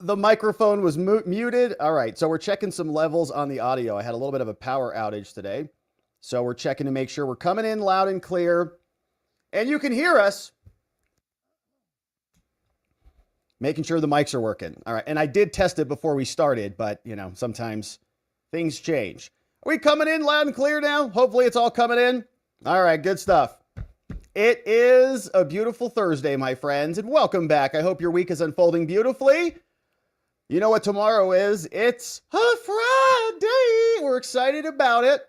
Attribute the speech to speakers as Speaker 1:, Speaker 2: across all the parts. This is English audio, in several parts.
Speaker 1: The microphone was muted. All right, so we're checking some levels on the audio. I had a little bit of a power outage today. So we're checking to make sure we're coming in loud and clear. And you can hear us. Making sure the mics are working. All right, and I did test it before we started, but, you know, sometimes things change. Are we coming in loud and clear now? Hopefully it's all coming in. All right, good stuff. It is a beautiful Thursday, my friends, and welcome back. I hope your week is unfolding beautifully. You know what tomorrow is? It's a Friday. We're excited about it.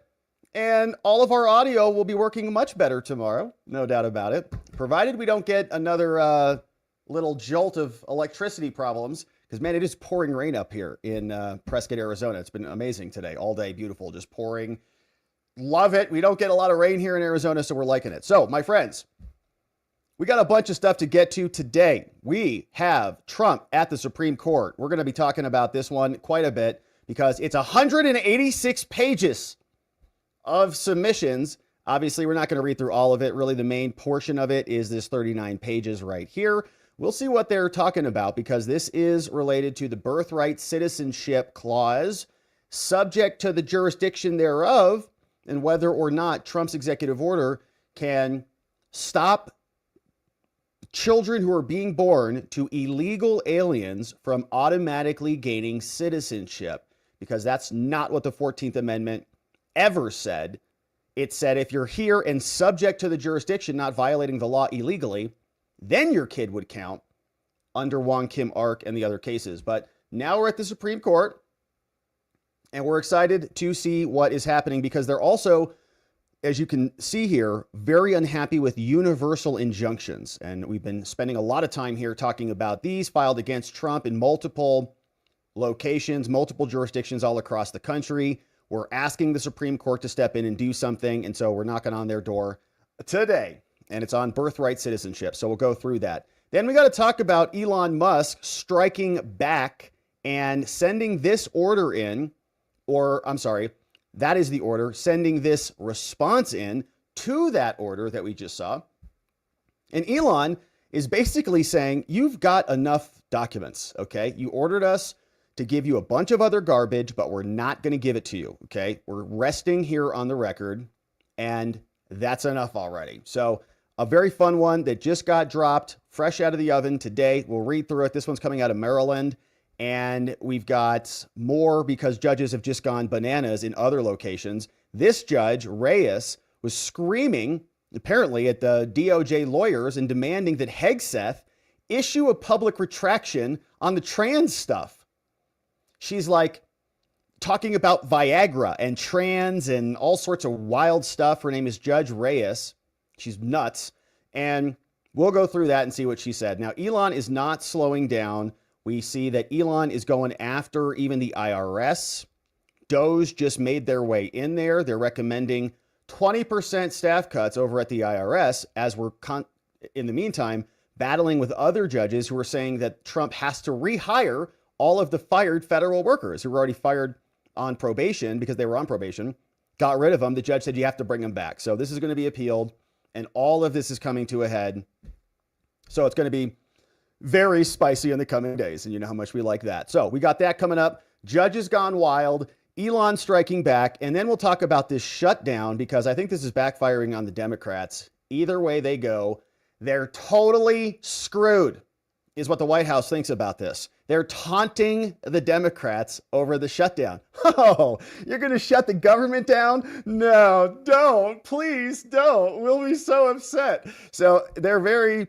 Speaker 1: And all of our audio will be working much better tomorrow. No doubt about it. Provided we don't get another little jolt of electricity problems. Because, man, it is pouring rain up here in Prescott, Arizona. It's been amazing today. All day, beautiful, just pouring. Love it. We don't get a lot of rain here in Arizona, so we're liking it. So, my friends, we got a bunch of stuff to get to today. We have Trump at the Supreme Court. We're going to be talking about this one quite a bit because it's 186 pages of submissions. Obviously, we're not going to read through all of it. Really, the main portion of it is this 39 pages right here. We'll see what they're talking about because this is related to the Birthright Citizenship clause, subject to the jurisdiction thereof, and whether or not Trump's executive order can stop children who are being born to illegal aliens from automatically gaining citizenship, because that's not what the 14th Amendment ever said. It said if you're here and subject to the jurisdiction, not violating the law illegally, then your kid would count under Wong Kim Ark and the other cases. But now we're at the Supreme Court. And we're excited to see what is happening because they're also, as you can see here, very unhappy with universal injunctions. And we've been spending a lot of time here talking about these filed against Trump in multiple locations, multiple jurisdictions all across the country. We're asking the Supreme Court to step in and do something. And so we're knocking on their door today. And it's on birthright citizenship. So we'll go through that. Then we got to talk about Elon Musk striking back and sending this order in. Or, I'm sorry, that is the order, sending this response in to that order that we just saw. And Elon is basically saying, you've got enough documents, okay? You ordered us to give you a bunch of other garbage, but we're not going to give it to you, okay? We're resting here on the record, and that's enough already. So a very fun one that just got dropped, fresh out of the oven today. We'll read through it. This one's coming out of Maryland. And we've got more because judges have just gone bananas in other locations. This judge, Reyes, was screaming, apparently, at the DOJ lawyers and demanding that Hegseth issue a public retraction on the trans stuff. She's like talking about Viagra and trans and all sorts of wild stuff. Her name is Judge Reyes. She's nuts. And we'll go through that and see what she said. Now, Elon is not slowing down. We see that Elon is going after even the IRS. Doge just made their way in there. They're recommending 20% staff cuts over at the IRS as we're, in the meantime, battling with other judges who are saying that Trump has to rehire all of the fired federal workers who were already fired on probation because they were on probation, got rid of them. The judge said you have to bring them back. So this is going to be appealed, and all of this is coming to a head. So it's going to be very spicy in the coming days. And you know how much we like that. So we got that coming up. Judges gone wild. Elon striking back. And then we'll talk about this shutdown because I think this is backfiring on the Democrats. Either way they go, they're totally screwed, is what the White House thinks about this. They're taunting the Democrats over the shutdown. Oh, you're going to shut the government down? No, don't. Please don't. We'll be so upset. So they're very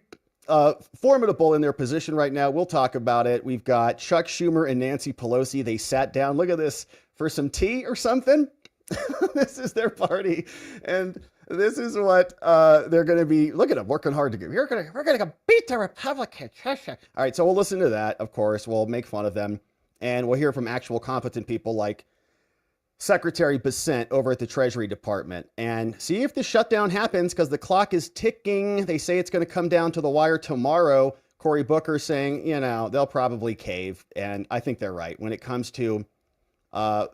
Speaker 1: formidable in their position right now. We'll talk about it. We've got Chuck Schumer and Nancy Pelosi. They sat down. Look at this, for some tea or something. This is their party. And this is what they're going to be. Look at them working hard to get. We're going to beat the Republicans. All right. So we'll listen to that. Of course, we'll make fun of them, and we'll hear from actual competent people like Secretary Bessent over at the Treasury Department and see if the shutdown happens because the clock is ticking. They say it's going to come down to the wire tomorrow. Cory Booker saying, you know, they'll probably cave. And I think they're right. When it comes to, I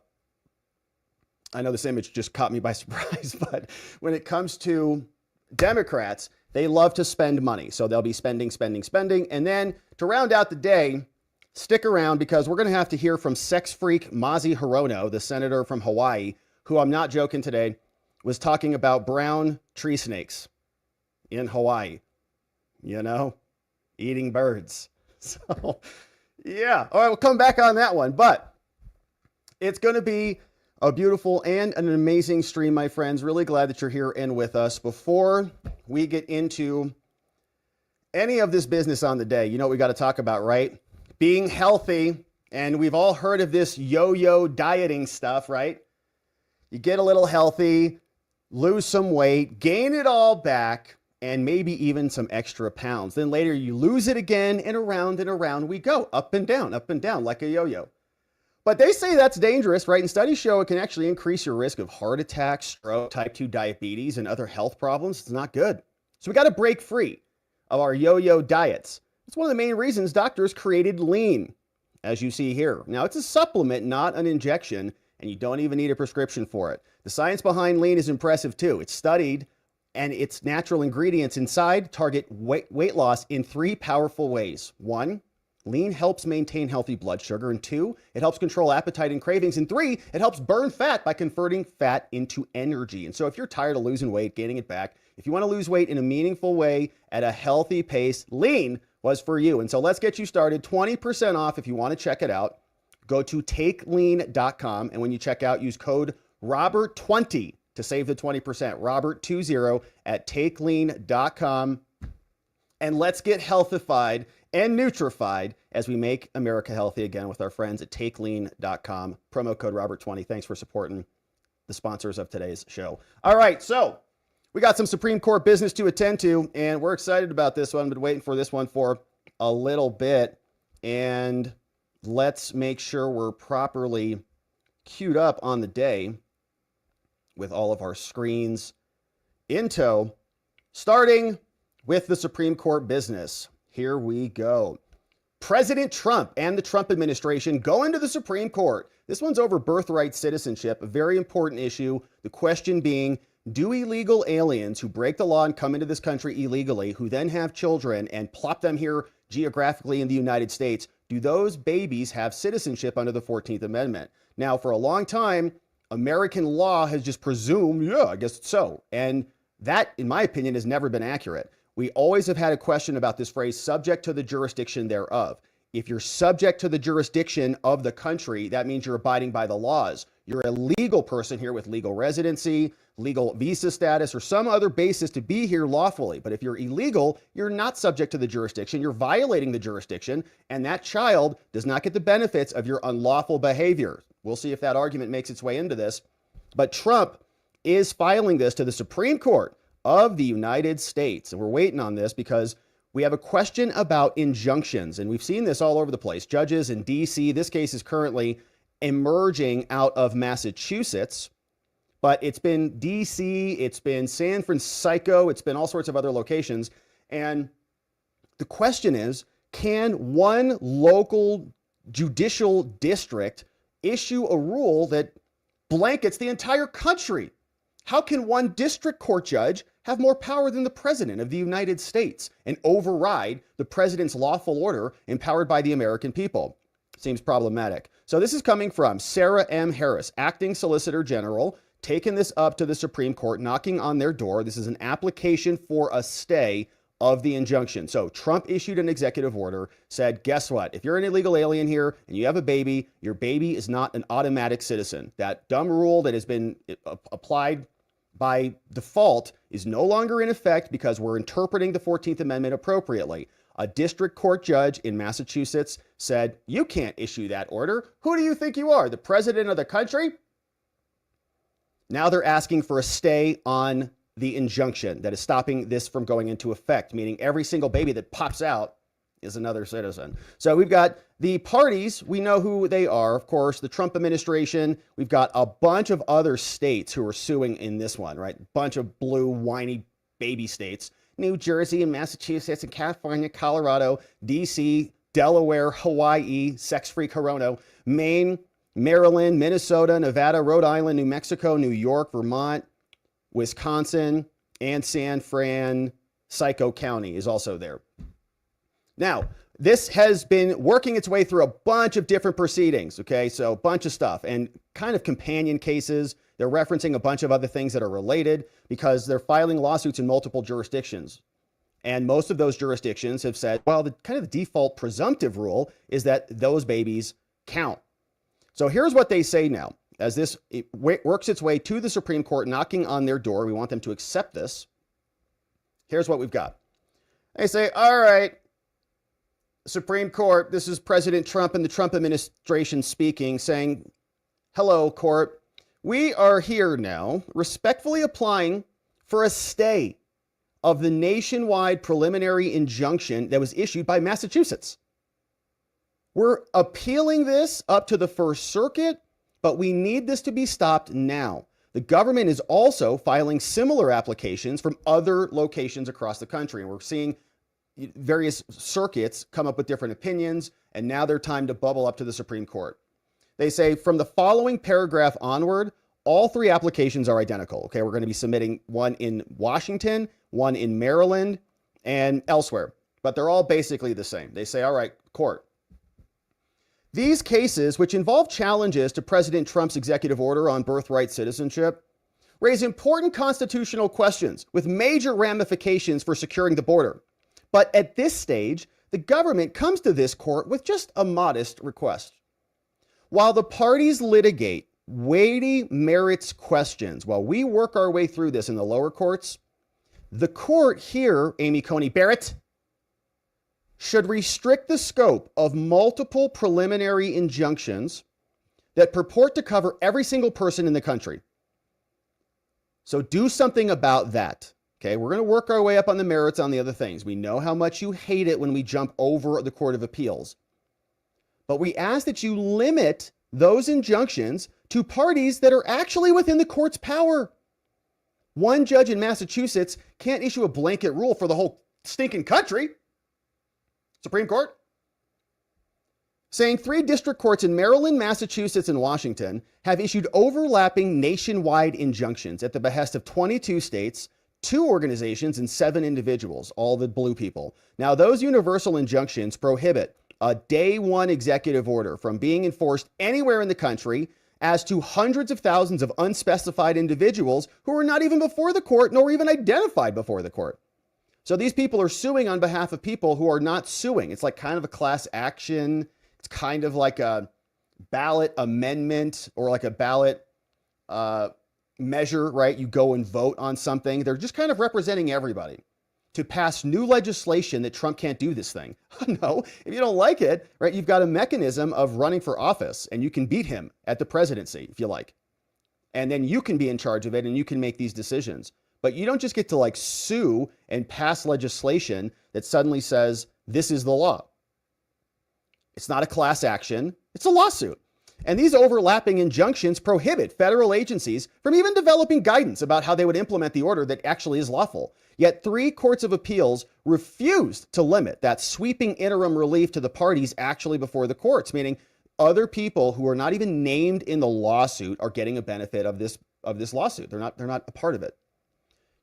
Speaker 1: know this image just caught me by surprise, but when it comes to Democrats, they love to spend money. So they'll be spending. And then to round out the day, Stick around because we're going to have to hear from sex freak Mazi Hirono, the senator from Hawaii, who, I'm not joking today, was talking about brown tree snakes in Hawaii, you know, eating birds. So, yeah. All right, we'll come back on that one. But it's going to be a beautiful and an amazing stream, my friends. Really glad that you're here and with us. Before we get into any of this business on the day, you know what we got to talk about, right? Being healthy. And we've all heard of this yo-yo dieting stuff, right? You get a little healthy, lose some weight, gain it all back, and maybe even some extra pounds. Then later you lose it again, and around we go, up and down, like a yo-yo. But they say that's dangerous, right? And studies show it can actually increase your risk of heart attack, stroke, type 2 diabetes, and other health problems. It's not good. So we got to break free of our yo-yo diets. It's one of the main reasons doctors created lean, as you see here. Now, it's a supplement, not an injection, and you don't even need a prescription for it. The science behind lean is impressive too. It's studied, and its natural ingredients inside target weight loss in 3 powerful ways. 1, lean helps maintain healthy blood sugar. And 2, it helps control appetite and cravings. And 3, it helps burn fat by converting fat into energy. And so if you're tired of losing weight, gaining it back, if you want to lose weight in a meaningful way at a healthy pace, lean was for you. And so let's get you started. 20% off if you want to check it out. Go to takelean.com, and when you check out, use code Robert20 to save the 20%. Robert20 at takelean.com. And let's get healthified and nutrified as we make America healthy again with our friends at takelean.com. Promo code Robert20. Thanks for supporting the sponsors of today's show. All right, so we got some Supreme Court business to attend to, and we're excited about this one. I've been waiting for this one for a little bit, and let's make sure we're properly queued up on the day with all of our screens in tow, starting with the Supreme Court business. Here we go. President Trump and the Trump administration go into the Supreme Court. This one's over birthright citizenship, a very important issue. The question being, do illegal aliens who break the law and come into this country illegally, who then have children and plop them here geographically in the United States, do those babies have citizenship under the 14th Amendment? Now, for a long time, American law has just presumed, yeah, I guess so. And that, in my opinion, has never been accurate. We always have had a question about this phrase, subject to the jurisdiction thereof. If you're subject to the jurisdiction of the country, that means you're abiding by the laws. You're a legal person here with legal residency, legal visa status, or some other basis to be here lawfully. But if you're illegal, you're not subject to the jurisdiction. You're violating the jurisdiction, and that child does not get the benefits of your unlawful behavior. We'll see if that argument makes its way into this. But Trump is filing this to the Supreme Court of the United States. And we're waiting on this because we have a question about injunctions. And we've seen this all over the place. Judges in D.C., this case is currently emerging out of Massachusetts, but it's been D.C., it's been San Francisco, it's been all sorts of other locations. And the question is, can one local judicial district issue a rule that blankets the entire country? How can one district court judge have more power than the president of the United States and override the president's lawful order empowered by the American people? Seems problematic. So this is coming from Sarah M. Harris, acting Solicitor General, taking this up to the Supreme Court, knocking on their door. This is an application for a stay of the injunction. So Trump issued an executive order, said, guess what? If you're an illegal alien here and you have a baby, your baby is not an automatic citizen. That dumb rule that has been applied by default is no longer in effect because we're interpreting the 14th Amendment appropriately. A district court judge in Massachusetts said, you can't issue that order. Who do you think you are, the president of the country? Now they're asking for a stay on the injunction that is stopping this from going into effect, meaning every single baby that pops out is another citizen. So we've got the parties. We know who they are. Of course, the Trump administration. We've got a bunch of other states who are suing in this one, right? Bunch of blue, whiny baby states. New Jersey and Massachusetts and California, Colorado, D.C., Delaware, Hawaii, sex freak Hirono, Maine, Maryland, Minnesota, Nevada, Rhode Island, New Mexico, New York, Vermont, Wisconsin, and San Francisco County is also there. Now, This has been working its way through a bunch of different proceedings, okay? So a bunch of stuff and kind of companion cases. They're referencing a bunch of other things that are related because they're filing lawsuits in multiple jurisdictions. And most of those jurisdictions have said, well, the kind of the default presumptive rule is that those babies count. So here's what they say now. As this works its way to the Supreme Court, knocking on their door, we want them to accept this. Here's what we've got. They say, all right, Supreme Court, this is President Trump and the Trump administration speaking, saying, hello, court. We are here now respectfully applying for a stay of the nationwide preliminary injunction that was issued by Massachusetts. We're appealing this up to the First Circuit, but we need this to be stopped now. The government is also filing similar applications from other locations across the country. And we're seeing various circuits come up with different opinions, and now they're time to bubble up to the Supreme Court. They say from the following paragraph onward, all three applications are identical. Okay, we're going to be submitting one in Washington, one in Maryland, and elsewhere, but they're all basically the same. They say, all right, court. These cases, which involve challenges to President Trump's executive order on birthright citizenship, raise important constitutional questions with major ramifications for securing the border. But at this stage, the government comes to this court with just a modest request. While the parties litigate weighty merits questions, while we work our way through this in the lower courts, the court here, Amy Coney Barrett, should restrict the scope of multiple preliminary injunctions that purport to cover every single person in the country. So do something about that. Okay, we're going to work our way up on the merits on the other things. We know how much you hate it when we jump over the Court of Appeals. But we ask that you limit those injunctions to parties that are actually within the court's power. One judge in Massachusetts can't issue a blanket rule for the whole stinking country. Supreme Court saying 3 district courts in Maryland, Massachusetts, and Washington have issued overlapping nationwide injunctions at the behest of 22 states, 2 organizations, and 7 individuals, all the blue people. Now, those universal injunctions prohibit a day one executive order from being enforced anywhere in the country as to hundreds of thousands of unspecified individuals who are not even before the court nor even identified before the court. So these people are suing on behalf of people who are not suing. It's like kind of a class action. It's kind of like a ballot amendment or like a ballot measure, right? You go and vote on something. They're just kind of representing everybody to pass new legislation that Trump can't do this thing. No, if you don't like it, right, you've got a mechanism of running for office and you can beat him at the presidency if you like. And then you can be in charge of it and you can make these decisions. But you don't just get to like sue and pass legislation that suddenly says this is the law. It's not a class action. It's a lawsuit. And these overlapping injunctions prohibit federal agencies from even developing guidance about how they would implement the order that actually is lawful. Yet 3 courts of appeals refused to limit that sweeping interim relief to the parties actually before the courts, meaning other people who are not even named in the lawsuit are getting a benefit of this lawsuit. They're not a part of it.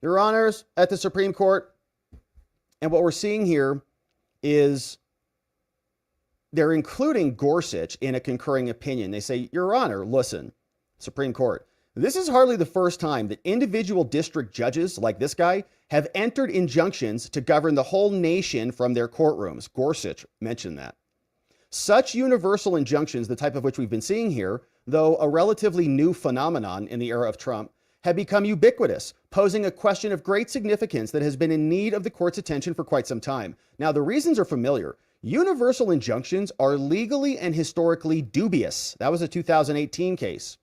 Speaker 1: Your Honors, at the Supreme Court, and what we're seeing here is they're including Gorsuch in a concurring opinion. They say, Your Honor, listen, Supreme Court, this is hardly the first time that individual district judges like this guy have entered injunctions to govern the whole nation from their courtrooms. Gorsuch mentioned that. Such universal injunctions, the type of which we've been seeing here, though a relatively new phenomenon in the era of Trump, have become ubiquitous, posing a question of great significance that has been in need of the court's attention for quite some time. Now, the reasons are familiar. Universal injunctions are legally and historically dubious. That was a 2018 case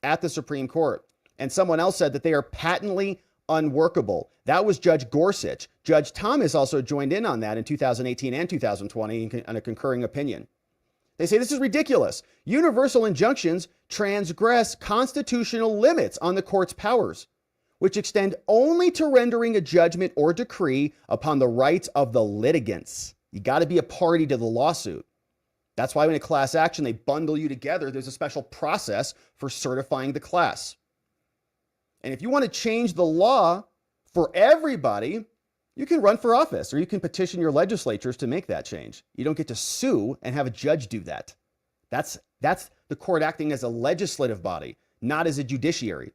Speaker 1: at the Supreme Court. And someone else said that they are patently unworkable. That was Judge Gorsuch. Judge Thomas also joined in on that in 2018 and 2020 in a concurring opinion. They say this is ridiculous. Universal injunctions transgress constitutional limits on the court's powers, which extend only to rendering a judgment or decree upon the rights of the litigants. You got to be a party to the lawsuit. That's why in a class action, they bundle you together. There's a special process for certifying the class. And if you want to change the law for everybody, You can run for office or you can petition your legislatures to make that change. You don't get to sue and have a judge do that. That's the court acting as a legislative body, not as a judiciary.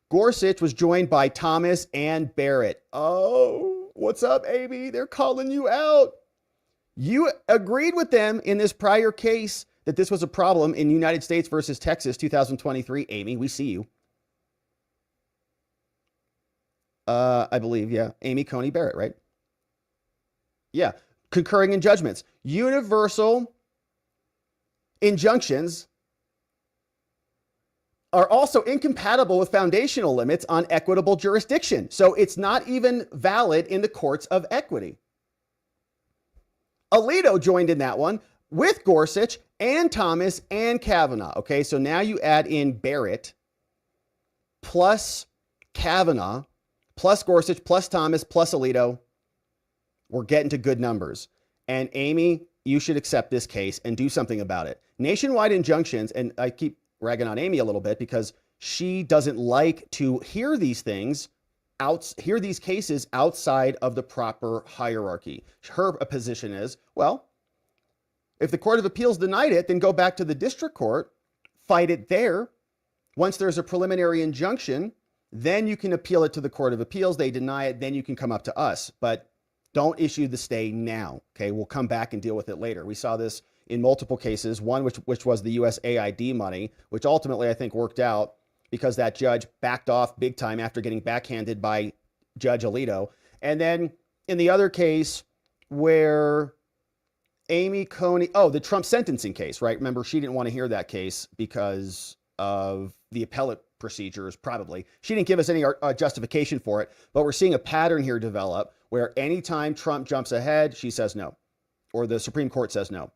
Speaker 1: Gorsuch was joined by Thomas and Barrett. Oh, what's up, Amy? They're calling you out. You agreed with them in this prior case that this was a problem in United States versus Texas 2023. Amy, we see you. I believe, yeah. Amy Coney Barrett, right? Yeah. Concurring in judgments. Universal injunctions are also incompatible with foundational limits on equitable jurisdiction. So it's not even valid in the courts of equity. Alito joined in that one with Gorsuch and Thomas and Kavanaugh. Okay, so now you add in Barrett plus Kavanaugh plus Gorsuch plus Thomas plus Alito. We're getting to good numbers. And Amy, you should accept this case and do something about it. Nationwide injunctions, and I keep ragging on Amy a little bit because she doesn't like to hear these things, hear these cases outside of the proper hierarchy. Her position is, well, if the Court of Appeals denied it, then go back to the district court, fight it there. Once there's a preliminary injunction, then you can appeal it to the Court of Appeals. They deny it, then you can come up to us. But don't issue the stay now. Okay, we'll come back and deal with it later. We saw this in multiple cases, one which was the USAID money, which ultimately I think worked out because that judge backed off big time after getting backhanded by Judge Alito. And then in the other case where Amy Coney, the Trump sentencing case, right? Remember, she didn't want to hear that case because of the appellate procedures, probably. She didn't give us any justification for it, but we're seeing a pattern here develop where anytime Trump jumps ahead, she says no, or the Supreme Court says no.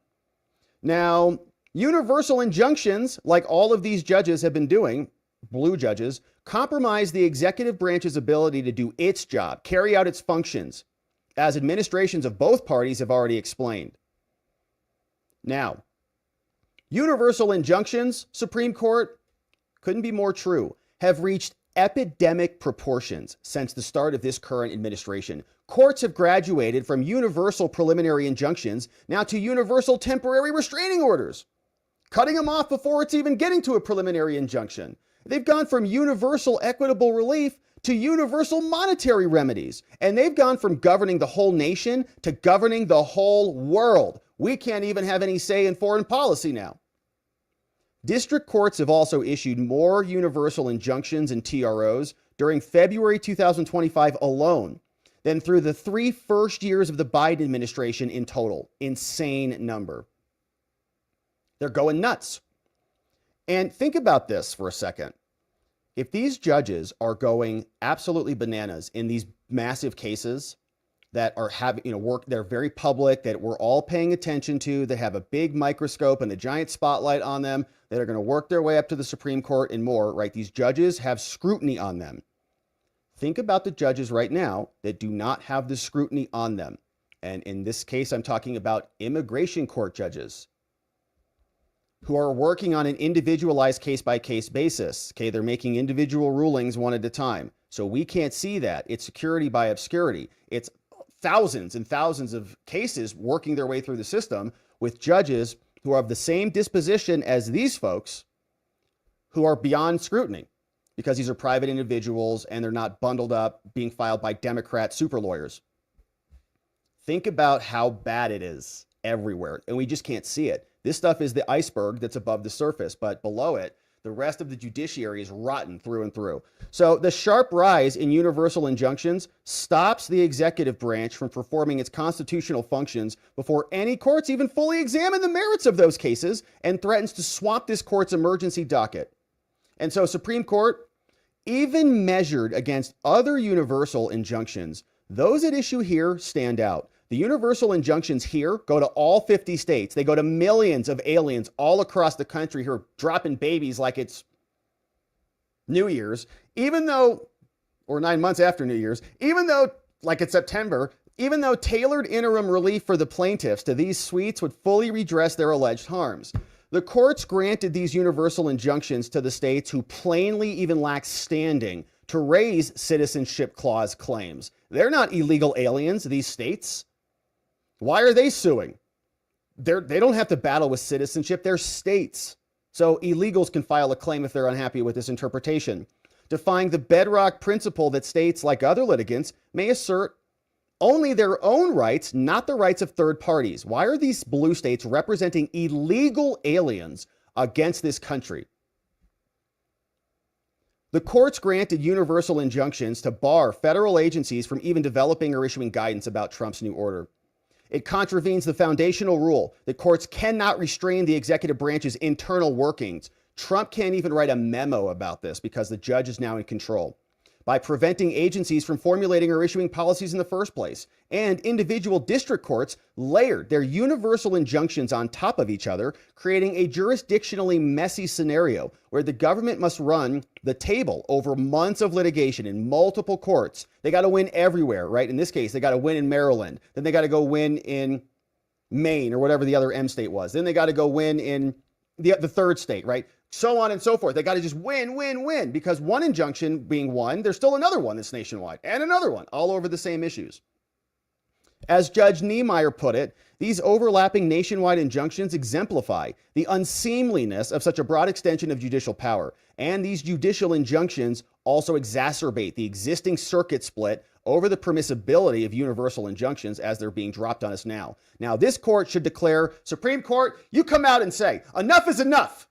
Speaker 1: Now, universal injunctions, like all of these judges have been doing, blue judges, compromise the executive branch's ability to do its job, carry out its functions, as administrations of both parties have already explained. Now, universal injunctions, Supreme Court, couldn't be more true, have reached epidemic proportions since the start of this current administration. Courts have graduated from universal preliminary injunctions now to universal temporary restraining orders, cutting them off before it's even getting to a preliminary injunction. They've gone from universal equitable relief to universal monetary remedies, and they've gone from governing the whole nation to governing the whole world. We can't even have any say in foreign policy now. District courts have also issued more universal injunctions and TROs during February 2025 alone than through the 3 first years of the Biden administration in total. Insane number. They're going nuts. And think about this for a second. If these judges are going absolutely bananas in these massive cases that are having, work, they're very public, that we're all paying attention to, that have a big microscope and a giant spotlight on them, that are going to work their way up to the Supreme Court and more, right? These judges have scrutiny on them. Think about the judges right now that do not have the scrutiny on them. And in this case, I'm talking about immigration court judges who are working on an individualized case-by-case basis. Okay, they're making individual rulings one at a time. So we can't see that. It's security by obscurity. It's thousands and thousands of cases working their way through the system with judges who are of the same disposition as these folks who are beyond scrutiny because these are private individuals and they're not bundled up being filed by Democrat super lawyers. Think about how bad it is everywhere, and we just can't see it. This stuff is the iceberg that's above the surface, but below it, the rest of the judiciary is rotten through and through. So the sharp rise in universal injunctions stops the executive branch from performing its constitutional functions before any courts even fully examine the merits of those cases and threatens to swamp this court's emergency docket. And so Supreme Court, even measured against other universal injunctions, those at issue here stand out. The universal injunctions here go to all 50 states. They go to millions of aliens all across the country who are dropping babies like it's New Year's, even though, or 9 months after New Year's, even though, like it's September, even though tailored interim relief for the plaintiffs to these suites would fully redress their alleged harms. The courts granted these universal injunctions to the states who plainly even lack standing to raise citizenship clause claims. They're not illegal aliens, these states. Why are they suing? They don't have to battle with citizenship. They're states. So illegals can file a claim if they're unhappy with this interpretation, defying the bedrock principle that states, like other litigants, may assert only their own rights, not the rights of third parties. Why are these blue states representing illegal aliens against this country? The courts granted universal injunctions to bar federal agencies from even developing or issuing guidance about Trump's new order. It contravenes the foundational rule that courts cannot restrain the executive branch's internal workings. Trump can't even write a memo about this because the judge is now in control, by preventing agencies from formulating or issuing policies in the first place. And individual district courts layered their universal injunctions on top of each other, creating a jurisdictionally messy scenario where the government must run the table over months of litigation in multiple courts. They got to win everywhere, right? In this case, they got to win in Maryland. Then they got to go win in Maine or whatever the other M state was. Then they got to go win in the third state, right? So on and so forth. They got to just win, because one injunction being won, there's still another one that's nationwide and another one all over the same issues. As Judge Niemeyer put it, these overlapping nationwide injunctions exemplify the unseemliness of such a broad extension of judicial power. And these judicial injunctions also exacerbate the existing circuit split over the permissibility of universal injunctions as they're being dropped on us now. Now, this court should declare, Supreme Court, you come out and say, enough is enough.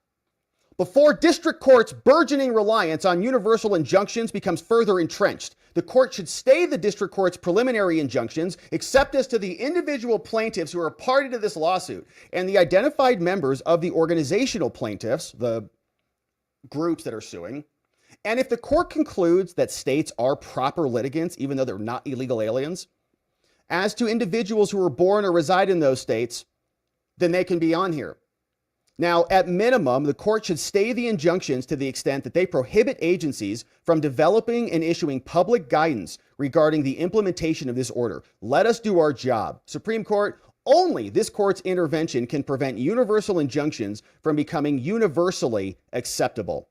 Speaker 1: Before district courts' burgeoning reliance on universal injunctions becomes further entrenched, the court should stay the district court's preliminary injunctions, except as to the individual plaintiffs who are party to this lawsuit and the identified members of the organizational plaintiffs, the groups that are suing. And if the court concludes that states are proper litigants, even though they're not illegal aliens, as to individuals who were born or reside in those states, then they can be on here. Now, at minimum, the court should stay the injunctions to the extent that they prohibit agencies from developing and issuing public guidance regarding the implementation of this order. Let us do our job. Supreme Court, only this court's intervention can prevent universal injunctions from becoming universally acceptable.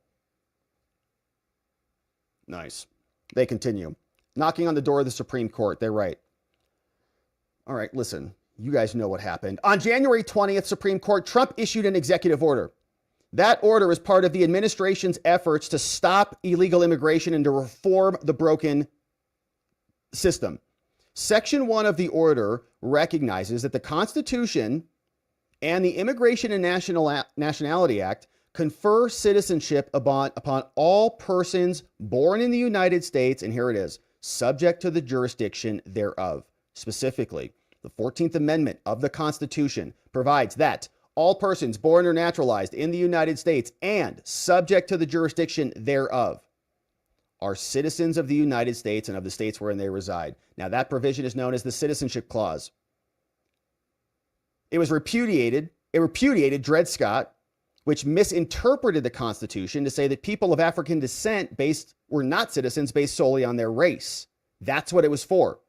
Speaker 1: Nice. They continue. Knocking on the door of the Supreme Court. They write, all right, listen. You guys know what happened. On January 20th, Supreme Court, Trump issued an executive order. That order is part of the administration's efforts to stop illegal immigration and to reform the broken system. Section 1 of the order recognizes that the Constitution and the Immigration and Nationality Act confer citizenship upon all persons born in the United States, and here it is, subject to the jurisdiction thereof. Specifically, the 14th Amendment of the Constitution provides that all persons born or naturalized in the United States and subject to the jurisdiction thereof are citizens of the United States and of the states wherein they reside. Now, that provision is known as the Citizenship Clause. It repudiated Dred Scott, which misinterpreted the Constitution to say that people of African descent were not citizens based solely on their race. That's what it was for.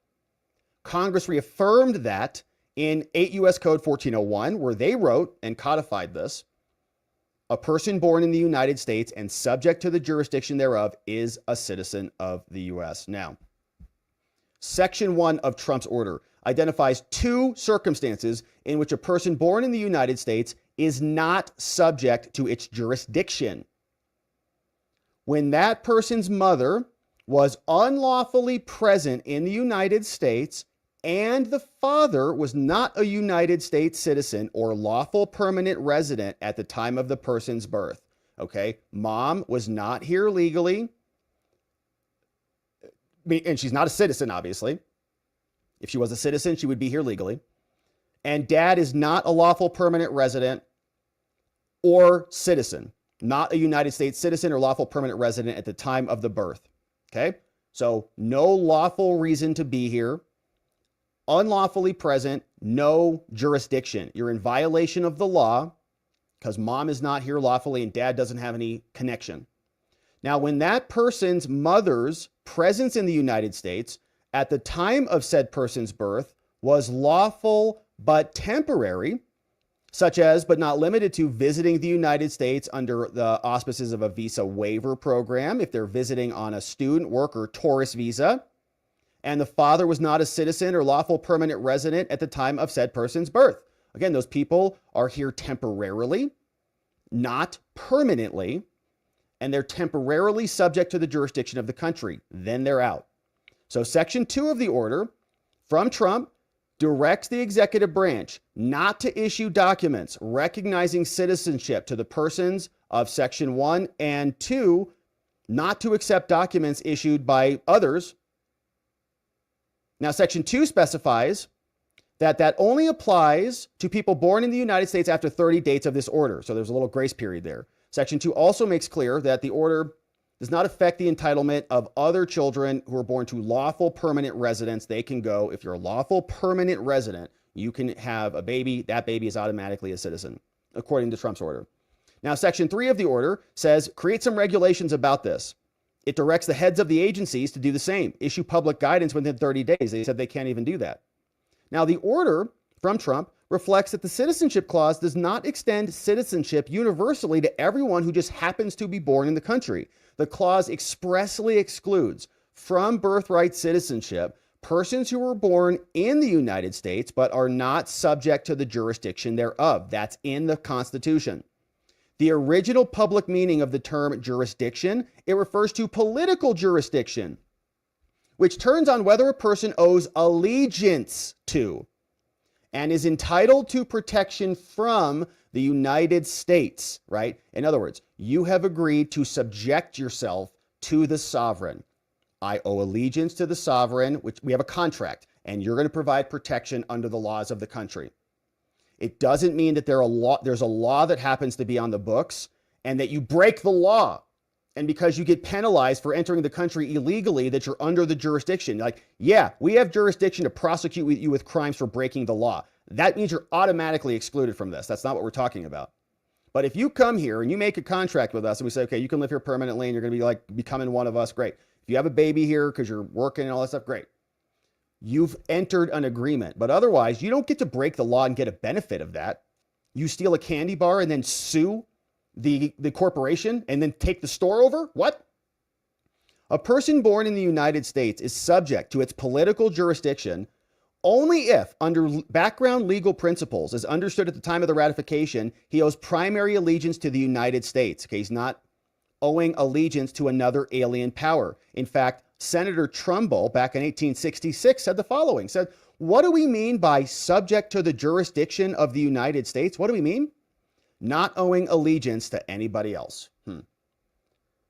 Speaker 1: Congress reaffirmed that in 8 U.S. Code 1401, where they wrote and codified this: a person born in the United States and subject to the jurisdiction thereof is a citizen of the U.S. Now, Section 1 of Trump's order identifies two circumstances in which a person born in the United States is not subject to its jurisdiction. When that person's mother was unlawfully present in the United States and the father was not a United States citizen or lawful permanent resident at the time of the person's birth. Okay, mom was not here legally, and she's not a citizen, obviously. If she was a citizen, she would be here legally. And dad is not a lawful permanent resident or citizen, not a United States citizen or lawful permanent resident at the time of the birth. Okay, so no lawful reason to be here. Unlawfully present, no jurisdiction. You're in violation of the law because mom is not here lawfully and dad doesn't have any connection. Now, when that person's mother's presence in the United States at the time of said person's birth was lawful but temporary, such as, but not limited to, visiting the United States under the auspices of a visa waiver program if they're visiting on a student, work, or tourist visa, and the father was not a citizen or lawful permanent resident at the time of said person's birth. Again, those people are here temporarily, not permanently, and they're temporarily subject to the jurisdiction of the country. Then they're out. So Section 2 of the order from Trump directs the executive branch not to issue documents recognizing citizenship to the persons of Section 1, and 2, not to accept documents issued by others. Now, Section 2 specifies that only applies to people born in the United States after 30 dates of this order. So there's a little grace period there. Section 2 also makes clear that the order does not affect the entitlement of other children who are born to lawful permanent residents. They can go, if you're a lawful permanent resident, you can have a baby. That baby is automatically a citizen, according to Trump's order. Now, Section 3 of the order says, create some regulations about this. It directs the heads of the agencies to do the same, issue public guidance within 30 days. They said they can't even do that. Now, the order from Trump reflects that the Citizenship Clause does not extend citizenship universally to everyone who just happens to be born in the country. The clause expressly excludes from birthright citizenship persons who were born in the United States but are not subject to the jurisdiction thereof. That's in the Constitution. The original public meaning of the term jurisdiction, it refers to political jurisdiction, which turns on whether a person owes allegiance to and is entitled to protection from the United States, right? In other words, you have agreed to subject yourself to the sovereign. I owe allegiance to the sovereign, which we have a contract, and you're going to provide protection under the laws of the country. It doesn't mean that there's a law that happens to be on the books and that you break the law. And because you get penalized for entering the country illegally, that you're under the jurisdiction. Like, yeah, we have jurisdiction to prosecute you with crimes for breaking the law. That means you're automatically excluded from this. That's not what we're talking about. But if you come here and you make a contract with us and we say, okay, you can live here permanently and you're going to be like becoming one of us, great. If you have a baby here because you're working and all that stuff, great. You've entered an agreement. But otherwise, you don't get to break the law and get a benefit of that. You steal a candy bar and then sue the corporation and then take the store over? What? A person born in the United States is subject to its political jurisdiction only if, under background legal principles, as understood at the time of the ratification, he owes primary allegiance to the United States. Okay, he's not owing allegiance to another alien power. In fact, Senator Trumbull, back in 1866, said the following, said, what do we mean by subject to the jurisdiction of the United States? What do we mean? Not owing allegiance to anybody else.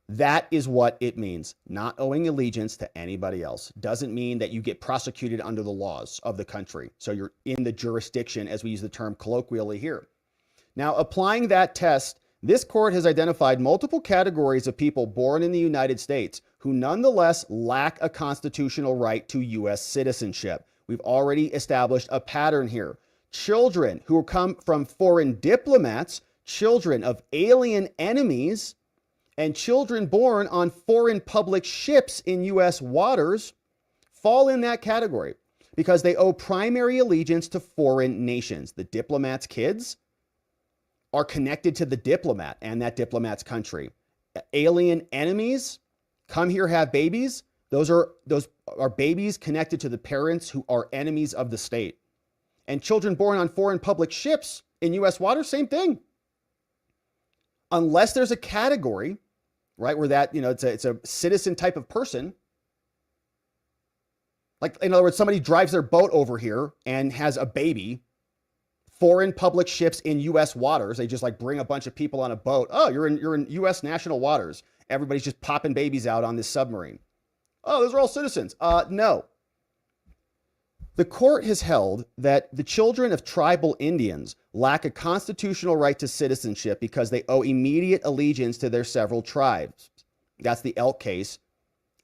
Speaker 1: That is what it means. Not owing allegiance to anybody else. Doesn't mean that you get prosecuted under the laws of the country. So you're in the jurisdiction, as we use the term colloquially here. Now, applying that test, this court has identified multiple categories of people born in the United States who nonetheless lack a constitutional right to U.S. citizenship. We've already established a pattern here. Children who come from foreign diplomats, children of alien enemies, and children born on foreign public ships in U.S. waters fall in that category because they owe primary allegiance to foreign nations. The diplomat's kids are connected to the diplomat and that diplomat's country. Alien enemies come here, have babies. Those are babies connected to the parents who are enemies of the state. And children born on foreign public ships in U.S. waters, same thing. Unless there's a category, right, where that, it's a citizen type of person. Like, in other words, somebody drives their boat over here and has a baby. Foreign public ships in U.S. waters. They just like bring a bunch of people on a boat. Oh, you're in U.S. national waters. Everybody's just popping babies out on this submarine. Oh, those are all citizens. No. The court has held that the children of tribal Indians lack a constitutional right to citizenship because they owe immediate allegiance to their several tribes. That's the Elk case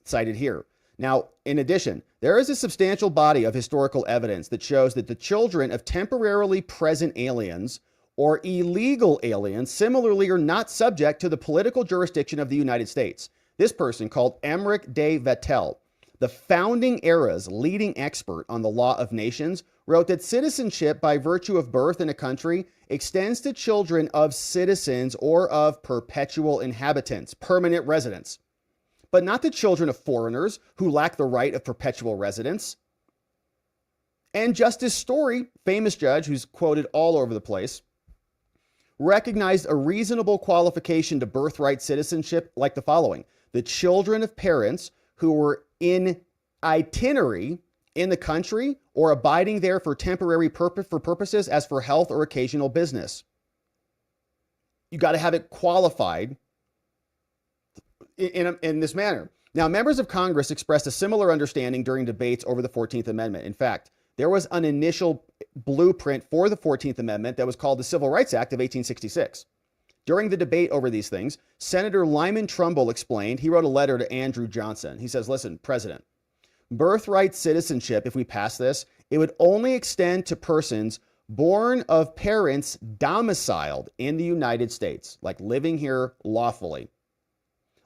Speaker 1: cited here. Now, in addition, there is a substantial body of historical evidence that shows that the children of temporarily present aliens or illegal aliens similarly are not subject to the political jurisdiction of the United States. This person, called Emmerich de Vettel, the founding era's leading expert on the law of nations, wrote that citizenship by virtue of birth in a country extends to children of citizens or of perpetual inhabitants, permanent residents, but not to children of foreigners who lack the right of perpetual residence. And Justice Story, famous judge who's quoted all over the place, recognized a reasonable qualification to birthright citizenship like the following: the children of parents who were in itinerary in the country or abiding there for temporary purposes as for health or occasional business. You got to have it qualified in this manner. Now, members of Congress expressed a similar understanding during debates over the 14th Amendment. In fact, there was an initial blueprint for the 14th Amendment that was called the Civil Rights Act of 1866. During the debate over these things, Senator Lyman Trumbull explained, he wrote a letter to Andrew Johnson. He says, listen, President, birthright citizenship, if we pass this, it would only extend to persons born of parents domiciled in the United States, like living here lawfully.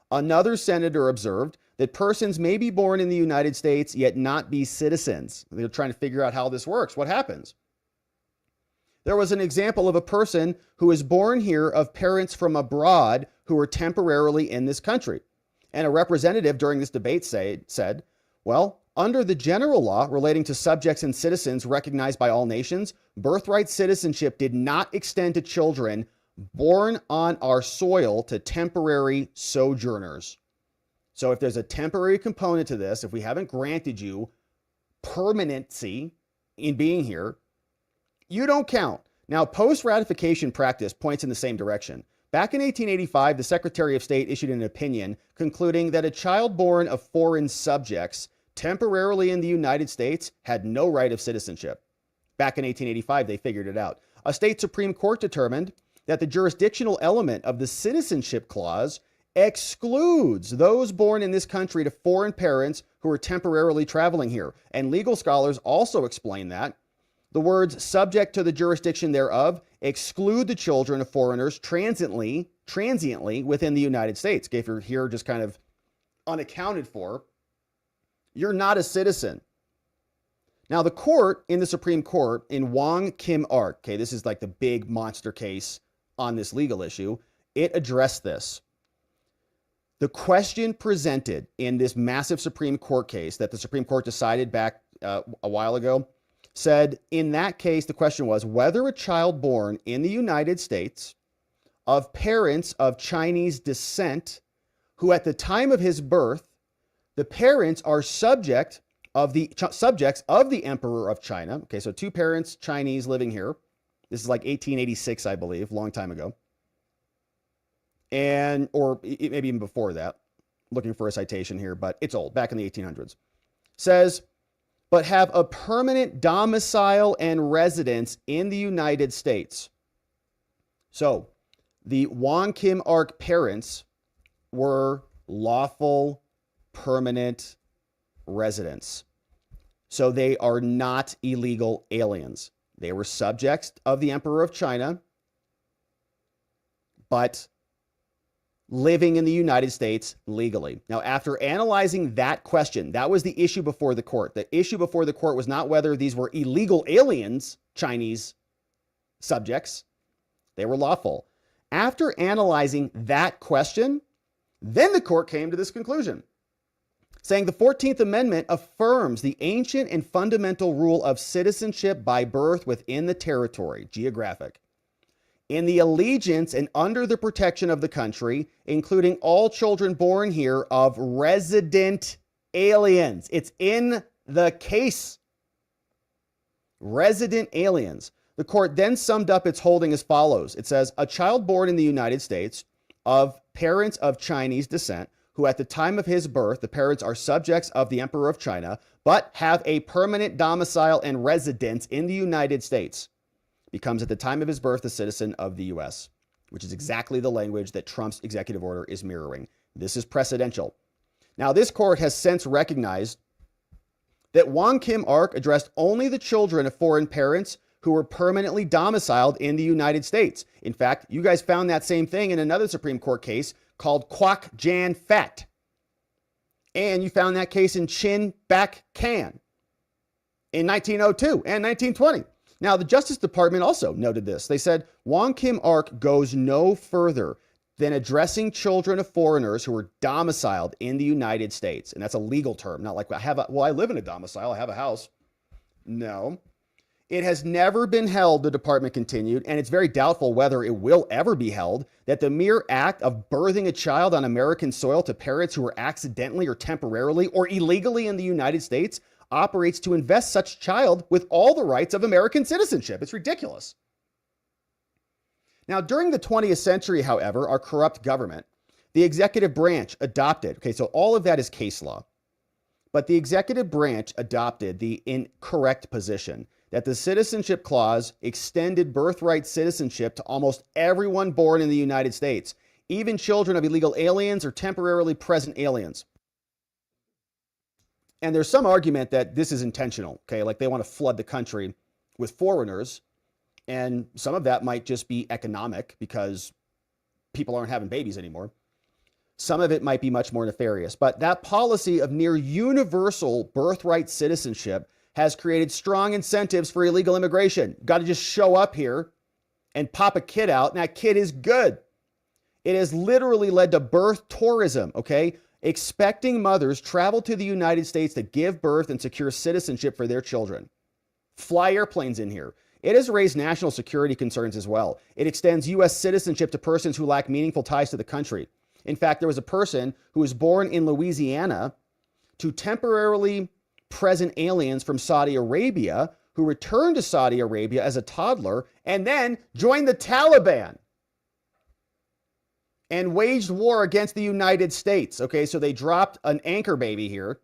Speaker 1: Another senator observed that persons may be born in the United States yet not be citizens. They're trying to figure out how this works. What happens? There was an example of a person who is born here of parents from abroad who are temporarily in this country. And a representative during this debate said, well, under the general law relating to subjects and citizens recognized by all nations, birthright citizenship did not extend to children born on our soil to temporary sojourners. So if there's a temporary component to this, if we haven't granted you permanency in being here, you don't count. Now, post-ratification practice points in the same direction. Back in 1885, the Secretary of State issued an opinion concluding that a child born of foreign subjects temporarily in the United States had no right of citizenship. Back in 1885, they figured it out. A state Supreme Court determined that the jurisdictional element of the citizenship clause excludes those born in this country to foreign parents who are temporarily traveling here. And legal scholars also explain that the words subject to the jurisdiction thereof exclude the children of foreigners transiently within the United States. If you're here just kind of unaccounted for, you're not a citizen. Now, the court in the Supreme Court in Wong Kim Ark, okay, this is like the big monster case on this legal issue, it addressed this. The question presented in this massive Supreme Court case that the Supreme Court decided back a while ago said, in that case, the question was whether a child born in the United States of parents of Chinese descent, who at the time of his birth, the parents are subjects of the Emperor of China. Okay, so two parents, Chinese, living here. This is like 1886, I believe, long time ago. Or maybe even before that. Looking for a citation here, but it's old, back in the 1800s. Says, but have a permanent domicile and residence in the United States. So the Wong Kim Ark parents were lawful permanent residents. So they are not illegal aliens. They were subjects of the Emperor of China, but living in the United States legally. Now, after analyzing that question, that was the issue before the court. The issue before the court was not whether these were illegal aliens, Chinese subjects. They were lawful. After analyzing that question, then the court came to this conclusion, saying the 14th Amendment affirms the ancient and fundamental rule of citizenship by birth within the territory, geographic, in the allegiance and under the protection of the country, including all children born here of resident aliens. It's in the case. Resident aliens. The court then summed up its holding as follows. It says, a child born in the United States of parents of Chinese descent, who at the time of his birth, the parents are subjects of the Emperor of China, but have a permanent domicile and residence in the United States, becomes at the time of his birth a citizen of the U.S., which is exactly the language that Trump's executive order is mirroring. This is precedential. Now, this court has since recognized that Wong Kim Ark addressed only the children of foreign parents who were permanently domiciled in the United States. In fact, you guys found that same thing in another Supreme Court case called Kwok Jan Fat. And you found that case in Chin Back Can in 1902 and 1920. Now, the Justice Department also noted this. They said Wong Kim Ark goes no further than addressing children of foreigners who are domiciled in the United States. And that's a legal term, not like I live in a domicile, I have a house. No. It has never been held, the department continued, and it's very doubtful whether it will ever be held, that the mere act of birthing a child on American soil to parents who are accidentally or temporarily or illegally in the United States operates to invest such child with all the rights of American citizenship. It's ridiculous. Now, during the 20th century, however, our corrupt government, the executive branch adopted, okay, so all of that is case law, but the executive branch adopted the incorrect position that the Citizenship Clause extended birthright citizenship to almost everyone born in the United States, even children of illegal aliens or temporarily present aliens. And there's some argument that this is intentional, okay? Like they want to flood the country with foreigners, and some of that might just be economic because people aren't having babies anymore. Some of it might be much more nefarious, but that policy of near universal birthright citizenship has created strong incentives for illegal immigration. You've got to just show up here and pop a kid out, and that kid is good. It has literally led to birth tourism, okay? Expecting mothers travel to the United States to give birth and secure citizenship for their children. Fly airplanes in here. It has raised national security concerns as well. It extends U.S. citizenship to persons who lack meaningful ties to the country. In fact, there was a person who was born in Louisiana to temporarily present aliens from Saudi Arabia who returned to Saudi Arabia as a toddler and then joined the Taliban and waged war against the United States. Okay, so they dropped an anchor baby here,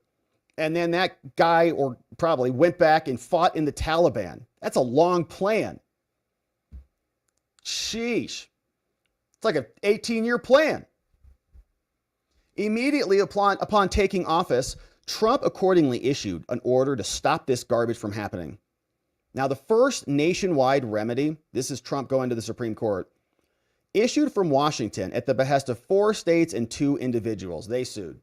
Speaker 1: and then that guy or probably went back and fought in the Taliban. That's a long plan. Sheesh. It's like an 18-year plan. Immediately upon taking office, Trump accordingly issued an order to stop this garbage from happening. Now, the first nationwide remedy, this is Trump going to the Supreme Court, issued from Washington at the behest of 4 states and 2 individuals. They sued.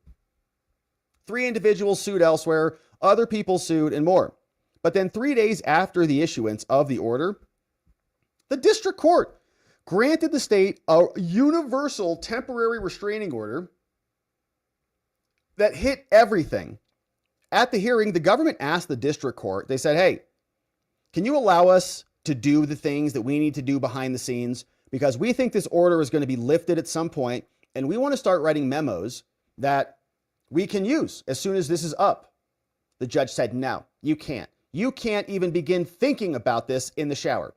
Speaker 1: 3 individuals sued elsewhere, other people sued, and more. But then 3 days after the issuance of the order, the district court granted the state a universal temporary restraining order that hit everything. At the hearing, the government asked the district court, they said, hey, can you allow us to do the things that we need to do behind the scenes? Because we think this order is going to be lifted at some point, and we want to start writing memos that we can use as soon as this is up. The judge said, no, you can't. You can't even begin thinking about this in the shower.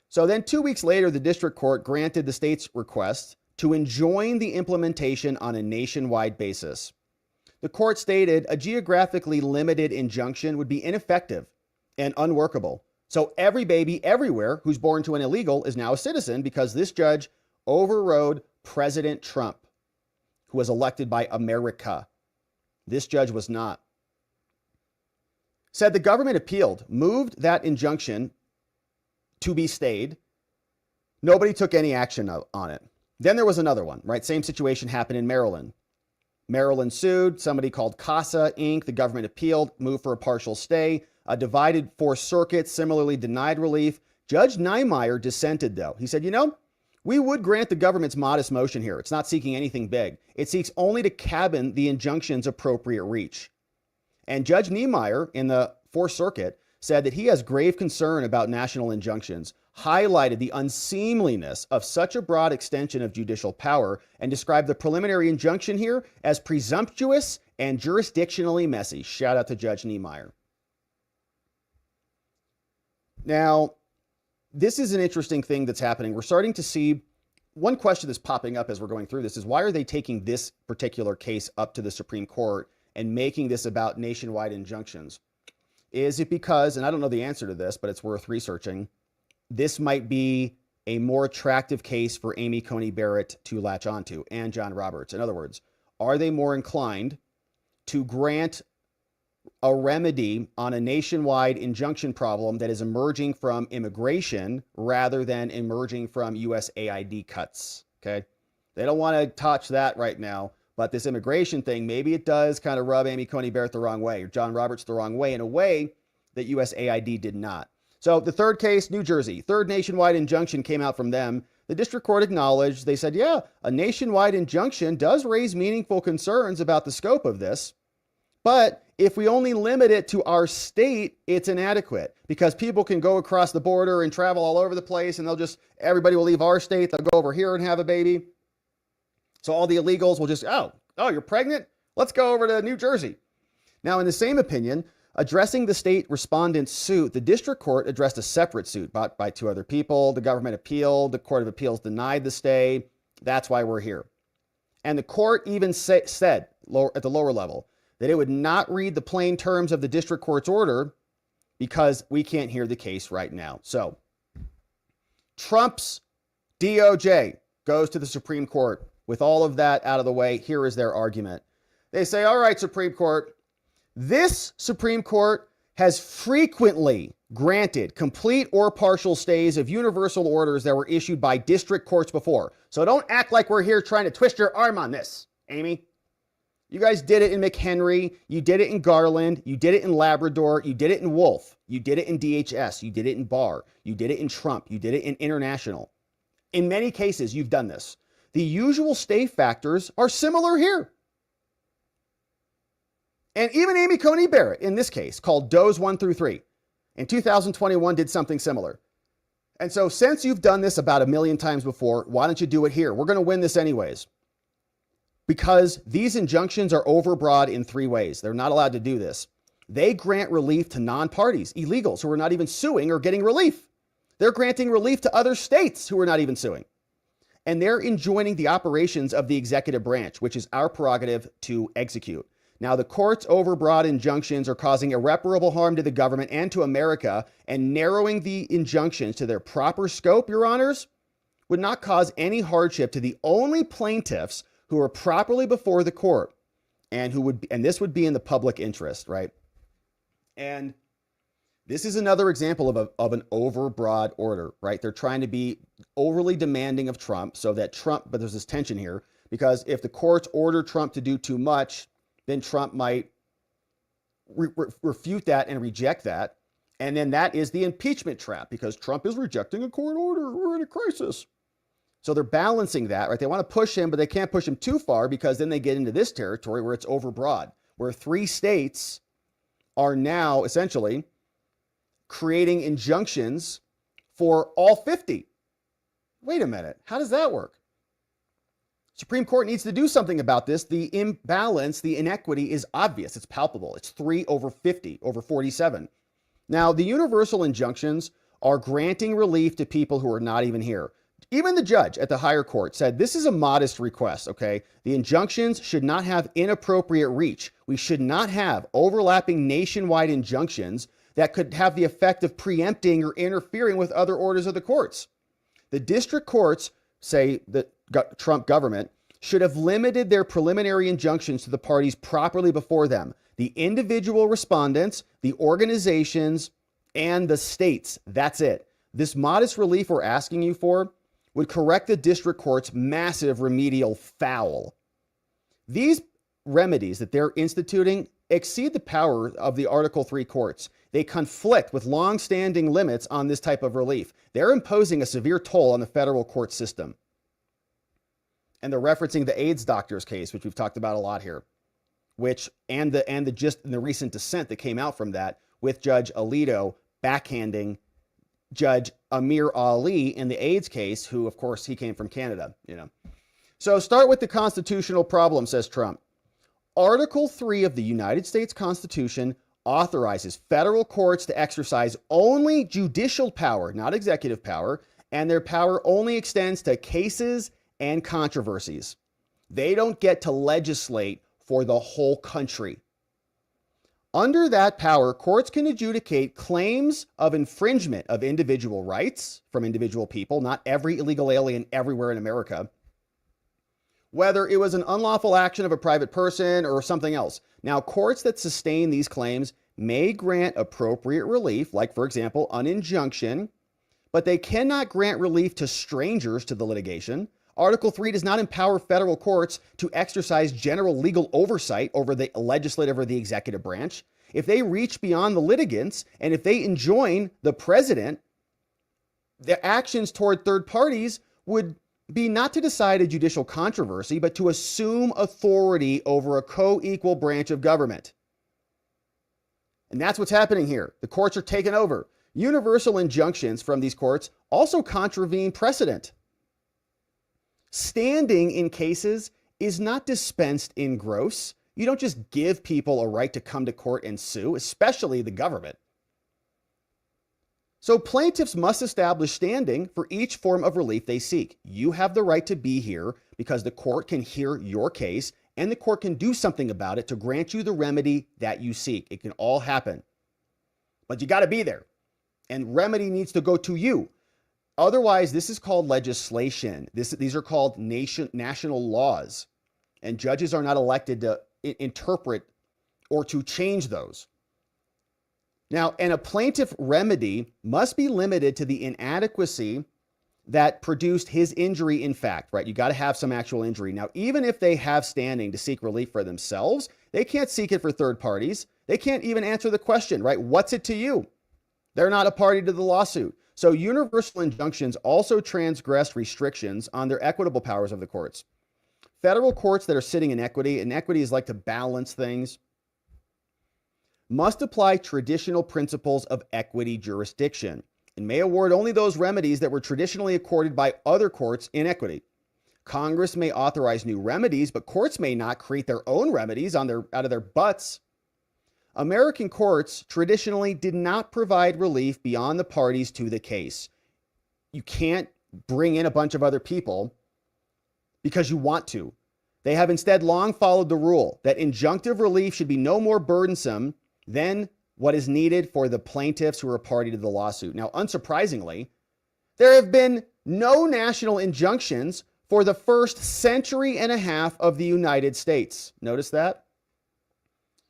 Speaker 1: So then 2 weeks later, the district court granted the state's request to enjoin the implementation on a nationwide basis. The court stated a geographically limited injunction would be ineffective and unworkable. So every baby everywhere who's born to an illegal is now a citizen because this judge overrode President Trump, who was elected by America. This judge was not. Said the government appealed, moved that injunction to be stayed. Nobody took any action on it. Then there was another one, right? Same situation happened in Maryland. Maryland sued, somebody called CASA Inc. The government appealed, moved for a partial stay. A divided 4th Circuit similarly denied relief. Judge Niemeyer dissented, though. He said, we would grant the government's modest motion here. It's not seeking anything big. It seeks only to cabin the injunction's appropriate reach. And Judge Niemeyer in the 4th Circuit said that he has grave concern about national injunctions, highlighted the unseemliness of such a broad extension of judicial power, and described the preliminary injunction here as presumptuous and jurisdictionally messy. Shout out to Judge Niemeyer. Now, this is an interesting thing that's happening. We're starting to see one question that's popping up as we're going through this is why are they taking this particular case up to the Supreme Court and making this about nationwide injunctions? Is it because, and I don't know the answer to this, but it's worth researching, this might be a more attractive case for Amy Coney Barrett to latch onto and John Roberts? In other words, are they more inclined to grant a remedy on a nationwide injunction problem that is emerging from immigration rather than emerging from USAID cuts? Okay. They don't want to touch that right now, But this immigration thing, maybe it does kind of rub Amy Coney Barrett the wrong way, or John Roberts the wrong way, in a way that USAID did not. So the third case, New Jersey, third nationwide injunction came out from them. The district court acknowledged, they said, yeah, a nationwide injunction does raise meaningful concerns about the scope of this. But if we only limit it to our state, it's inadequate, because people can go across the border and travel all over the place, and everybody will leave our state. They'll go over here and have a baby. So all the illegals will just, oh, you're pregnant? Let's go over to New Jersey. Now, in the same opinion, addressing the state respondent's suit, the district court addressed a separate suit brought by two other people. The government appealed. The Court of Appeals denied the stay. That's why we're here. And the court even said at the lower level that it would not read the plain terms of the district court's order because we can't hear the case right now. So Trump's DOJ goes to the Supreme Court. With all of that out of the way, here is their argument. They say, all right, Supreme Court, this Supreme Court has frequently granted complete or partial stays of universal orders that were issued by district courts before. So don't act like we're here trying to twist your arm on this, Amy. You guys did it in McHenry. You did it in Garland. You did it in Labrador. You did it in Wolf. You did it in DHS. You did it in Barr. You did it in Trump. You did it in International. In many cases, you've done this. The usual stay factors are similar here. And even Amy Coney Barrett, in this case, called Doe's 1 through 3, in 2021 did something similar. And so since you've done this about 1 million times before, why don't you do it here? We're going to win this anyways. Because these injunctions are overbroad in 3 ways. They're not allowed to do this. They grant relief to non-parties, illegals who are not even suing or getting relief. They're granting relief to other states who are not even suing. And they're enjoining the operations of the executive branch, which is our prerogative to execute. Now, the court's overbroad injunctions are causing irreparable harm to the government and to America, and narrowing the injunctions to their proper scope, Your Honors, would not cause any hardship to the only plaintiffs who are properly before the court, and this would be in the public interest, right? And this is another example of an overbroad order, right? They're trying to be overly demanding of Trump but there's this tension here, because if the courts order Trump to do too much, then Trump might refute that and reject that. And then that is the impeachment trap, because Trump is rejecting a court order. We're in a crisis. So they're balancing that, right? They want to push him, but they can't push him too far, because then they get into this territory where it's overbroad, where 3 states are now essentially creating injunctions for all 50. Wait a minute. How does that work? Supreme Court needs to do something about this. The imbalance, the inequity is obvious. It's palpable. It's 3 over 50 over 47. Now, the universal injunctions are granting relief to people who are not even here. Even the judge at the higher court said this is a modest request, okay? The injunctions should not have inappropriate reach. We should not have overlapping nationwide injunctions that could have the effect of preempting or interfering with other orders of the courts. The district courts, say the Trump government, should have limited their preliminary injunctions to the parties properly before them, the individual respondents, the organizations, and the states. That's it. This modest relief we're asking you for would correct the district court's massive remedial foul. These remedies that they're instituting exceed the power of the Article 3 courts. They conflict with long-standing limits on this type of relief. They're imposing a severe toll on the federal court system. And they're referencing the AIDS doctors case, which we've talked about a lot here, and the recent dissent that came out from that, with Judge Alito backhanding Judge Amir Ali in the AIDS case, who, of course, he came from Canada, So start with the constitutional problem, says Trump. Article 3 of the United States Constitution authorizes federal courts to exercise only judicial power, not executive power, and their power only extends to cases and controversies. They don't get to legislate for the whole country. Under that power, courts can adjudicate claims of infringement of individual rights from individual people, not every illegal alien everywhere in America, whether it was an unlawful action of a private person or something else. Now, courts that sustain these claims may grant appropriate relief, like, for example, an injunction, but they cannot grant relief to strangers to the litigation, Article 3 does not empower federal courts to exercise general legal oversight over the legislative or the executive branch. If they reach beyond the litigants and if they enjoin the president, their actions toward third parties would be not to decide a judicial controversy, but to assume authority over a co-equal branch of government. And that's what's happening here. The courts are taken over. Universal injunctions from these courts also contravene precedent. Standing in cases is not dispensed in gross. You don't just give people a right to come to court and sue, especially the government. So plaintiffs must establish standing for each form of relief they seek. You have the right to be here because the court can hear your case and the court can do something about it to grant you the remedy that you seek. It can all happen. But you got to be there. And remedy needs to go to you. Otherwise, this is called legislation. These are called national laws. And judges are not elected to interpret or to change those. Now, and a plaintiff remedy must be limited to the inadequacy that produced his injury in fact, right? You got to have some actual injury. Now, even if they have standing to seek relief for themselves, they can't seek it for third parties. They can't even answer the question, right? What's it to you? They're not a party to the lawsuit. So universal injunctions also transgress restrictions on their equitable powers of the courts. Federal courts that are sitting in equity, and equity is like to balance things, must apply traditional principles of equity jurisdiction and may award only those remedies that were traditionally accorded by other courts in equity. Congress may authorize new remedies, but courts may not create their own remedies out of their butts. American courts traditionally did not provide relief beyond the parties to the case. You can't bring in a bunch of other people because you want to. They have instead long followed the rule that injunctive relief should be no more burdensome than what is needed for the plaintiffs who are a party to the lawsuit. Now, unsurprisingly, there have been no national injunctions for the first century and a half of the United States. Notice that?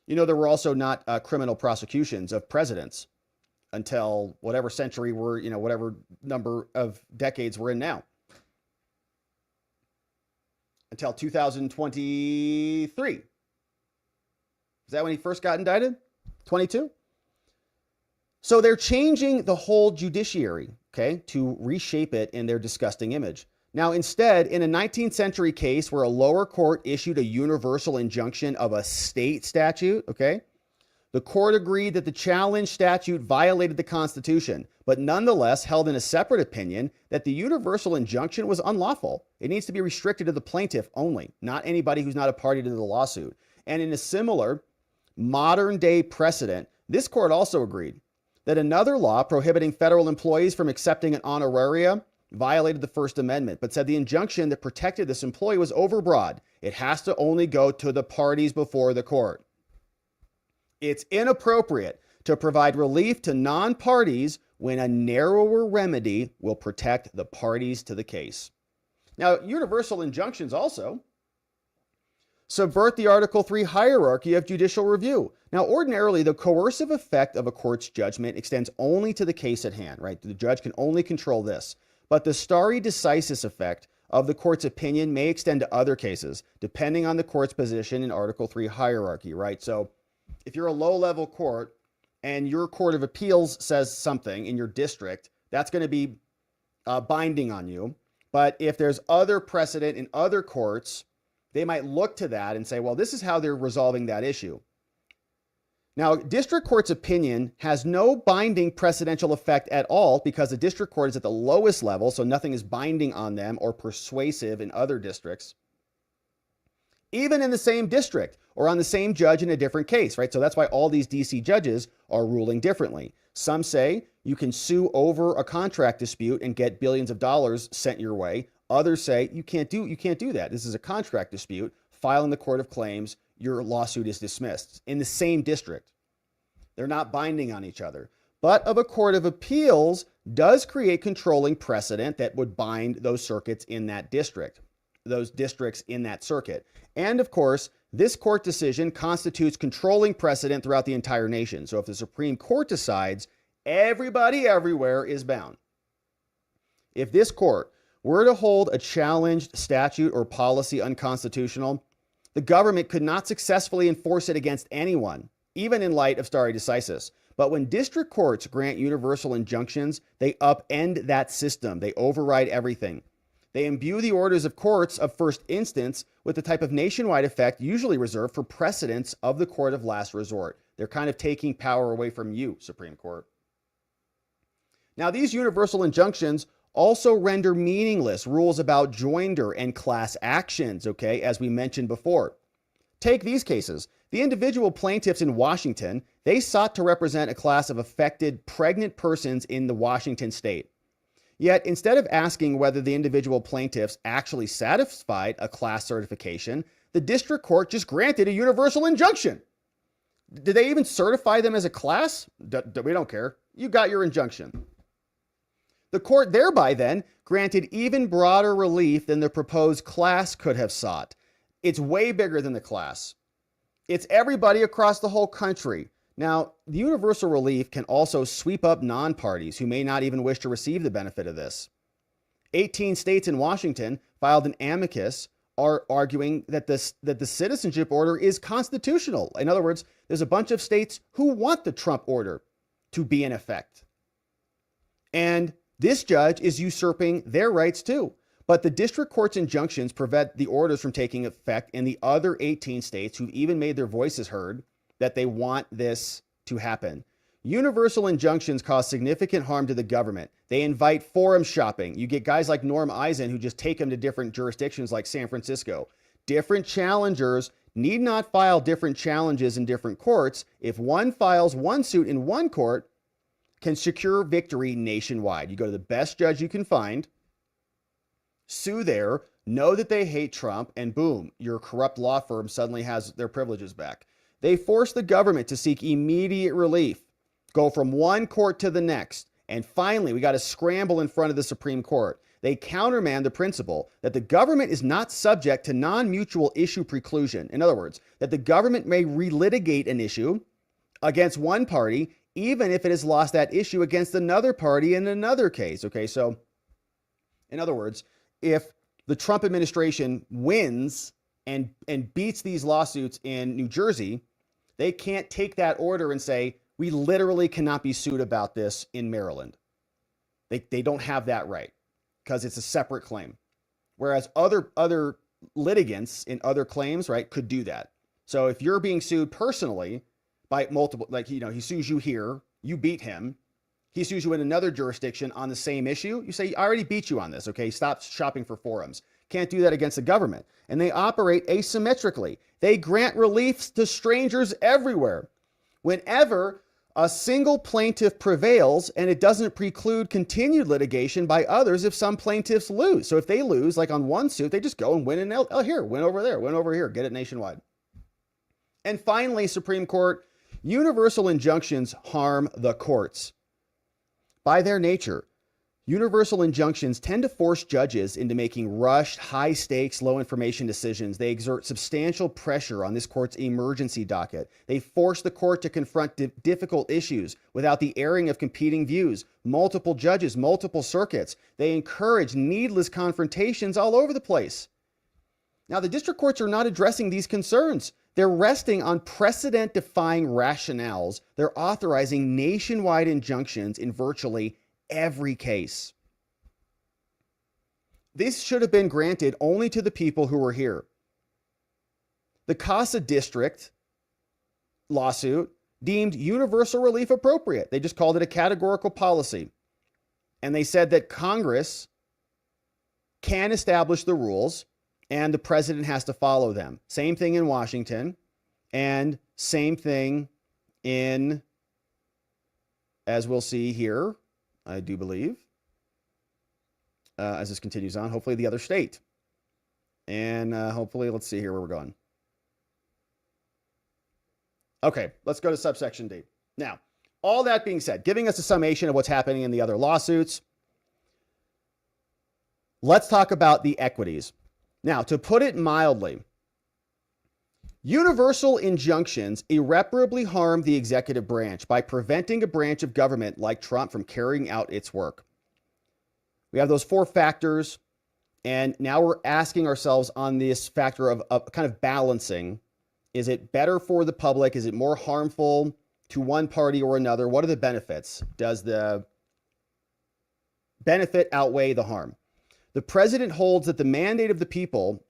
Speaker 1: You know, there were also not criminal prosecutions of presidents until whatever century we're, whatever number of decades we're in now. Until 2023. Is that when he first got indicted? 22? So they're changing the whole judiciary, okay, to reshape it in their disgusting image. Now, instead, in a 19th century case where a lower court issued a universal injunction of a state statute, okay, the court agreed that the challenged statute violated the Constitution, but nonetheless held in a separate opinion that the universal injunction was unlawful. It needs to be restricted to the plaintiff only, not anybody who's not a party to the lawsuit. And in a similar modern day precedent, this court also agreed that another law prohibiting federal employees from accepting an honoraria violated the First Amendment, but said the injunction that protected this employee was overbroad. It has to only go to the parties before the court. It's inappropriate to provide relief to non-parties when a narrower remedy will protect the parties to the case. Now, universal injunctions also subvert the Article 3 hierarchy of judicial review. Now, ordinarily, the coercive effect of a court's judgment extends only to the case at hand, right? The judge can only control this. But the stare decisis effect of the court's opinion may extend to other cases, depending on the court's position in Article 3 hierarchy, right? So if you're a low-level court and your court of appeals says something in your district, that's going to be binding on you. But if there's other precedent in other courts, they might look to that and say, well, this is how they're resolving that issue. Now, district court's opinion has no binding precedential effect at all because the district court is at the lowest level, so nothing is binding on them or persuasive in other districts. Even in the same district or on the same judge in a different case, right? So that's why all these DC judges are ruling differently. Some say you can sue over a contract dispute and get billions of dollars sent your way. Others say you can't do that. This is a contract dispute. File in the Court of Claims. Your lawsuit is dismissed in the same district. They're not binding on each other. But of a court of appeals does create controlling precedent that would bind those circuits in that district, those districts in that circuit. And of course, this court decision constitutes controlling precedent throughout the entire nation. So if the Supreme Court decides, everybody everywhere is bound. If this court were to hold a challenged statute or policy unconstitutional, the government could not successfully enforce it against anyone, even in light of stare decisis. But when district courts grant universal injunctions, they upend that system. They override everything. They imbue the orders of courts of first instance with the type of nationwide effect usually reserved for precedents of the court of last resort. They're kind of taking power away from you, Supreme Court. Now, these universal injunctions also render meaningless rules about joinder and class actions, okay, as we mentioned before. Take these cases. The individual plaintiffs in Washington, they sought to represent a class of affected pregnant persons in the Washington state. Yet, instead of asking whether the individual plaintiffs actually satisfied a class certification, the district court just granted a universal injunction. Did they even certify them as a class? We don't care. You got your injunction. The court thereby then granted even broader relief than the proposed class could have sought. It's way bigger than the class. It's everybody across the whole country. Now, the universal relief can also sweep up non-parties who may not even wish to receive the benefit of this. 18 states in Washington filed an amicus arguing that the citizenship order is constitutional. In other words, there's a bunch of states who want the Trump order to be in effect. And this judge is usurping their rights too. But the district court's injunctions prevent the orders from taking effect in the other 18 states who've even made their voices heard that they want this to happen. Universal injunctions cause significant harm to the government. They invite forum shopping. You get guys like Norm Eisen who just take them to different jurisdictions like San Francisco. Different challengers need not file different challenges in different courts. If one files one suit in one court, can secure victory nationwide. You go to the best judge you can find, sue there, know that they hate Trump, and boom, your corrupt law firm suddenly has their privileges back. They force the government to seek immediate relief, go from one court to the next, and finally, we got to scramble in front of the Supreme Court. They countermand the principle that the government is not subject to non-mutual issue preclusion. In other words, that the government may relitigate an issue against one party, even if it has lost that issue against another party in another case. Okay, so in other words, if the Trump administration wins and beats these lawsuits in New Jersey, they can't take that order and say, we literally cannot be sued about this in Maryland. They don't have that right because it's a separate claim. Whereas other litigants in other claims, right, could do that. So if you're being sued personally by multiple, like, you know, he sues you here, you beat him, he sues you in another jurisdiction on the same issue, you say, I already beat you on this, okay? Stop shopping for forums. Can't do that against the government. And they operate asymmetrically. They grant reliefs to strangers everywhere. Whenever a single plaintiff prevails and it doesn't preclude continued litigation by others if some plaintiffs lose. So if they lose, like on one suit, they just go and win here, win over there, win over here, get it nationwide. And finally, Supreme Court, universal injunctions harm the courts. By their nature, universal injunctions tend to force judges into making rushed, high-stakes, low-information decisions. They exert substantial pressure on this court's emergency docket. They force the court to confront difficult issues without the airing of competing views, multiple judges, multiple circuits. They encourage needless confrontations all over the place. Now, the district courts are not addressing these concerns. They're resting on precedent-defying rationales. They're authorizing nationwide injunctions in virtually every case. This should have been granted only to the people who were here. The Casa District lawsuit deemed universal relief appropriate. They just called it a categorical policy. And they said that Congress can establish the rules and the president has to follow them. Same thing in Washington, and same thing in, as we'll see here, I do believe, as this continues on, hopefully the other state. And hopefully, let's see here where we're going. Okay, let's go to subsection D. Now, all that being said, giving us a summation of what's happening in the other lawsuits, let's talk about the equities. Now, to put it mildly, universal injunctions irreparably harm the executive branch by preventing a branch of government like Trump from carrying out its work. We have those four factors And now we're asking ourselves on this factor of kind of balancing. Is it better for the public? Is it more harmful to one party or another? What are the benefits? Does the benefit outweigh the harm? The president holds that the mandate of the people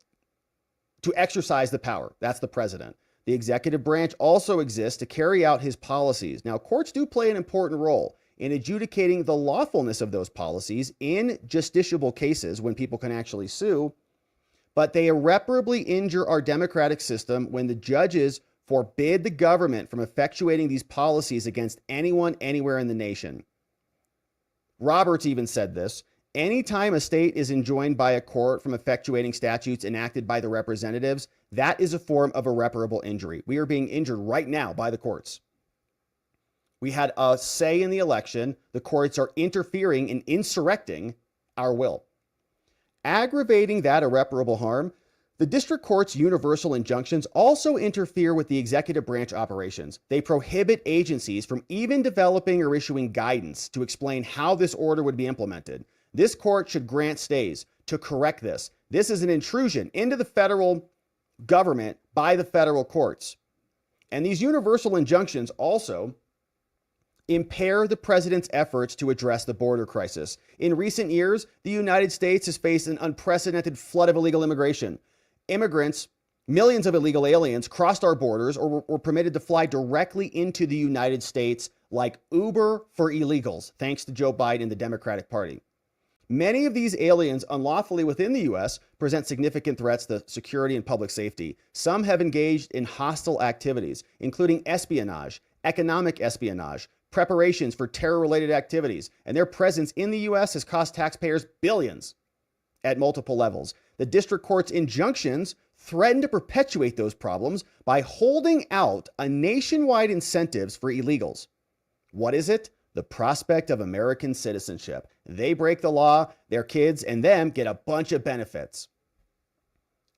Speaker 1: to exercise the power. That's the president. The executive branch also exists to carry out his policies. Now, courts do play an important role in adjudicating the lawfulness of those policies in justiciable cases when people can actually sue, but they irreparably injure our democratic system when the judges forbid the government from effectuating these policies against anyone, anywhere in the nation. Roberts even said this: anytime a state is enjoined by a court from effectuating statutes enacted by the representatives, that is a form of irreparable injury. We are being injured right now by the courts. We had a say in the election. The courts are interfering and insurrecting our will. Aggravating that irreparable harm, the district court's universal injunctions also interfere with the executive branch operations. They prohibit agencies from even developing or issuing guidance to explain how this order would be implemented. This court should grant stays to correct this. This is an intrusion into the federal government by the federal courts. And these universal injunctions also impair the president's efforts to address the border crisis. In recent years, the United States has faced an unprecedented flood of illegal immigration. Immigrants, millions of illegal aliens, crossed our borders or were permitted to fly directly into the United States like Uber for illegals, thanks to Joe Biden and the Democratic Party. Many of these aliens unlawfully within the U.S. present significant threats to security and public safety. Some have engaged in hostile activities, including espionage, economic espionage, preparations for terror-related activities, and their presence in the U.S. has cost taxpayers billions at multiple levels. The district court's injunctions threaten to perpetuate those problems by holding out a nationwide incentives for illegals. What is it? The prospect of American citizenship. They break the law, their kids and them get a bunch of benefits.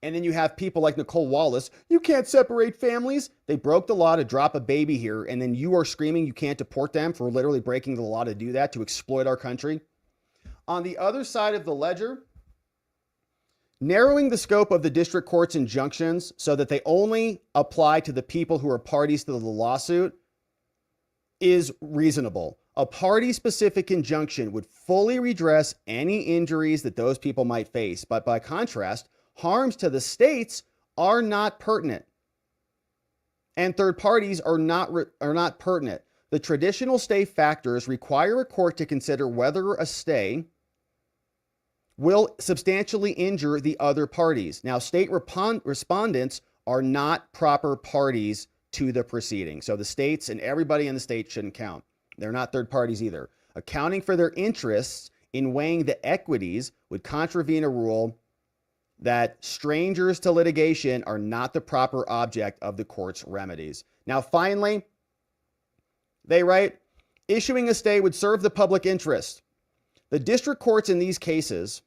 Speaker 1: And then you have people like Nicole Wallace. You can't separate families. They broke the law to drop a baby here, and then you are screaming you can't deport them for literally breaking the law to do that, to exploit our country. On the other side of the ledger, narrowing the scope of the district court's injunctions so that they only apply to the people who are parties to the lawsuit is reasonable. A party-specific injunction would fully redress any injuries that those people might face, but by contrast, harms to the states are not pertinent, and third parties are not pertinent. The traditional stay factors require a court to consider whether a stay will substantially injure the other parties. Now, state respondents are not proper parties to the proceeding, so the states and everybody in the state shouldn't count. They're not third parties either. Accounting for their interests in weighing the equities would contravene a rule that strangers to litigation are not the proper object of the court's remedies. Now, finally, they write, issuing a stay would serve the public interest. The district courts in these cases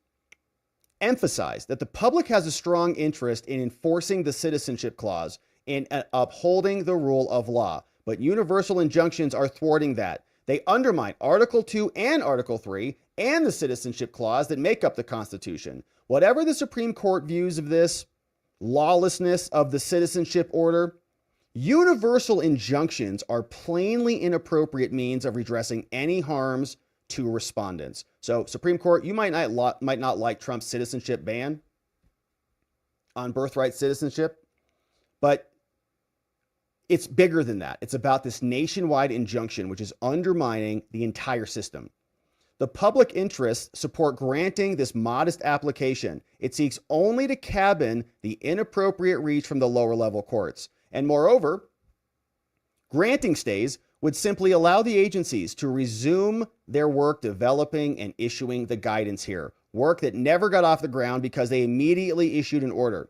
Speaker 1: emphasize that the public has a strong interest in enforcing the Citizenship Clause and upholding the rule of law, but universal injunctions are thwarting that. They undermine Article 2 and Article 3 and the Citizenship Clause that make up the Constitution. Whatever the Supreme Court views of this lawlessness of the citizenship order, universal injunctions are plainly inappropriate means of redressing any harms to respondents. So, Supreme Court, you might not like Trump's citizenship ban on birthright citizenship, but it's bigger than that. It's about this nationwide injunction, which is undermining the entire system. The public interests support granting this modest application. It seeks only to cabin the inappropriate reach from the lower level courts. And moreover, granting stays would simply allow the agencies to resume their work developing and issuing the guidance here. Work that never got off the ground because they immediately issued an order.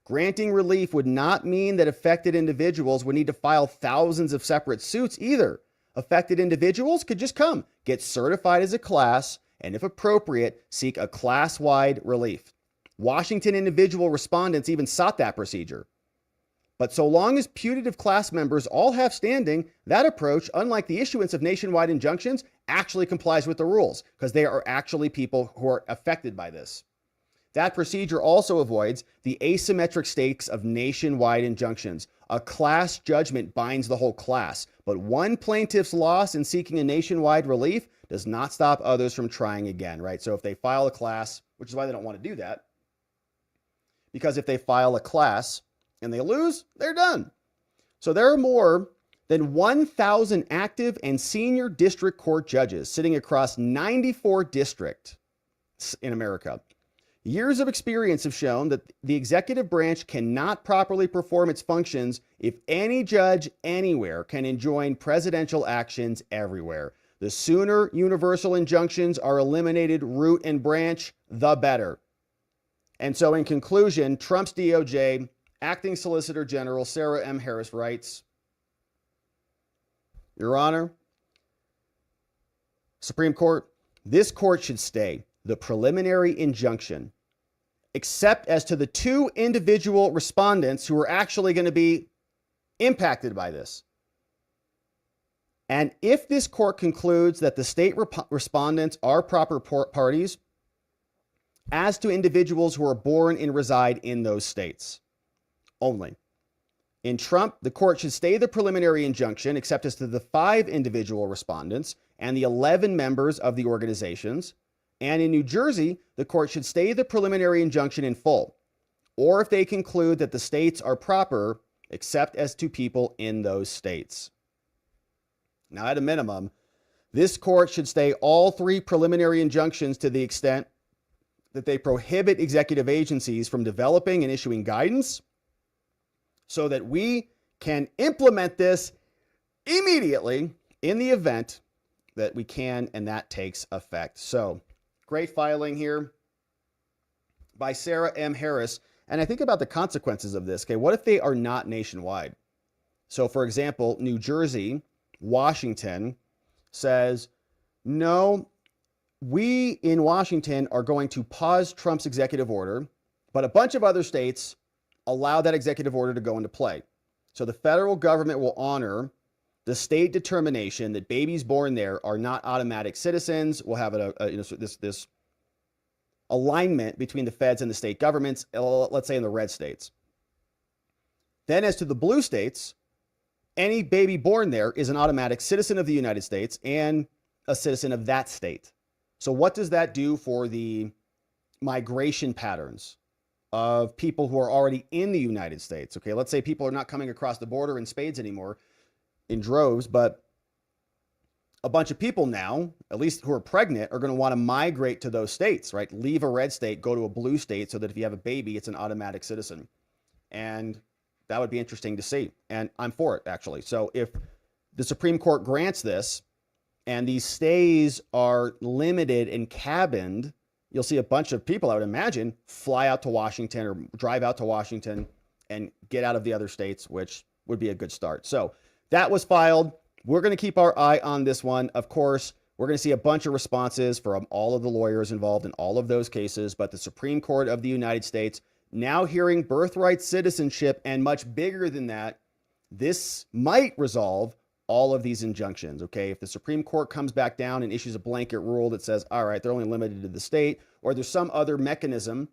Speaker 1: Granting relief would not mean that affected individuals would need to file thousands of separate suits either. Affected individuals could just come, get certified as a class, and if appropriate, seek a class-wide relief. Washington individual respondents even sought that procedure. But so long as putative class members all have standing, that approach, unlike the issuance of nationwide injunctions, actually complies with the rules because they are actually people who are affected by this. That procedure also avoids the asymmetric stakes of nationwide injunctions. A class judgment binds the whole class, but one plaintiff's loss in seeking a nationwide relief does not stop others from trying again, right? So if they file a class, which is why they don't want to do that, because if they file a class and they lose, they're done. So there are more than 1,000 active and senior district court judges sitting across 94 districts in America. Years of experience have shown that the executive branch cannot properly perform its functions if any judge anywhere can enjoin presidential actions everywhere. The sooner universal injunctions are eliminated root and branch, the better. And so in conclusion, Trump's DOJ, Acting Solicitor General Sarah M. Harris writes, Your Honor, Supreme Court, this court should stay the preliminary injunction, except as to the two individual respondents who are actually going to be impacted by this. And if this court concludes that the state respondents are proper parties, as to individuals who are born and reside in those states only. In Trump, the court should stay the preliminary injunction, except as to the 5 individual respondents and the 11 members of the organizations. And in New Jersey, the court should stay the preliminary injunction in full, or if they conclude that the states are proper, except as to people in those states. Now, at a minimum, this court should stay all 3 preliminary injunctions to the extent that they prohibit executive agencies from developing and issuing guidance so that we can implement this immediately in the event that we can, and that takes effect. So, great filing here by Sarah M. Harris. And I think about the consequences of this. Okay, what if they are not nationwide? So, for example, New Jersey, Washington says, no, we in Washington are going to pause Trump's executive order, but a bunch of other states allow that executive order to go into play. So the federal government will honor the state determination that babies born there are not automatic citizens. We'll have this alignment between the feds and the state governments, let's say in the red states. Then as to the blue states, any baby born there is an automatic citizen of the United States and a citizen of that state. So what does that do for the migration patterns of people who are already in the United States? Okay, let's say people are not coming across the border in spades anymore in droves, but a bunch of people now, at least who are pregnant, are going to want to migrate to those states, right? Leave a red state, go to a blue state so that if you have a baby, it's an automatic citizen. And that would be interesting to see. And I'm for it, actually. So if the Supreme Court grants this and these stays are limited and cabined, you'll see a bunch of people, I would imagine, fly out to Washington or drive out to Washington and get out of the other states, which would be a good start. So that was filed. We're going to keep our eye on this one. Of course, we're going to see a bunch of responses from all of the lawyers involved in all of those cases, but the Supreme Court of the United States now hearing birthright citizenship, and much bigger than that, this might resolve all of these injunctions, okay? If the Supreme Court comes back down and issues a blanket rule that says, all right, they're only limited to the state, or there's some other mechanism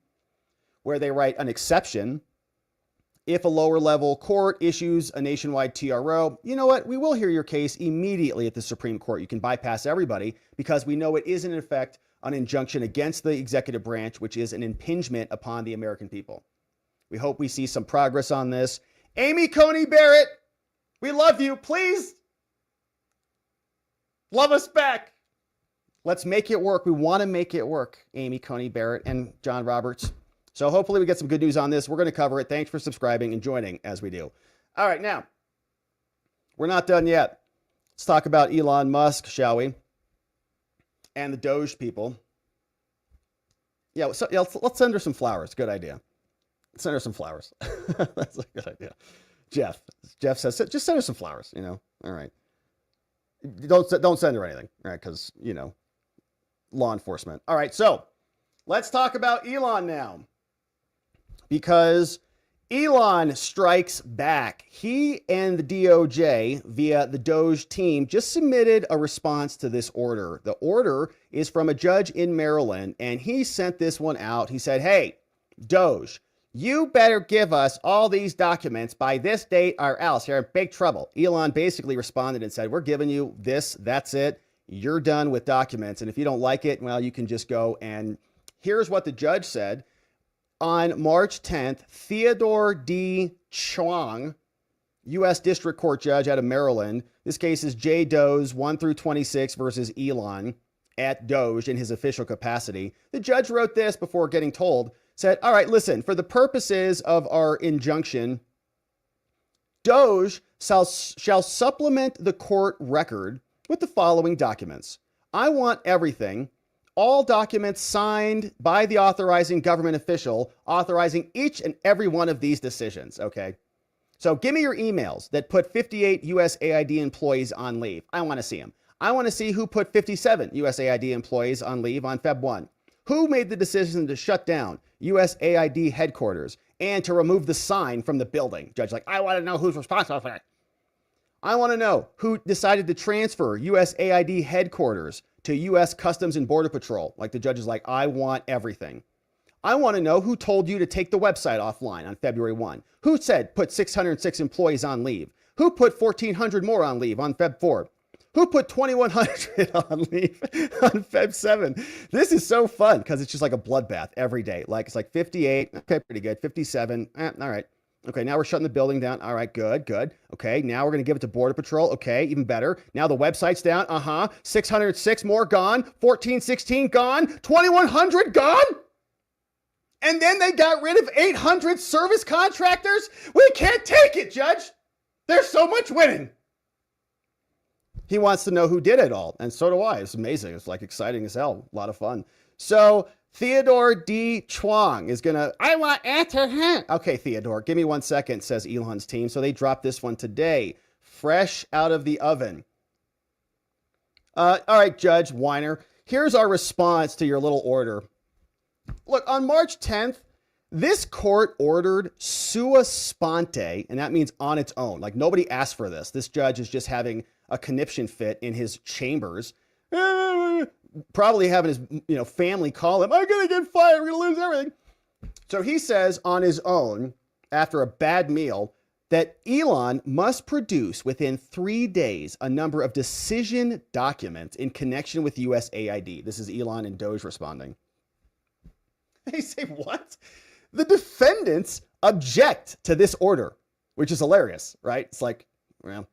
Speaker 1: where they write an exception, if a lower level court issues a nationwide TRO, you know what? We will hear your case immediately at the Supreme Court. You can bypass everybody because we know it is in effect an injunction against the executive branch, which is an impingement upon the American people. We hope we see some progress on this. Amy Coney Barrett, we love you. Please love us back. Let's make it work. We want to make it work, Amy Coney Barrett and John Roberts. So hopefully we get some good news on this. We're going to cover it. Thanks for subscribing and joining as we do. All right, now, we're not done yet. Let's talk about Elon Musk, shall we? And the Doge people. Yeah, let's send her some flowers. Good idea. Send her some flowers. That's a good idea. Jeff says, just send her some flowers, you know. All right. Don't send her anything, right? Because, you know, law enforcement. All right, so let's talk about Elon now. Because Elon strikes back. He and the DOJ, via the Doge team, just submitted a response to this order. The order is from a judge in Maryland, and he sent this one out. He said, hey, Doge, you better give us all these documents by this date or else you're in big trouble. Elon basically responded and said, we're giving you this, that's it. You're done with documents. And if you don't like it, well, you can just go. And here's what the judge said. On March 10th, Theodore D. Chuang, U.S. District Court Judge out of Maryland. This case is J. Doe's 1 through 26 versus Elon at Doge in his official capacity. The judge wrote this before getting told, said, all right, listen, for the purposes of our injunction, Doge shall supplement the court record with the following documents. I want everything. All documents signed by the authorizing government official authorizing each and every one of these decisions, okay? So give me your emails that put 58 USAID employees on leave. I want to see them. I want to see who put 57 USAID employees on leave on Feb 1. Who made the decision to shut down USAID headquarters and to remove the sign from the building? Judge, like, I want to know who's responsible for that. I want to know who decided to transfer USAID headquarters to U.S. Customs and Border Patrol. Like the judge is like, I want everything. I want to know who told you to take the website offline on February 1. Who said put 606 employees on leave? Who put 1,400 more on leave on Feb 4? Who put 2,100 on leave on Feb 7? This is so fun because it's just like a bloodbath every day. Like it's like 58. Okay, pretty good. 57. All right. Okay, now we're shutting the building down. All right, good. Okay, now we're going to give it to Border Patrol. Okay, even better. Now the website's down. 606 more gone. 1,416 gone. 2,100 gone. And then they got rid of 800 service contractors. We can't take it, Judge. There's so much winning. He wants to know who did it all. And so do I. It's amazing. It's like exciting as hell. A lot of fun. So Theodore D. Chuang is going to, I want answer him. Okay, Theodore, give me 1 second, says Elon's team. So they dropped this one today, fresh out of the oven. All right, Judge Weiner, here's our response to your little order. Look, on March 10th, this court ordered sua sponte, and that means on its own. Like nobody asked for this. This judge is just having a conniption fit in his chambers. Probably having his family call him, I'm going to get fired, we're going to lose everything. So he says on his own, after a bad meal, that Elon must produce within 3 days a number of decision documents in connection with USAID. This is Elon and Doge responding. They say, what? The defendants object to this order, which is hilarious, right? It's like, well,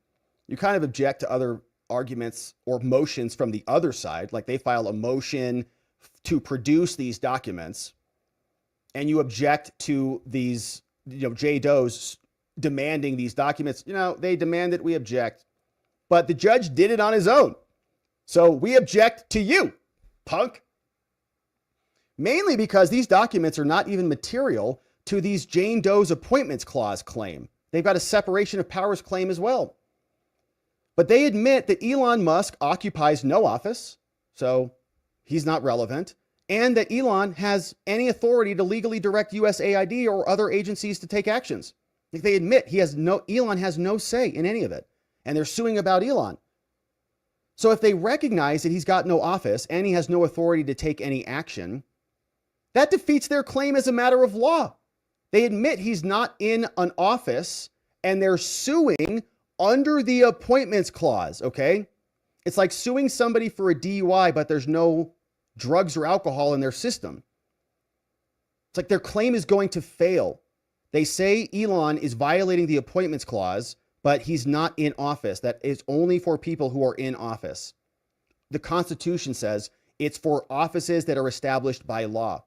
Speaker 1: you kind of object to other arguments or motions from the other side, like they file a motion to produce these documents and you object to these, J. Doe's demanding these documents. They demand it, we object, but the judge did it on his own. So we object to you, punk. Mainly because these documents are not even material to these Jane Doe's appointments clause claim. They've got a separation of powers claim as well. But they admit that Elon Musk occupies no office, so he's not relevant, and that Elon has any authority to legally direct USAID or other agencies to take actions. They admit Elon has no say in any of it, and they're suing about Elon. So if they recognize that he's got no office and he has no authority to take any action, that defeats their claim as a matter of law. They admit he's not in an office, and they're suing under the appointments clause, okay? It's like suing somebody for a DUI, but there's no drugs or alcohol in their system. It's like their claim is going to fail. They say Elon is violating the appointments clause, but he's not in office. That is only for people who are in office. The Constitution says it's for offices that are established by law.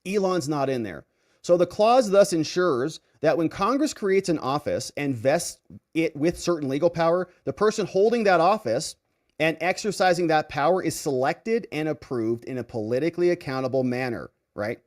Speaker 1: Elon's not in there. So the clause thus ensures that when Congress creates an office and vests it with certain legal power, the person holding that office and exercising that power is selected and approved in a politically accountable manner, right?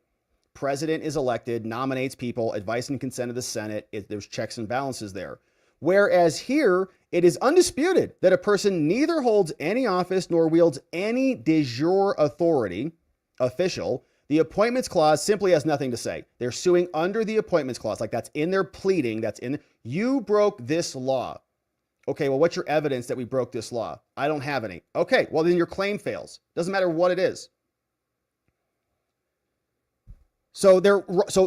Speaker 1: President is elected, nominates people, advice and consent of the Senate. There's checks and balances there. Whereas here, it is undisputed that a person neither holds any office nor wields any de jure authority, official, The appointments clause simply has nothing to say. They're suing under the appointments clause, like that's in their pleading, you broke this law. Okay, well, what's your evidence that we broke this law? I don't have any. Okay, well, then your claim fails. Doesn't matter what it is. So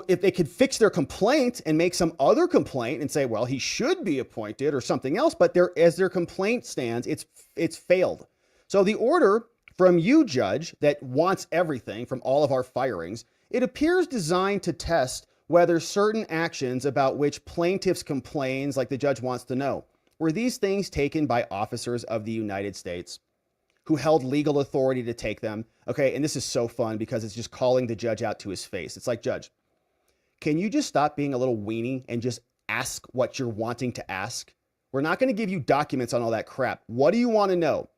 Speaker 1: if they could fix their complaint and make some other complaint and say, well, he should be appointed or something else, but as their complaint stands, it's failed. So the order from you, judge, that wants everything from all of our firings, it appears designed to test whether certain actions about which plaintiffs complains, like the judge wants to know, were these things taken by officers of the United States who held legal authority to take them? Okay, and this is so fun because it's just calling the judge out to his face. It's like, judge, can you just stop being a little weenie and just ask what you're wanting to ask? We're not going to give you documents on all that crap. What do you want to know?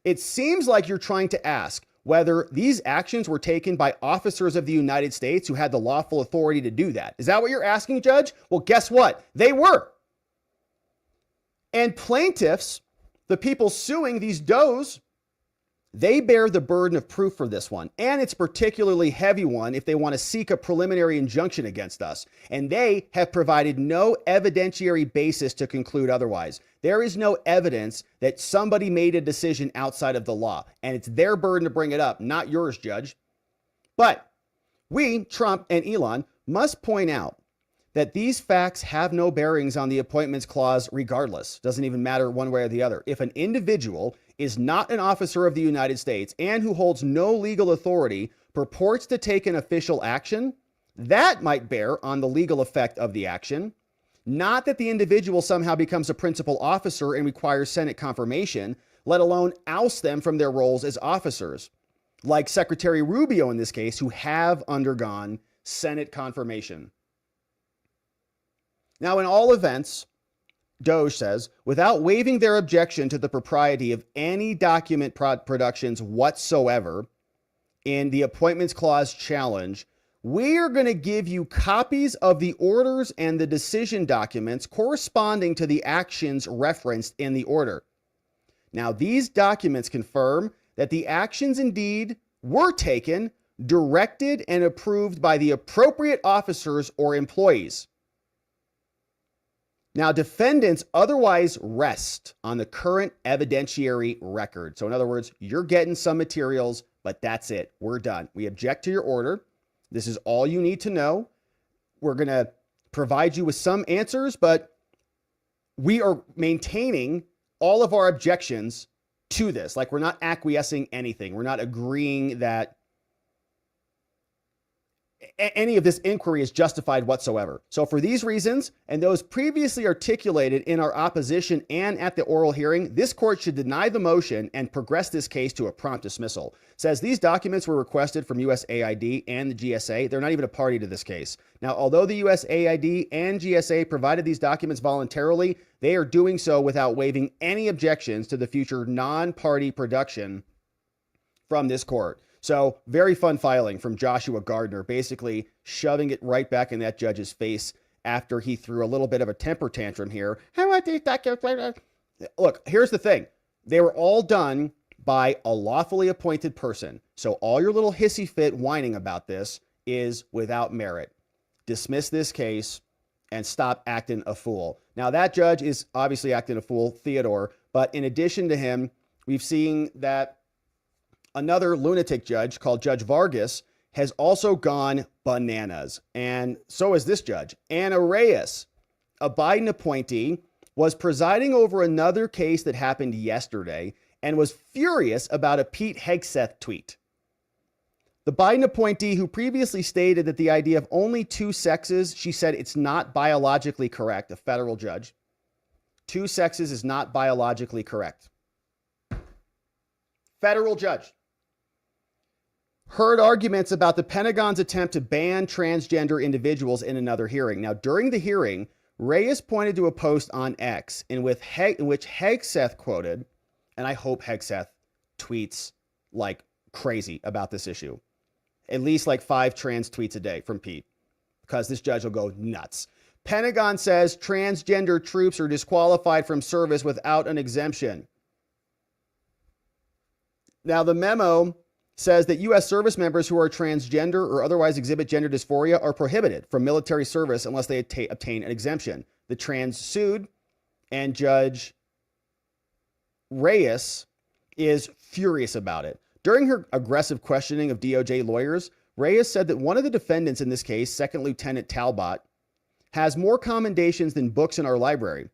Speaker 1: It seems like you're trying to ask whether these actions were taken by officers of the United States who had the lawful authority to do that. Is that what you're asking, judge? Well, guess what? They were. And plaintiffs, the people suing these does, they bear the burden of proof for this one. And it's a particularly heavy one if they want to seek a preliminary injunction against us. And they have provided no evidentiary basis to conclude otherwise. There is no evidence that somebody made a decision outside of the law. And it's their burden to bring it up, not yours, judge. But we, Trump and Elon, must point out that these facts have no bearings on the appointments clause regardless. Doesn't even matter one way or the other. If an individual is not an officer of the United States and who holds no legal authority purports to take an official action, that might bear on the legal effect of the action. Not that the individual somehow becomes a principal officer and requires Senate confirmation, let alone oust them from their roles as officers, like Secretary Rubio in this case, who have undergone Senate confirmation. Now, in all events, Doge says, without waiving their objection to the propriety of any document productions whatsoever in the appointments clause challenge, we are going to give you copies of the orders and the decision documents corresponding to the actions referenced in the order. Now, these documents confirm that the actions indeed were taken, directed, and approved by the appropriate officers or employees. Now, defendants otherwise rest on the current evidentiary record. So in other words, you're getting some materials, but that's it. We're done. We object to your order. This is all you need to know. We're going to provide you with some answers, but we are maintaining all of our objections to this. Like, we're not acquiescing anything. We're not agreeing that any of this inquiry is justified whatsoever. So for these reasons, and those previously articulated in our opposition and at the oral hearing, this court should deny the motion and progress this case to a prompt dismissal. It says these documents were requested from USAID and the GSA. They're not even a party to this case. Now, although the USAID and GSA provided these documents voluntarily, they are doing so without waiving any objections to the future non-party production from this court. So very fun filing from Joshua Gardner, basically shoving it right back in that judge's face after he threw a little bit of a temper tantrum here. Look, here's the thing. They were all done by a lawfully appointed person. So all your little hissy fit whining about this is without merit. Dismiss this case and stop acting a fool. Now, that judge is obviously acting a fool, Theodore, but in addition to him, we've seen that another lunatic judge called Judge Vargas has also gone bananas. And so is this judge. Anna Reyes, a Biden appointee, was presiding over another case that happened yesterday and was furious about a Pete Hegseth tweet. The Biden appointee, who previously stated that the idea of only two sexes, she said it's not biologically correct, a federal judge. Two sexes is not biologically correct. Federal judge heard arguments about the Pentagon's attempt to ban transgender individuals in another hearing. Now, during the hearing, Reyes pointed to a post on X in which Hegseth quoted, and I hope Hegseth tweets like crazy about this issue. At least like 5 trans tweets a day from Pete, because this judge will go nuts. Pentagon says transgender troops are disqualified from service without an exemption. Now, the memo says that U.S. service members who are transgender or otherwise exhibit gender dysphoria are prohibited from military service unless they obtain an exemption. The trans sued, and Judge Reyes is furious about it. During her aggressive questioning of DOJ lawyers, Reyes said that one of the defendants in this case, Second Lieutenant Talbot, has more commendations than books in our library,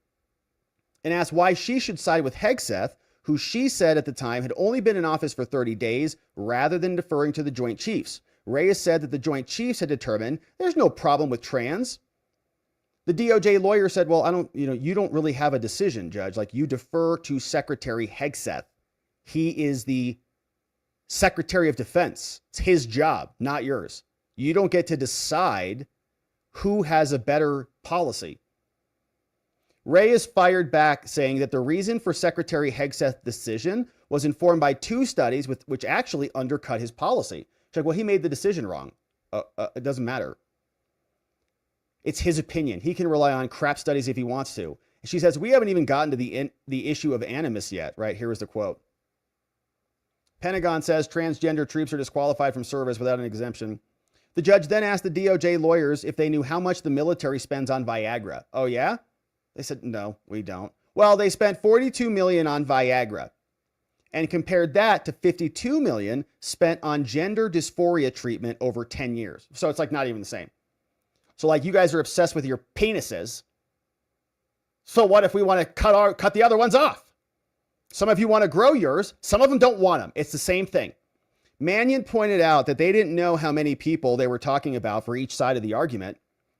Speaker 1: and asked why she should side with Hegseth, who she said at the time had only been in office for 30 days, rather than deferring to the Joint Chiefs. Reyes said that the Joint Chiefs had determined there's no problem with trans. The DOJ lawyer said, well, you don't really have a decision, Judge. Like, you defer to Secretary Hegseth. He is the Secretary of Defense. It's his job, not yours. You don't get to decide who has a better policy. Reyes fired back, saying that the reason for Secretary Hegseth's decision was informed by 2 studies which actually undercut his policy. She's like, well, he made the decision wrong. It doesn't matter. It's his opinion. He can rely on crap studies if he wants to. She says, we haven't even gotten to the issue of animus yet. Right, here is the quote. Pentagon says transgender troops are disqualified from service without an exemption. The judge then asked the DOJ lawyers if they knew how much the military spends on Viagra. Oh, yeah? They said, no, we don't. Well, they spent $42 million on Viagra and compared that to $52 million spent on gender dysphoria treatment over 10 years. So it's like not even the same. So like you guys are obsessed with your penises. So what if we want to cut the other ones off? Some of you want to grow yours. Some of them don't want them. It's the same thing. Mannion pointed out that they didn't know how many people they were talking about for each side of the argument,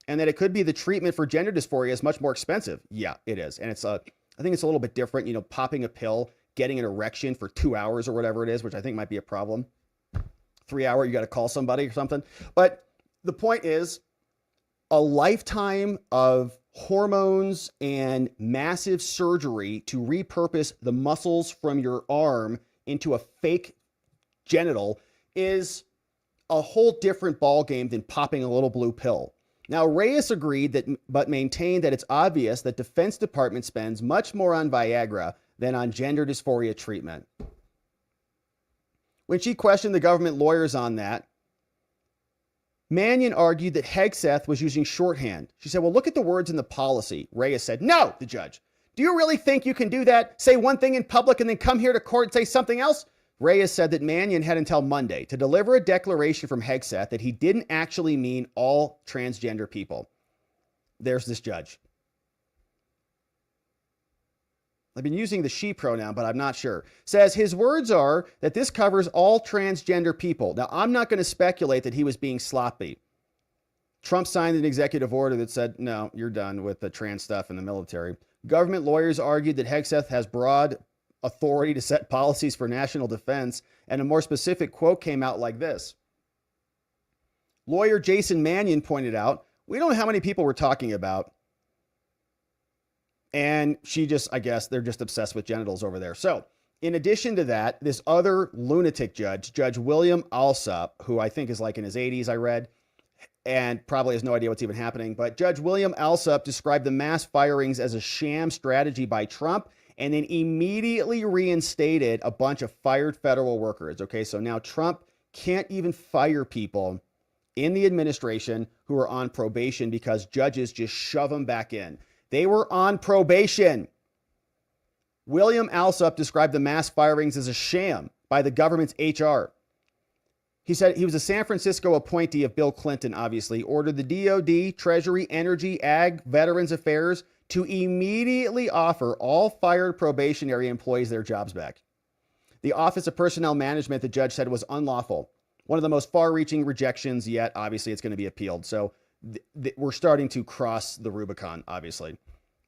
Speaker 1: and that it could be the treatment for gender dysphoria is much more expensive. Yeah, it is. And I think it's a little bit different, popping a pill, getting an erection for 2 hours or whatever it is, which I think might be a problem. 3 hour, you got to call somebody or something. But the point is, a lifetime of hormones and massive surgery to repurpose the muscles from your arm into a fake genital is a whole different ballgame than popping a little blue pill. Now, Reyes agreed but maintained that it's obvious that Defense Department spends much more on Viagra than on gender dysphoria treatment. When she questioned the government lawyers on that, Mannion argued that Hegseth was using shorthand. She said, well, look at the words in the policy. Reyes said, no, the judge. Do you really think you can do that? Say one thing in public and then come here to court and say something else? Reyes said that Mannion had until Monday to deliver a declaration from Hegseth that he didn't actually mean all transgender people. There's this judge. I've been using the she pronoun, but I'm not sure. Says his words are that this covers all transgender people. Now, I'm not going to speculate that he was being sloppy. Trump signed an executive order that said, no, you're done with the trans stuff in the military. Government lawyers argued that Hegseth has broad authority to set policies for national defense, and a more specific quote came out like this. Lawyer Jason Mannion pointed out, we don't know how many people we're talking about. And I guess they're just obsessed with genitals over there. So in addition to that, this other lunatic judge, Judge William Alsup, who I think is like in his 80s, I read, and probably has no idea what's even happening. But Judge William Alsup described the mass firings as a sham strategy by Trump and then immediately reinstated a bunch of fired federal workers. Okay, so now Trump can't even fire people in the administration who are on probation because judges just shove them back in. They were on probation. William Alsup described the mass firings as a sham by the government's HR. He said he was a San Francisco appointee of Bill Clinton, obviously, ordered the DOD, Treasury, Energy, Ag, Veterans Affairs to immediately offer all fired probationary employees their jobs back. The Office of Personnel Management, the judge said, was unlawful. One of the most far-reaching rejections yet. Obviously, it's going to be appealed. So we're starting to cross the Rubicon, obviously.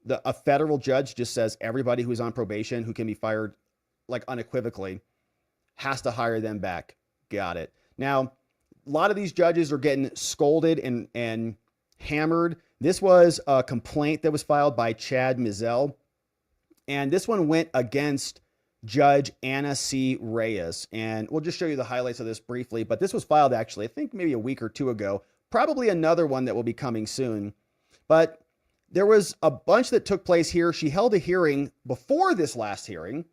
Speaker 1: A federal judge just says everybody who's on probation who can be fired like unequivocally has to hire them back. Got it. Now, a lot of these judges are getting scolded and hammered. This was a complaint that was filed by Chad Mizell, and this one went against Judge Anna C. Reyes. And we'll just show you the highlights of this briefly, but this was filed actually, I think maybe a week or two ago. Probably another one that will be coming soon. But there was a bunch that took place here. She held a hearing before this last hearing,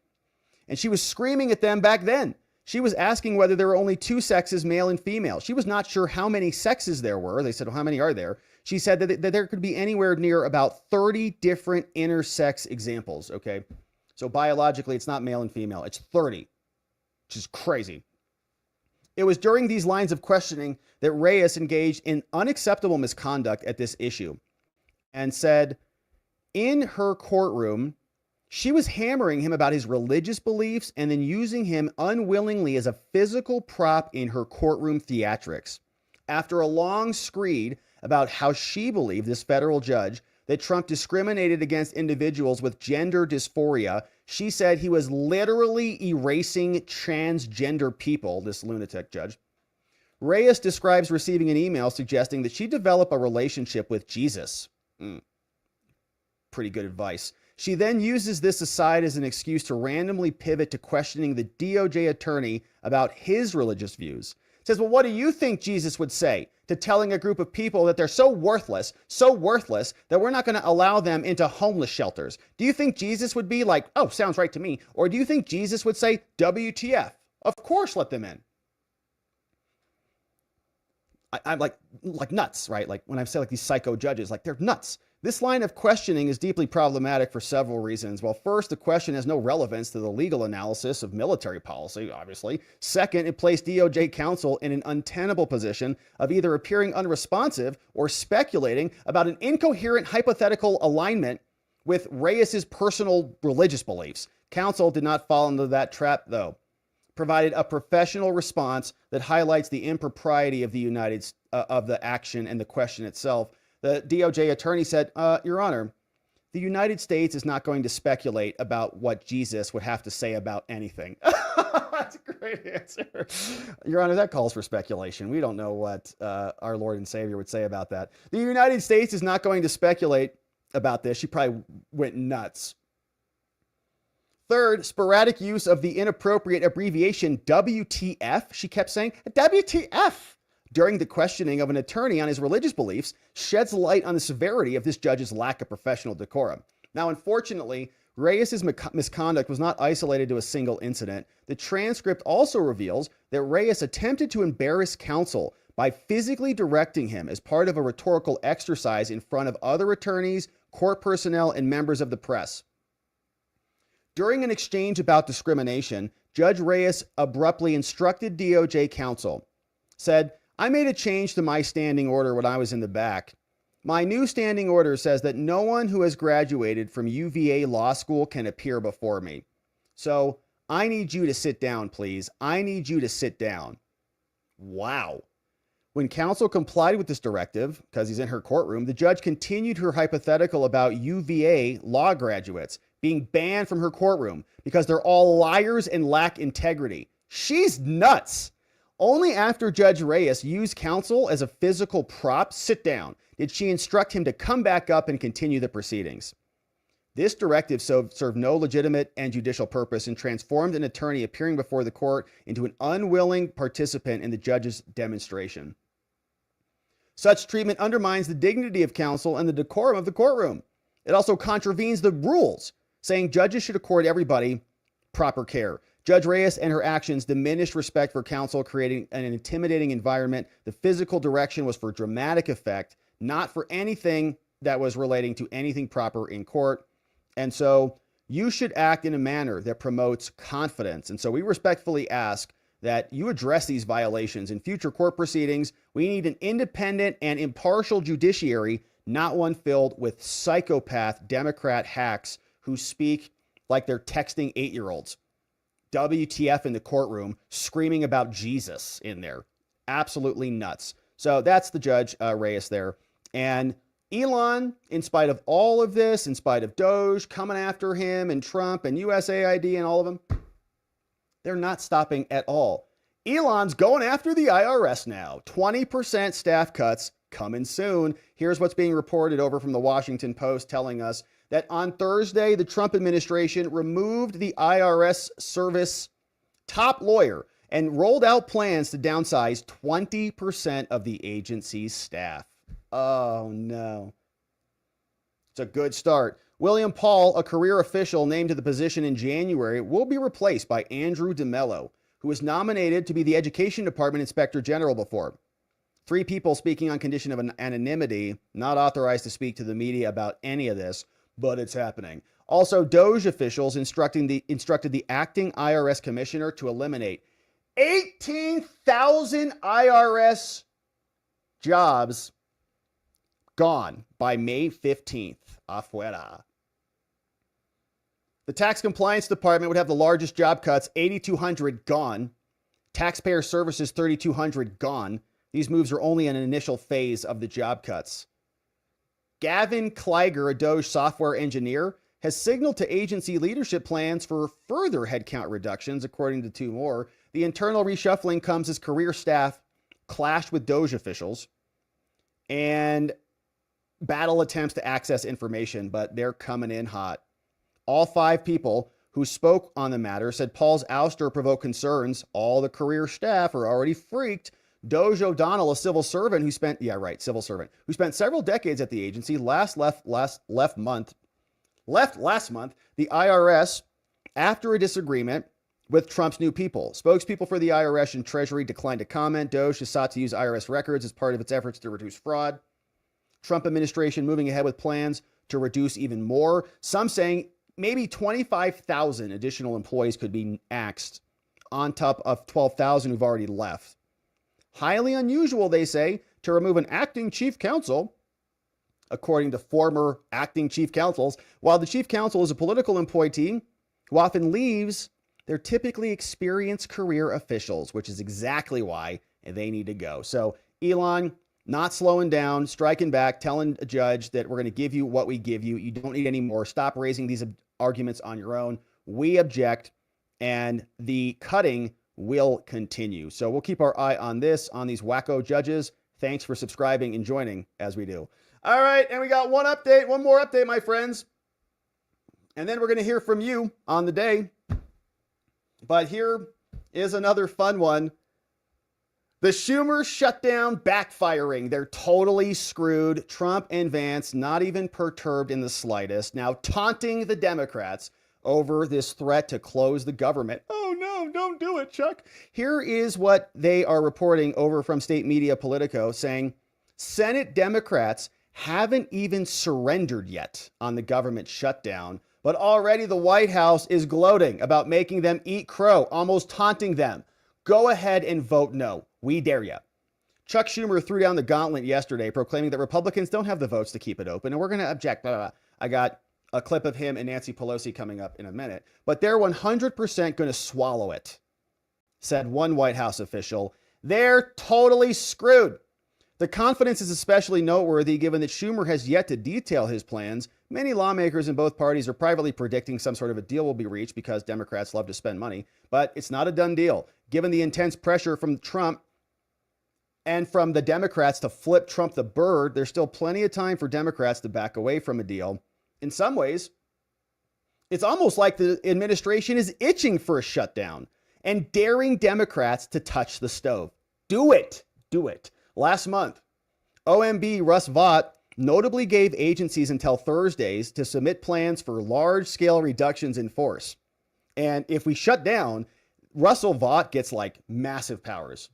Speaker 1: and she was screaming at them back then. She was asking whether there were only two sexes, male and female. She was not sure how many sexes there were. They said, well, how many are there? She said that there could be anywhere near about 30 different intersex examples. Okay. So biologically, it's not male and female. It's 30, which is crazy. It was during these lines of questioning that Reyes engaged in unacceptable misconduct at this issue and said in her courtroom, she was hammering him about his religious beliefs and then using him unwillingly as a physical prop in her courtroom theatrics. After a long screed about how she believed, this federal judge, that Trump discriminated against individuals with gender dysphoria, she said he was literally erasing transgender people, this lunatic judge. Reyes describes receiving an email suggesting that she develop a relationship with Jesus. Pretty good advice. She then uses this aside as an excuse to randomly pivot to questioning the DOJ attorney about his religious views. Says, well, what do you think Jesus would say to telling a group of people that they're so worthless that we're not going to allow them into homeless shelters? Do you think Jesus would be like, oh, sounds right to me? Or do you think Jesus would say, WTF? Of course, let them in. I'm like nuts, right? Like when I say like these psycho judges, like they're nuts. This line of questioning is deeply problematic for several reasons. Well, first, the question has no relevance to the legal analysis of military policy, obviously. Second, it placed DOJ counsel in an untenable position of either appearing unresponsive or speculating about an incoherent hypothetical alignment with Reyes's personal religious beliefs. Counsel did not fall into that trap, though. Provided a professional response that highlights the impropriety of the action and the question itself. The DOJ attorney said, Your Honor, the United States is not going to speculate about what Jesus would have to say about anything. That's a great answer. Your Honor, that calls for speculation. We don't know what our Lord and Savior would say about that. The United States is not going to speculate about this. She probably went nuts. Third, sporadic use of the inappropriate abbreviation WTF. She kept saying, WTF. During the questioning of an attorney on his religious beliefs sheds light on the severity of this judge's lack of professional decorum. Now, unfortunately, Reyes's misconduct was not isolated to a single incident. The transcript also reveals that Reyes attempted to embarrass counsel by physically directing him as part of a rhetorical exercise in front of other attorneys, court personnel, and members of the press. During an exchange about discrimination, Judge Reyes abruptly instructed DOJ counsel, said, I made a change to my standing order when I was in the back. My new standing order says that no one who has graduated from UVA Law School can appear before me. So I need you to sit down, please. I need you to sit down. Wow. When counsel complied with this directive, because he's in her courtroom, the judge continued her hypothetical about UVA law graduates being banned from her courtroom because they're all liars and lack integrity. She's nuts. Only after Judge Reyes used counsel as a physical prop, sit down, did she instruct him to come back up and continue the proceedings. This directive served no legitimate and judicial purpose and transformed an attorney appearing before the court into an unwilling participant in the judge's demonstration. Such treatment undermines the dignity of counsel and the decorum of the courtroom. It also contravenes the rules, saying judges should accord everybody proper care. Judge Reyes and her actions diminished respect for counsel, creating an intimidating environment. The physical direction was for dramatic effect, not for anything that was relating to anything proper in court. And so you should act in a manner that promotes confidence. And so we respectfully ask that you address these violations in future court proceedings. We need an independent and impartial judiciary, not one filled with psychopath Democrat hacks who speak like they're texting 8-year-olds. WTF in the courtroom, screaming about Jesus in there. Absolutely nuts. So that's the Judge Reyes there. And Elon, in spite of all of this, in spite of Doge coming after him and Trump and USAID and all of them, they're not stopping at all. Elon's going after the IRS now. 20% staff cuts coming soon. Here's what's being reported over from the Washington Post telling us that on Thursday, the Trump administration removed the IRS service top lawyer and rolled out plans to downsize 20% of the agency's staff. Oh, no. It's a good start. William Paul, a career official named to the position in January, will be replaced by Andrew DeMello, who was nominated to be the Education Department Inspector General before. 3 people speaking on condition of anonymity, not authorized to speak to the media about any of this, but it's happening. Also, DOJ officials instructed the acting IRS commissioner to eliminate 18,000 IRS jobs gone by May 15th. Afuera. The tax compliance department would have the largest job cuts, 8,200 gone. Taxpayer services, 3,200 gone. These moves are only an initial phase of the job cuts. Gavin Kleiger, a DOJ software engineer, has signaled to agency leadership plans for further headcount reductions, according to 2 more. The internal reshuffling comes as career staff clashed with DOJ officials and battle attempts to access information, but they're coming in hot. All 5 people who spoke on the matter said Paul's ouster provoked concerns. All the career staff are already freaked. Doge O'Donnell, a civil servant who spent, who spent several decades at the agency, left last month, the IRS after a disagreement with Trump's new people. Spokespeople for the IRS and Treasury declined to comment. Doge has sought to use IRS records as part of its efforts to reduce fraud. Trump administration moving ahead with plans to reduce even more. Some saying maybe 25,000 additional employees could be axed on top of 12,000 who've already left. Highly unusual, they say, to remove an acting chief counsel, according to former acting chief counsels. While the chief counsel is a political appointee who often leaves, they're typically experienced career officials, which is exactly why they need to go. So Elon, not slowing down, striking back, telling a judge that we're going to give you what we give you. You don't need any more. Stop raising these arguments on your own. We object, and the cutting will continue. So we'll keep our eye on this, on these wacko judges. Thanks for subscribing and joining as we do. All right, and we got one more update, my friends. And then we're going to hear from you on the day. But here is another fun one. The Schumer shutdown backfiring. They're totally screwed. Trump and Vance not even perturbed in the slightest. Now taunting the Democrats over this threat to close the government. Oh no, don't do it, Chuck. Here is what they are reporting over from state media Politico, saying Senate Democrats haven't even surrendered yet on the government shutdown, but already the White House is gloating about making them eat crow, almost taunting them. Go ahead and vote no. We dare you. Chuck Schumer threw down the gauntlet yesterday, proclaiming that Republicans don't have the votes to keep it open, and we're going to object. Blah, blah, blah. I got a clip of him and Nancy Pelosi coming up in a minute, but they're 100% going to swallow it, said one White House official. They're totally screwed. The confidence is especially noteworthy given that Schumer has yet to detail his plans. Many lawmakers in both parties are privately predicting some sort of a deal will be reached because Democrats love to spend money, but it's not a done deal. Given the intense pressure from Trump and from the Democrats to flip Trump the bird, there's still plenty of time for Democrats to back away from a deal. In some ways, it's almost like the administration is itching for a shutdown and daring Democrats to touch the stove. Do it. Do it. Last month, OMB Russ Vought notably gave agencies until Thursdays to submit plans for large-scale reductions in force. And if we shut down, Russell Vought gets like massive powers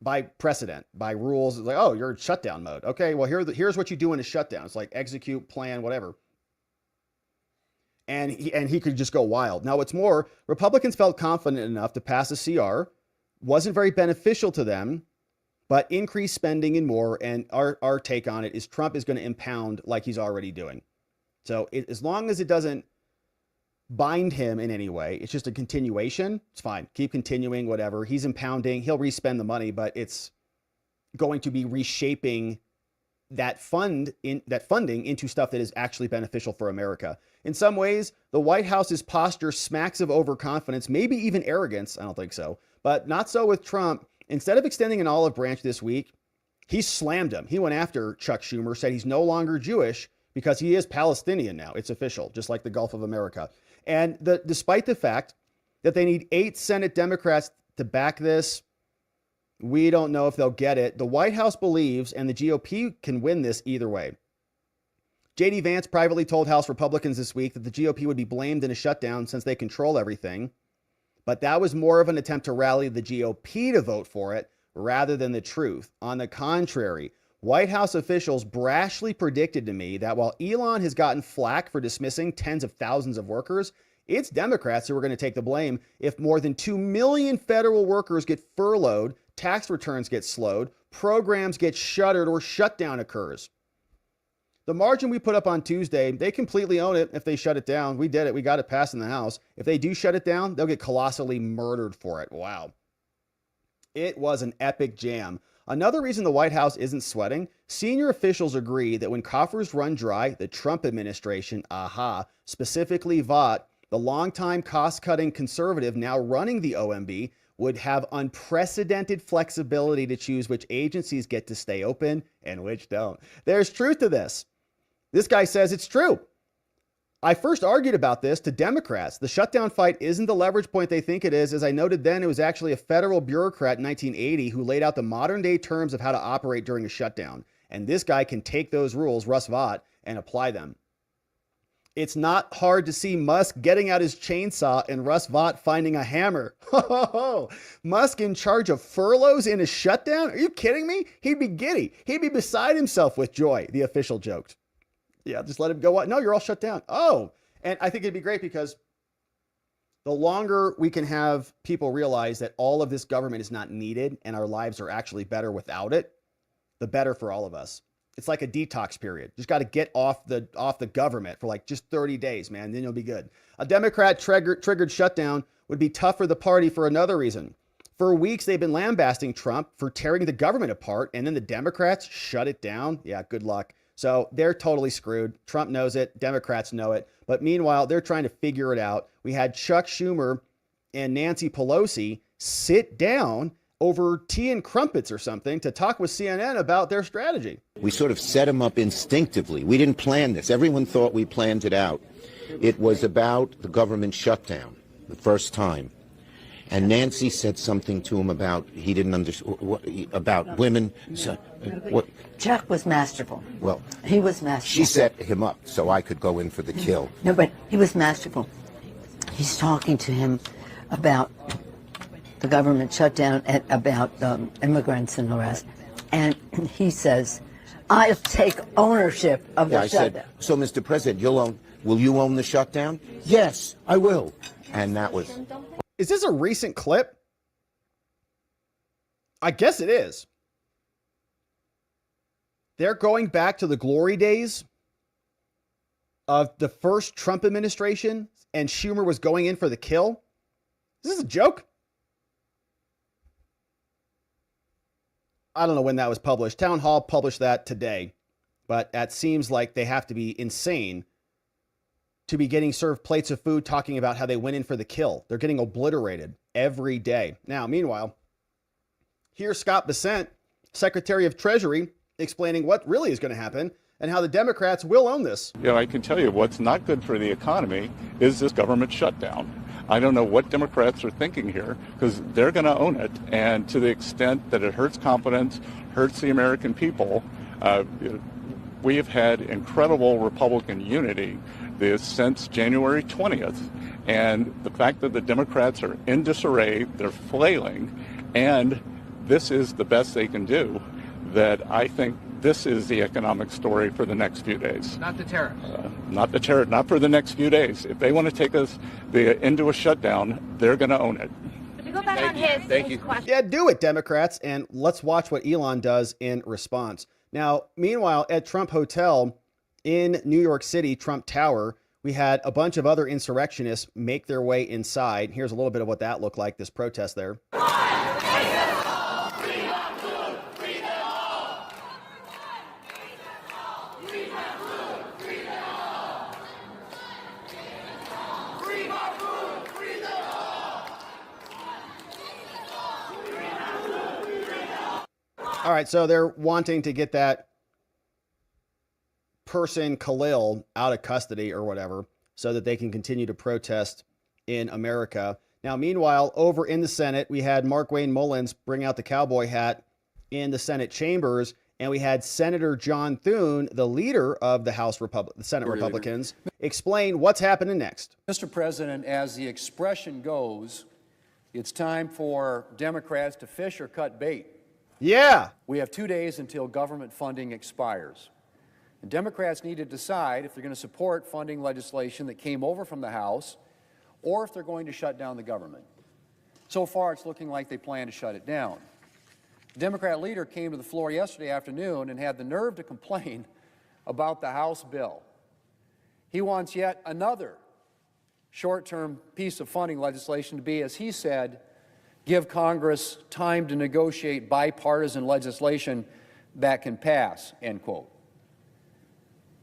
Speaker 1: by precedent, by rules. It's like, oh, you're in shutdown mode. Okay, well, here's what you do in a shutdown. It's like execute, plan, whatever. And he could just go wild. Now, what's more, Republicans felt confident enough to pass a CR. Wasn't very beneficial to them, but increased spending and more. And our take on it is Trump is going to impound like he's already doing. So as long as it doesn't bind him in any way, it's just a continuation. It's fine. Keep continuing, whatever. He's impounding. He'll respend the money, but it's going to be reshaping that funding into stuff that is actually beneficial for America. In some ways, the White House's posture smacks of overconfidence, maybe even arrogance. I don't think so, but not so with Trump. Instead of extending an olive branch this week, he slammed him. He went after Chuck Schumer, said he's no longer Jewish because he is Palestinian now. It's official, just like the Gulf of America. And despite the fact that they need 8 Senate Democrats to back this, we don't know if they'll get it. The White House believes, and the GOP can win this either way. J.D. Vance privately told House Republicans this week that the GOP would be blamed in a shutdown since they control everything. But that was more of an attempt to rally the GOP to vote for it rather than the truth. On the contrary, White House officials brashly predicted to me that while Elon has gotten flack for dismissing tens of thousands of workers, it's Democrats who are going to take the blame if more than 2 million federal workers get furloughed, tax returns get slowed, programs get shuttered, or shutdown occurs. The margin we put up on Tuesday, they completely own it if they shut it down. We did it. We got it passed in the House. If they do shut it down, they'll get colossally murdered for it. Wow. It was an epic jam. Another reason the White House isn't sweating, senior officials agree that when coffers run dry, the Trump administration, specifically Vought, the longtime cost-cutting conservative now running the OMB, would have unprecedented flexibility to choose which agencies get to stay open and which don't. There's truth to this. This guy says it's true. I first argued about this to Democrats. The shutdown fight isn't the leverage point they think it is. As I noted then, it was actually a federal bureaucrat in 1980 who laid out the modern day terms of how to operate during a shutdown. And this guy can take those rules, Russ Vought, and apply them. It's not hard to see Musk getting out his chainsaw and Russ Vought finding a hammer. Musk in charge of furloughs in a shutdown? Are you kidding me? He'd be giddy. He'd be beside himself with joy, the official joked. Yeah, just let him go. No, you're all shut down. Oh, and I think it'd be great because the longer we can have people realize that all of this government is not needed and our lives are actually better without it, the better for all of us. It's like a detox period. Just got to get off the government for like just 30 days, man. Then you'll be good. A Democrat triggered shutdown would be tough for the party for another reason. For weeks, they've been lambasting Trump for tearing the government apart, and then the Democrats shut it down. Yeah, good luck. So they're totally screwed. Trump knows it. Democrats know it. But meanwhile, they're trying to figure it out. We had Chuck Schumer and Nancy Pelosi sit down over tea and crumpets or something to talk with CNN about their strategy.
Speaker 2: We sort of set them up instinctively. We didn't plan this. Everyone thought we planned it out. It was about the government shutdown the first time. And Nancy said something to him about he didn't understand about women. So, what?
Speaker 3: Chuck was masterful.
Speaker 2: Well,
Speaker 3: he was masterful.
Speaker 2: She set him up so I could go in for the kill.
Speaker 3: No, but he was masterful. He's talking to him about the government shutdown and about immigrants and the rest. And he says, I'll take ownership of the shutdown.
Speaker 2: Said, so, Mr. President, will you own the shutdown? Yes, I will. And that was...
Speaker 1: Is this a recent clip? I guess it is. They're going back to the glory days of the first Trump administration, and Schumer was going in for the kill. Is this a joke? I don't know when that was published. Town Hall published that today, but that seems like they have to be insane to be getting served plates of food talking about how they went in for the kill. They're getting obliterated every day. Now, meanwhile, here's Scott Bessent, Secretary of Treasury, explaining what really is going to happen and how the Democrats will own this.
Speaker 4: Yeah, I can tell you what's not good for the economy is this government shutdown. I don't know what Democrats are thinking here because they're going to own it. And to the extent that it hurts confidence, hurts the American people, we have had incredible Republican unity since January 20th. And the fact that the Democrats are in disarray, they're flailing, and this is the best they can do, that I think this is the economic story for the next few days.
Speaker 5: Not the tariffs.
Speaker 4: Not for the next few days. If they want to take us into a shutdown, they're going to own it.
Speaker 6: But to go back on his question.
Speaker 1: Yeah, do it, Democrats. And let's watch what Elon does in response. Now, meanwhile, at Trump Hotel in New York City, Trump Tower, we had a bunch of other insurrectionists make their way inside. Here's a little bit of what that looked like, this protest there. All right, so they're wanting to get that person, Khalil, out of custody or whatever, so that they can continue to protest in America. Now, meanwhile, over in the Senate, we had Markwayne Mullins bring out the cowboy hat in the Senate chambers, and we had Senator John Thune, the leader of the the Senate Republicans, explain what's happening next.
Speaker 7: Mr. President, as the expression goes,
Speaker 5: It's time for Democrats to fish or cut bait.
Speaker 1: Yeah.
Speaker 5: We have 2 days until government funding expires. And Democrats need to decide if they're going to support funding legislation that came over from the House or if they're going to shut down the government. So far, it's looking like they plan to shut it down. The Democrat leader came to the floor yesterday afternoon and had the nerve to complain about the House bill. He wants yet another short-term piece of funding legislation to be, as he said, give Congress time to negotiate bipartisan legislation that can pass, end quote.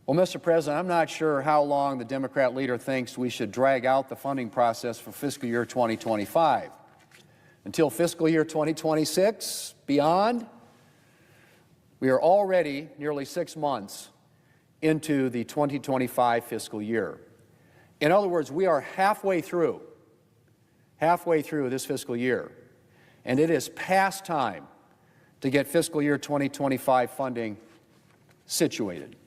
Speaker 5: Well, Mr. President, I'm not sure how long the Democrat leader thinks we should drag out the funding process for fiscal year 2025. Until fiscal year 2026, beyond, we are already nearly 6 months into the 2025 fiscal year. In other words, we are halfway through this fiscal year, and it is past time to get fiscal year 2025 funding situated.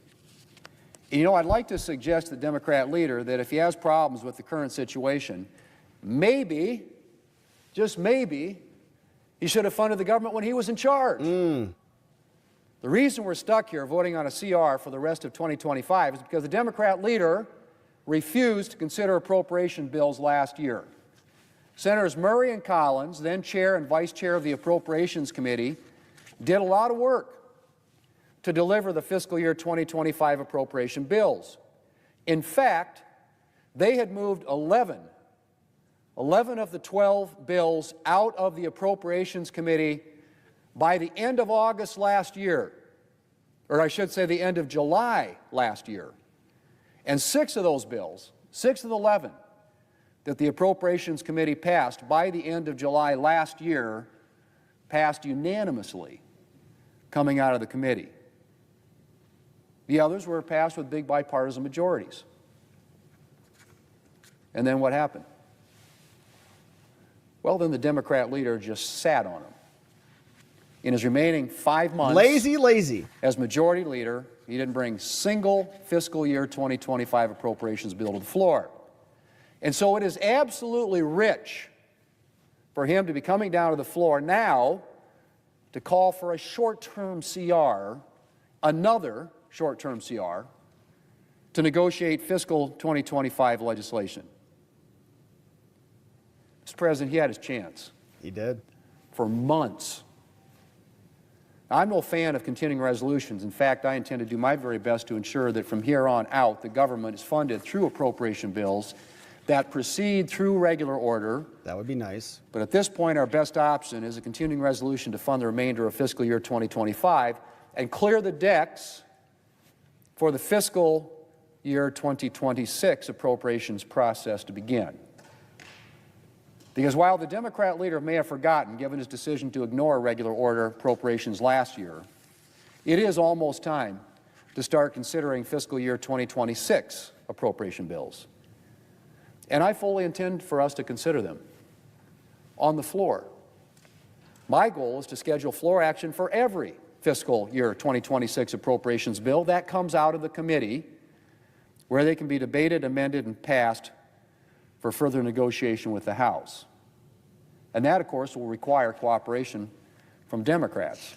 Speaker 5: You know, I'd like to suggest to the Democrat leader that if he has problems with the current situation, maybe, just maybe, he should have funded the government when he was in charge. The reason we're stuck here voting on a CR for the rest of 2025 is because the Democrat leader refused to consider appropriation bills last year. Senators Murray and Collins, then chair and vice chair of the Appropriations Committee, did a lot of work to deliver the fiscal year 2025 appropriation bills. In fact, they had moved 11 of the 12 bills out of the Appropriations Committee by the end of August last year, or I should say the end of July last year. And 6 of those bills, 6 of the 11 that the Appropriations Committee passed by the end of July last year, passed unanimously coming out of the committee. The others were passed with big bipartisan majorities. And then what happened? Well, then the Democrat leader just sat on them. In his remaining 5 months
Speaker 1: Lazy.
Speaker 5: as majority leader, he didn't bring single fiscal year 2025 appropriations bill to the floor. And so it is absolutely rich for him to be coming down to the floor now to call for a short-term CR, another short-term CR, to negotiate fiscal 2025 legislation. Mr. President, he had his chance.
Speaker 1: He did.
Speaker 5: For months. I'm no fan of continuing resolutions. In fact, I intend to do my very best to ensure that from here on out, the government is funded through appropriation bills that proceed through regular order.
Speaker 1: That would be nice.
Speaker 5: But at this point, our best option is a continuing resolution to fund the remainder of fiscal year 2025 and clear the decks for the fiscal year 2026 appropriations process to begin. Because while the Democrat leader may have forgotten, given his decision to ignore regular order appropriations last year, it is almost time to start considering fiscal year 2026 appropriation bills. And I fully intend for us to consider them on the floor. My goal is to schedule floor action for every fiscal year 2026 appropriations bill that comes out of the committee, where they can be debated, amended, and passed for further negotiation with the House. And that, of course, will require cooperation from Democrats.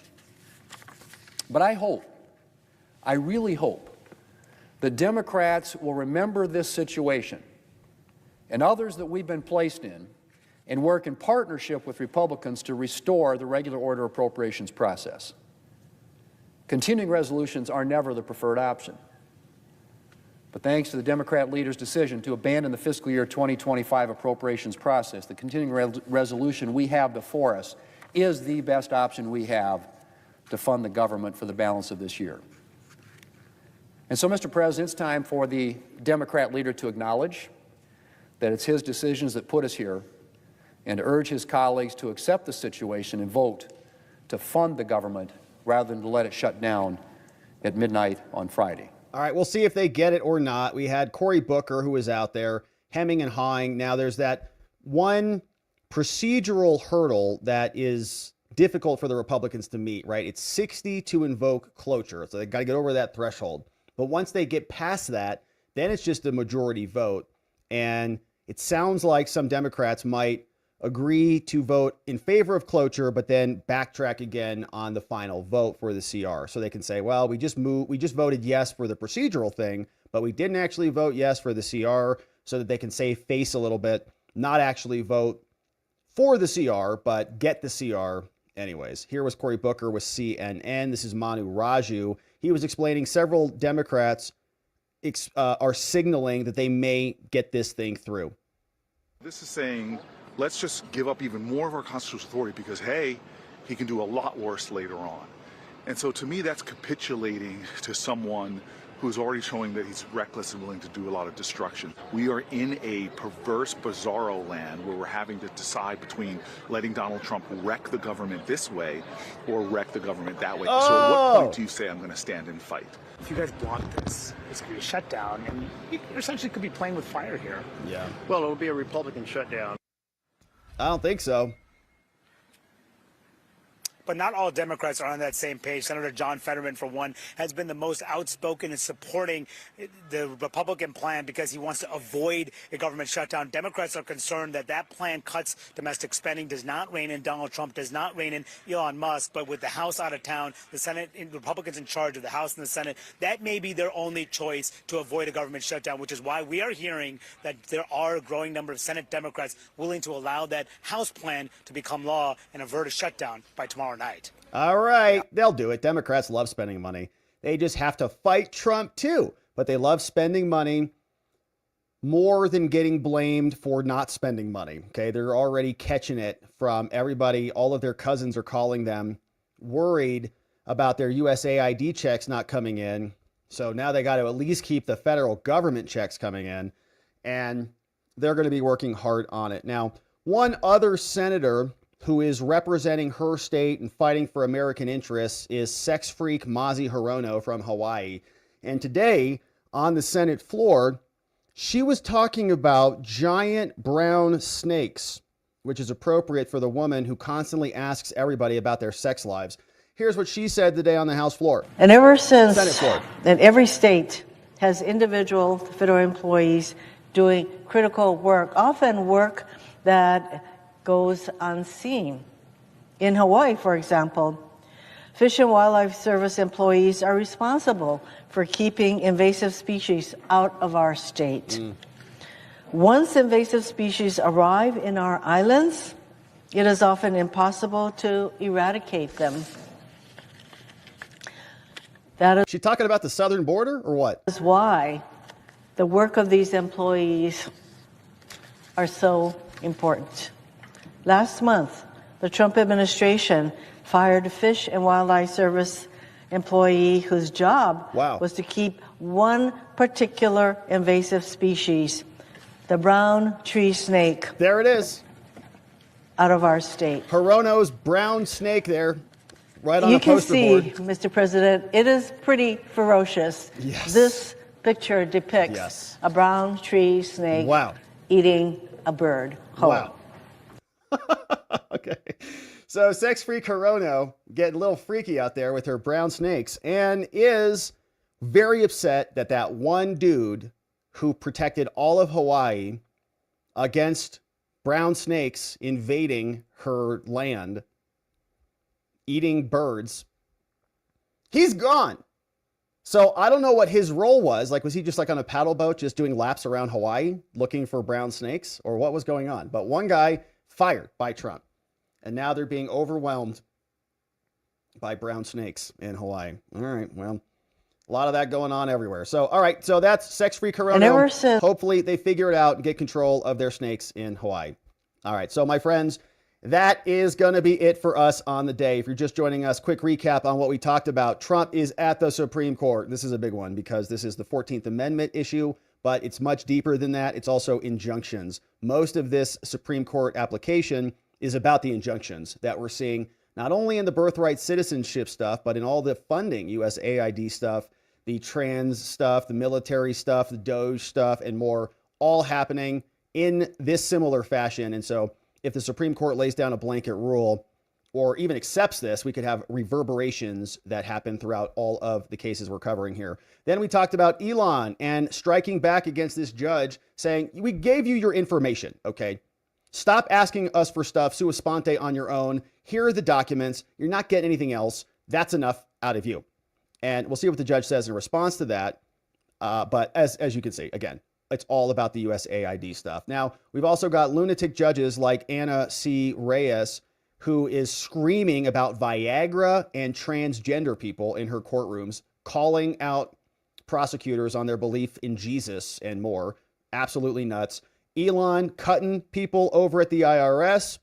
Speaker 5: But I hope, I really hope, that Democrats will remember this situation and others that we've been placed in and work in partnership with Republicans to restore the regular order appropriations process. Continuing resolutions are never the preferred option. But thanks to the Democrat leader's decision to abandon the fiscal year 2025 appropriations process, the continuing resolution we have before us is the best option we have to fund the government for the balance of this year. And so, Mr. President, it's time for the Democrat leader to acknowledge that it's his decisions that put us here and to urge his colleagues to accept the situation and vote to fund the government rather than to let it shut down at midnight on Friday.
Speaker 1: All right, we'll see if they get it or not. We had Cory Booker, who was out there hemming and hawing. Now there's that one procedural hurdle that is difficult for the Republicans to meet, right? It's 60 to invoke cloture. So they got to get over that threshold. But once they get past that, then it's just a majority vote. And it sounds like some Democrats might agree to vote in favor of cloture, but then backtrack again on the final vote for the CR. So they can say, well, we just voted yes for the procedural thing, but we didn't actually vote yes for the CR, so that they can save face a little bit, not actually vote for the CR, but get the CR anyways. Here was Cory Booker with CNN. This is Manu Raju. He was explaining several Democrats are signaling that they may get this thing through.
Speaker 7: This is saying, let's just give up even more of our constitutional authority because, hey, he can do a lot worse later on. And so to me, that's capitulating to someone who's already showing that he's reckless and willing to do a lot of destruction. We are in a perverse, bizarro land where we're having to decide between letting Donald Trump wreck the government this way or wreck the government that way. So at what point do you say I'm going to stand and fight?
Speaker 8: If you guys block this, it's going to be a shutdown, and you essentially could be playing with fire here.
Speaker 1: Yeah.
Speaker 9: Well, it'll be a Republican shutdown.
Speaker 1: I don't think so.
Speaker 8: But not all Democrats are on that same page. Senator John Fetterman, for one, has been the most outspoken in supporting the Republican plan because he wants to avoid a government shutdown. Democrats are concerned that that plan cuts domestic spending, does not rein in Donald Trump, does not rein in Elon Musk. But with the House out of town, the Senate, Republicans in charge of the House and the Senate, that may be their only choice to avoid a government shutdown, which is why we are hearing that there are a growing number of Senate Democrats willing to allow that House plan to become law and avert a shutdown by tomorrow night.
Speaker 1: All right, they'll do it. Democrats love spending money. They just have to fight Trump too, but they love spending money more than getting blamed for not spending money. Okay, they're already catching it from everybody. All of their cousins are calling them, worried about their USAID checks not coming in. So now they got to at least keep the federal government checks coming in, and they're going to be working hard on it. Now, one other senator who is representing her state and fighting for American interests is sex freak Mazi Hirono from Hawaii. And today on the Senate floor, she was talking about giant brown snakes, which is appropriate for the woman who constantly asks everybody about their sex lives. Here's what she said today on the House floor.
Speaker 10: And ever since
Speaker 1: Senate floor.
Speaker 10: that every state has individual federal employees doing critical work, often work that goes unseen. In Hawaii, for example, Fish and Wildlife Service employees are responsible for keeping invasive species out of our state. Once invasive species arrive in our islands, it is often impossible to eradicate them. That
Speaker 1: She talking about the southern border or what?
Speaker 10: is why the work of these employees are so important. Last month, the Trump administration fired a Fish and Wildlife Service employee whose job was to keep one particular invasive species, the brown tree snake.
Speaker 1: There it is.
Speaker 10: Out of our state.
Speaker 1: Hirono's brown snake there, right on
Speaker 10: You
Speaker 1: a
Speaker 10: can
Speaker 1: poster
Speaker 10: see,
Speaker 1: board.
Speaker 10: Mr. President, it is pretty ferocious.
Speaker 1: Yes.
Speaker 10: This picture depicts a brown tree snake eating a bird whole.
Speaker 1: Wow. Okay. So sex freak Hirono getting a little freaky out there with her brown snakes and is very upset that that one dude who protected all of Hawaii against brown snakes invading her land, eating birds, he's gone. So I don't know what his role was. Like, was he just like on a paddle boat, just doing laps around Hawaii looking for brown snakes, or what was going on? But one guy fired by Trump, and now they're being overwhelmed by brown snakes in Hawaii. All right, well, a lot of that going on everywhere. So, all right, so that's sex free Hirono. Hopefully they figure it out and get control of their snakes in Hawaii. All right, so my friends, that is going to be it for us on the day. If you're just joining us, quick recap on what we talked about. Trump is at the Supreme Court. This is a big one because this is the 14th Amendment issue, but it's much deeper than that. It's also injunctions. Most of this Supreme Court application is about the injunctions that we're seeing not only in the Birthright citizenship stuff, but in all the funding, USAID stuff, the trans stuff, the military stuff, the Doge stuff, and more, all happening in this similar fashion. And so if the Supreme Court lays down a blanket rule or even accepts this, we could have reverberations that happen throughout all of the cases we're covering here. Then we talked about Elon and striking back against this judge saying, we gave you your information, okay? Stop asking us for stuff sua sponte on your own. Here are the documents. You're not getting anything else. That's enough out of you. And we'll see what the judge says in response to that. But as you can see, again, it's all about the USAID stuff. Now, we've also got lunatic judges like Anna C. Reyes, who is screaming about Viagra and transgender people in her courtrooms, calling out prosecutors on their belief in Jesus and more. Absolutely nuts. Elon cutting people over at the IRS,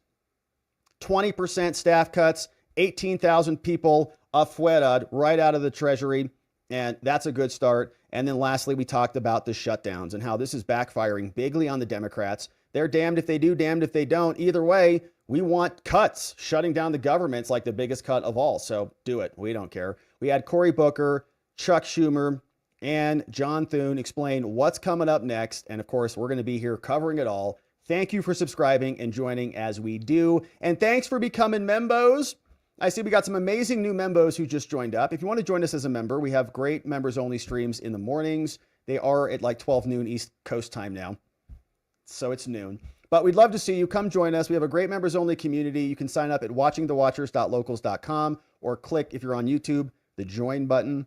Speaker 1: 20% staff cuts, 18,000 people afuera right out of the Treasury. And that's a good start. And then lastly, we talked about the shutdowns and how this is backfiring bigly on the Democrats. They're damned if they do, damned if they don't. Either way, we want cuts. Shutting down the government's like the biggest cut of all. So do it. We don't care. We had Cory Booker, Chuck Schumer, and John Thune explain what's coming up next. And of course, we're going to be here covering it all. Thank you for subscribing and joining as we do. And thanks for becoming members. I see we got some amazing new members who just joined up. If you want to join us as a member, we have great members only streams in the mornings. They are at like 12 noon East Coast time now. So it's noon. But we'd love to see you. Come join us. We have a great members only community. You can sign up at watchingthewatchers.locals.com or click, if you're on YouTube, the join button.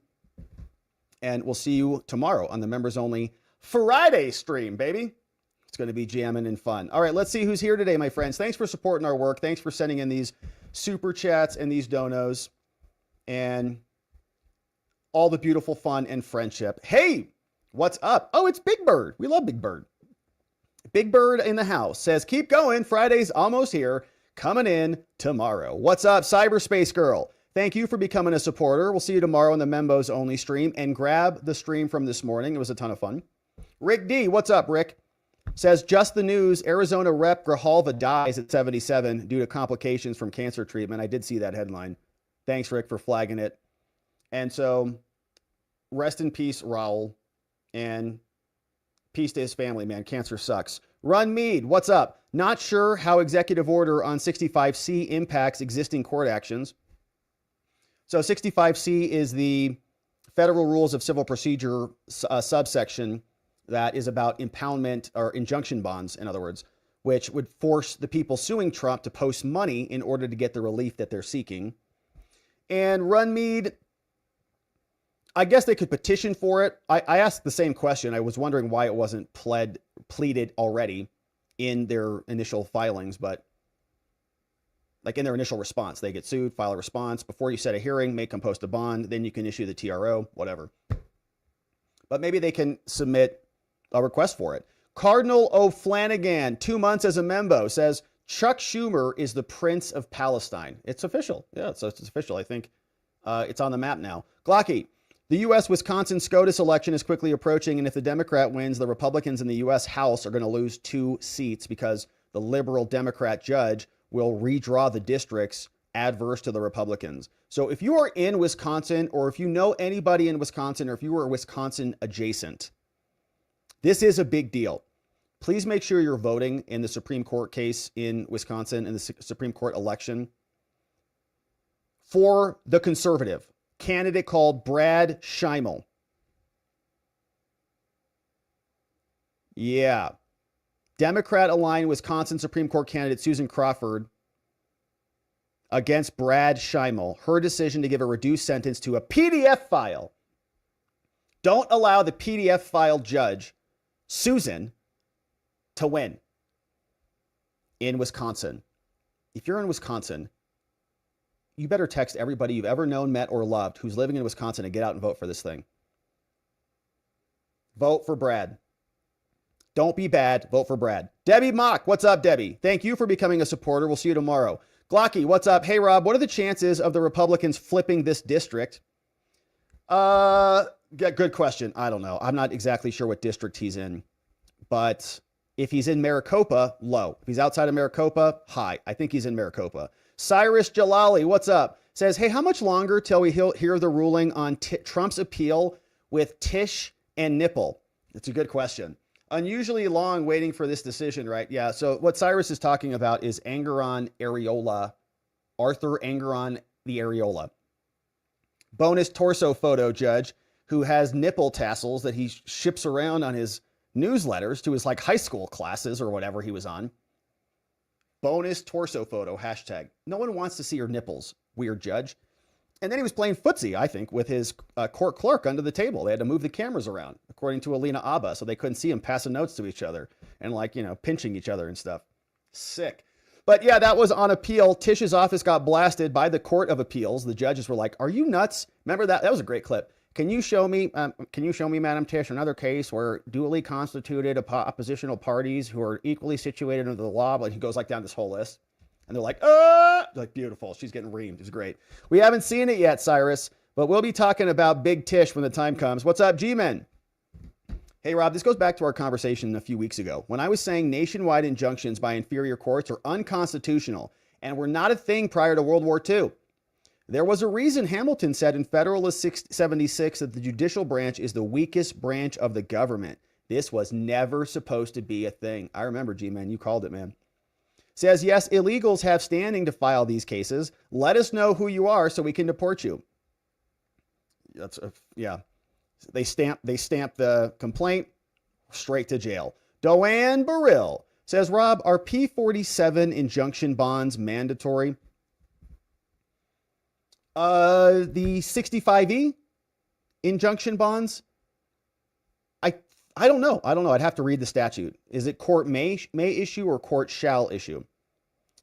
Speaker 1: And we'll see you tomorrow on the members only Friday stream, baby. It's going to be jamming and fun. All right, let's see who's here today, my friends. Thanks for supporting our work. Thanks for sending in these super chats and these donos and all the beautiful fun and friendship. Hey, what's up? Oh, it's Big Bird. We love Big Bird. Big Bird in the house says, keep going. Friday's almost here. Coming in tomorrow. What's up, Cyberspace Girl? Thank you for becoming a supporter. We'll see you tomorrow on the Membos Only stream. And grab the stream from this morning. It was a ton of fun. Rick D, what's up, Rick? Says, just the news, Arizona Rep Grijalva dies at 77 due to complications from cancer treatment. I did see that headline. Thanks, Rick, for flagging it. And so, rest in peace, Raul. And peace to his family, man. Cancer sucks. Run Mead, what's up? Not sure how executive order on 65C impacts existing court actions. So 65C is the Federal Rules of Civil Procedure subsection that is about impoundment or injunction bonds, in other words, which would force the people suing Trump to post money in order to get the relief that they're seeking. And Runmead, I guess they could petition for it. I asked the same question. I was wondering why it wasn't pleaded already in their initial filings, but like in their initial response, they get sued, file a response. Before you set a hearing, make them post a bond, then you can issue the TRO, whatever. But maybe they can submit a request for it. Cardinal O'Flanagan, 2 months as a membo, says Chuck Schumer is the Prince of Palestine. It's official. Yeah, it's official. I think it's on the map now. Glocky, the U.S. Wisconsin SCOTUS election is quickly approaching, and if the Democrat wins, the Republicans in the U.S. House are going to lose 2 seats because the liberal Democrat judge will redraw the districts adverse to the Republicans. So if you are in Wisconsin, or if you know anybody in Wisconsin, or if you are Wisconsin adjacent, this is a big deal. Please make sure you're voting in the Supreme Court case in Wisconsin, in the Supreme Court election, for the conservative candidate called Brad Scheimel. Yeah. Democrat-aligned Wisconsin Supreme Court candidate Susan Crawford against Brad Scheimel. Her decision to give a reduced sentence to a PDF file. Don't allow the PDF file judge, Susan, to win in Wisconsin. If you're in Wisconsin, you better text everybody you've ever known, met, or loved who's living in Wisconsin and get out and vote for this thing. Vote for Brad. Don't be bad. Vote for Brad. Debbie Mock. What's up, Debbie? Thank you for becoming a supporter. We'll see you tomorrow. Glocky, what's up? Hey, Rob, what are the chances of the Republicans flipping this district? Good question. I don't know. I'm not exactly sure what district he's in. But if he's in Maricopa, low. If he's outside of Maricopa, high. I think he's in Maricopa. Cyrus Jalali, what's up? Says, hey, how much longer till we hear the ruling on Trump's appeal with Tish and Nipple? It's a good question. Unusually long waiting for this decision, right? Yeah, so what Cyrus is talking about is Angeron Areola, Arthur Angeron the Areola. Bonus torso photo judge who has nipple tassels that he ships around on his newsletters to his like high school classes or whatever he was on. Bonus torso photo, hashtag. No one wants to see your nipples, weird judge. And then he was playing footsie, I think, with his court clerk under the table. They had to move the cameras around, according to Alina Abba, so they couldn't see him passing notes to each other and, like, you know, pinching each other and stuff. Sick. But yeah, that was on appeal. Tish's office got blasted by the Court of Appeals. The judges were like, "Are you nuts?" Remember that? That was a great clip. Can you show me, Madam Tish, another case where duly constituted oppositional parties who are equally situated under the law? But he goes like down this whole list, and they're like, like, beautiful. She's getting reamed. It's great. We haven't seen it yet, Cyrus, but we'll be talking about Big Tish when the time comes. What's up, G-Men? Hey, Rob, this goes back to our conversation a few weeks ago when I was saying nationwide injunctions by inferior courts are unconstitutional and were not a thing prior to World War II. There was a reason Hamilton said in Federalist 76 that the judicial branch is the weakest branch of the government. This was never supposed to be a thing. I remember, G-Man, you called it, man. Says, yes, illegals have standing to file these cases. Let us know who you are so we can deport you. That's yeah. They stamp the complaint, straight to jail. Doanne Burrill says, Rob, are P47 injunction bonds mandatory? The 65E injunction bonds? I don't know. I'd have to read the statute. Is it court may issue or court shall issue?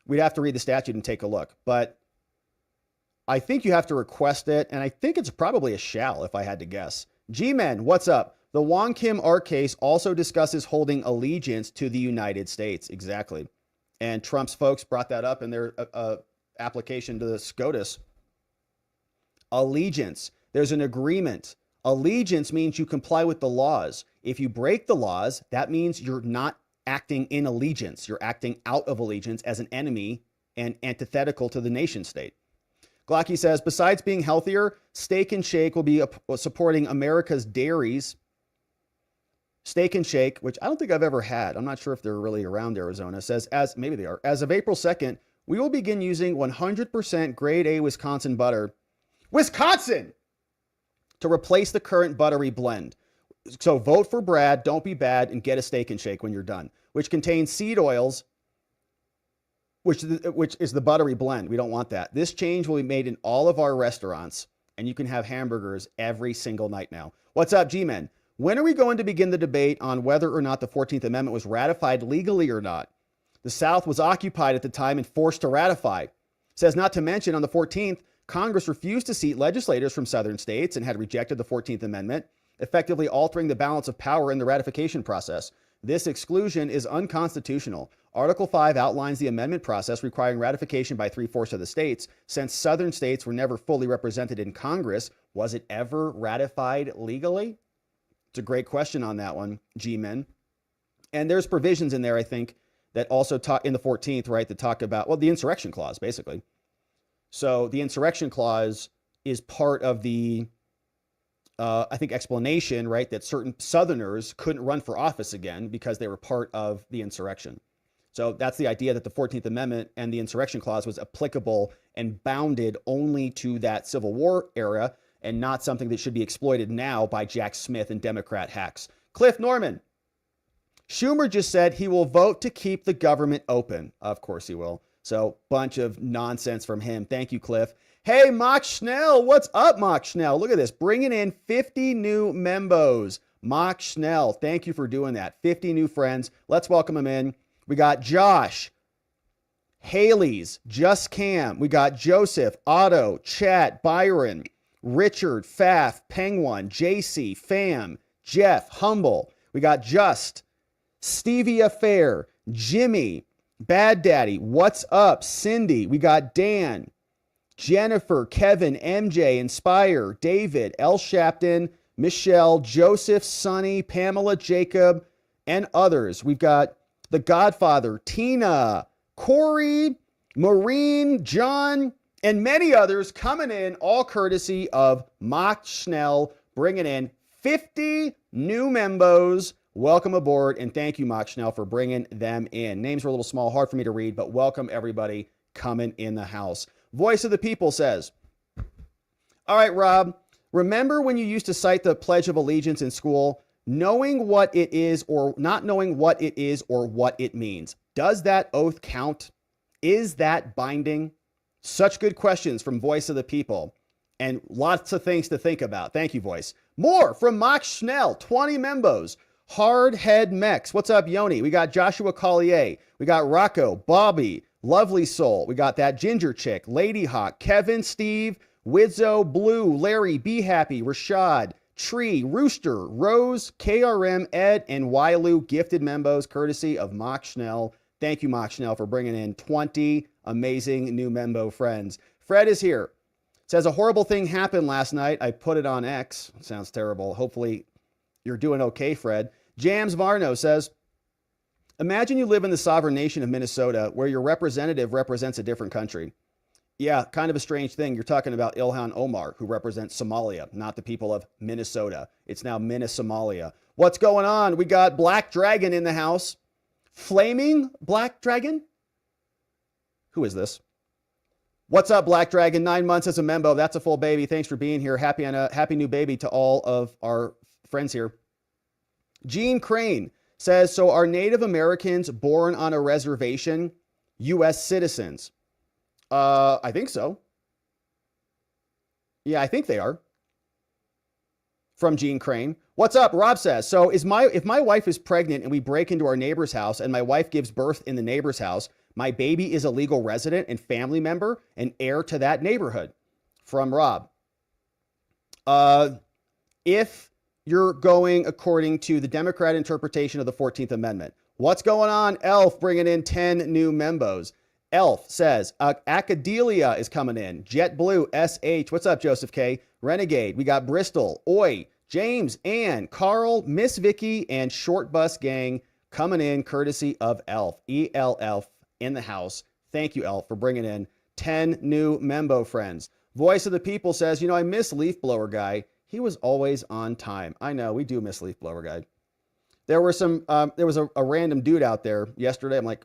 Speaker 1: We'd have to read the statute and take a look. But I think you have to request it, and I think it's probably a shall if I had to guess. G-Men, what's up? The Wong Kim Ark case also discusses holding allegiance to the United States. Exactly. And Trump's folks brought that up in their application to the SCOTUS. Allegiance. There's an agreement. Allegiance means you comply with the laws. If you break the laws, that means you're not acting in allegiance. You're acting out of allegiance as an enemy and antithetical to the nation state. Glocky says, besides being healthier, Steak and Shake will be supporting America's dairies. Steak and Shake, which I don't think I've ever had. I'm not sure if they're really around Arizona, says, maybe they are. As of April 2nd, we will begin using 100% grade A Wisconsin butter. Wisconsin! To replace the current buttery blend. So vote for Brad, don't be bad, and get a Steak and Shake when you're done, which contains seed oils, which is the buttery blend. We don't want that. This change will be made in all of our restaurants, and you can have hamburgers every single night now. What's up, G-Men? When are we going to begin the debate on whether or not the 14th Amendment was ratified legally or not? The South was occupied at the time and forced to ratify. Says, not to mention, on the 14th, Congress refused to seat legislators from southern states and had rejected the 14th Amendment, effectively altering the balance of power in the ratification process. This exclusion is unconstitutional. Article 5 outlines the amendment process requiring ratification by 3/4 of the states. Since southern states were never fully represented in Congress, was it ever ratified legally? It's a great question on that one, G-Men. And there's provisions in there, I think, that also talk in the 14th, right, that talk about, well, the insurrection clause, basically. So the insurrection clause is part of the, I think, explanation, right, that certain Southerners couldn't run for office again because they were part of the insurrection. So that's the idea that the 14th Amendment and the insurrection clause was applicable and bounded only to that Civil War era and not something that should be exploited now by Jack Smith and Democrat hacks. Cliff Norman. Schumer just said he will vote to keep the government open. Of course he will. So bunch of nonsense from him. Thank you, Cliff. Hey, Mock Schnell. What's up, Mock Schnell? Look at this. Bringing in 50 new membos. Mock Schnell. Thank you for doing that. 50 new friends. Let's welcome them in. We got Josh, Haley's, Just Cam. We got Joseph, Otto, Chat, Byron, Richard, Faf, Penguin, JC, Fam, Jeff, Humble. We got Just, Stevia Fair, Jimmy, Bad Daddy, What's Up, Cindy. We got Dan, Jennifer, Kevin, MJ, Inspire, David, L. Shapton, Michelle, Joseph, Sonny, Pamela, Jacob, and others. We've got The Godfather, Tina, Corey, Maureen, John, and many others coming in, all courtesy of Mock Schnell, bringing in 50 new membos. Welcome aboard, and thank you, Mock Schnell, for bringing them in. Names were a little small, hard for me to read, but welcome everybody coming in the house. Voice of the People says, all right, Rob, remember when you used to cite the Pledge of Allegiance in school? Knowing what it is or not knowing what it is or what it means. Does that oath count? Is that binding? Such good questions from Voice of the People and lots of things to think about. Thank you, Voice. More from Mock Schnell, 20 membos. Hardhead Mex. What's up, Yoni? We got Joshua Collier. We got Rocco, Bobby, Lovely Soul. We got that Ginger Chick, Lady Hawk, Kevin, Steve, Wizzo, Blue, Larry, Be Happy, Rashad, Tree, Rooster, Rose, KRM, Ed, and Wailu gifted membos courtesy of Mock Schnell. Thank you, Mock Schnell, for bringing in 20 amazing new membo friends. Fred is here. Says a horrible thing happened last night. I put it on X. Sounds terrible. Hopefully you're doing okay, Fred. Jams Varno says, imagine you live in the sovereign nation of Minnesota where your representative represents a different country. Yeah, kind of a strange thing. You're talking about Ilhan Omar, who represents Somalia, not the people of Minnesota. It's now Somalia. What's going on? We got Black Dragon in the house. Flaming Black Dragon? Who is this? What's up, Black Dragon? 9 months as a member. That's a full baby. Thanks for being here. Happy new baby to all of our friends here. Gene Crane says, so are Native Americans born on a reservation U.S. citizens? I think so. Yeah, I think they are. From Gene Crane. What's up? Rob says, so if my wife is pregnant and we break into our neighbor's house and my wife gives birth in the neighbor's house, my baby is a legal resident and family member and heir to that neighborhood. From Rob. If you're going according to the Democrat interpretation of the 14th Amendment. What's going on? Elf bringing in 10 new membos. Elf says, Acadelia is coming in. JetBlue, SH. What's up, Joseph K? Renegade. We got Bristol, Oi, James, Ann, Carl, Miss Vicky, and Short Bus Gang coming in courtesy of Elf. ELF in the house. Thank you, Elf, for bringing in 10 new membo friends. Voice of the People says, I miss Leaf Blower Guy. He was always on time. I know, we do miss Leaf Blower Guy. There was a random dude out there yesterday. I'm like,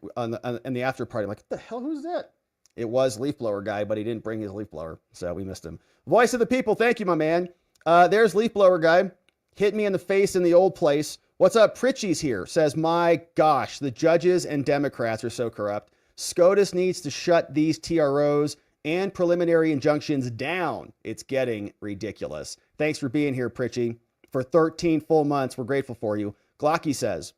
Speaker 1: in the after party, I'm like, what the hell, who's that? It was Leaf Blower Guy, but he didn't bring his leaf blower, so we missed him. Voice of the People, thank you, my man. There's Leaf Blower Guy. Hit me in the face in the old place. What's up? Pritchie's here. Says, my gosh, the judges and Democrats are so corrupt. SCOTUS needs to shut these TROs and preliminary injunctions down. It's getting ridiculous. Thanks for being here, Pritchie. For 13 full months, we're grateful for you. Glocky says,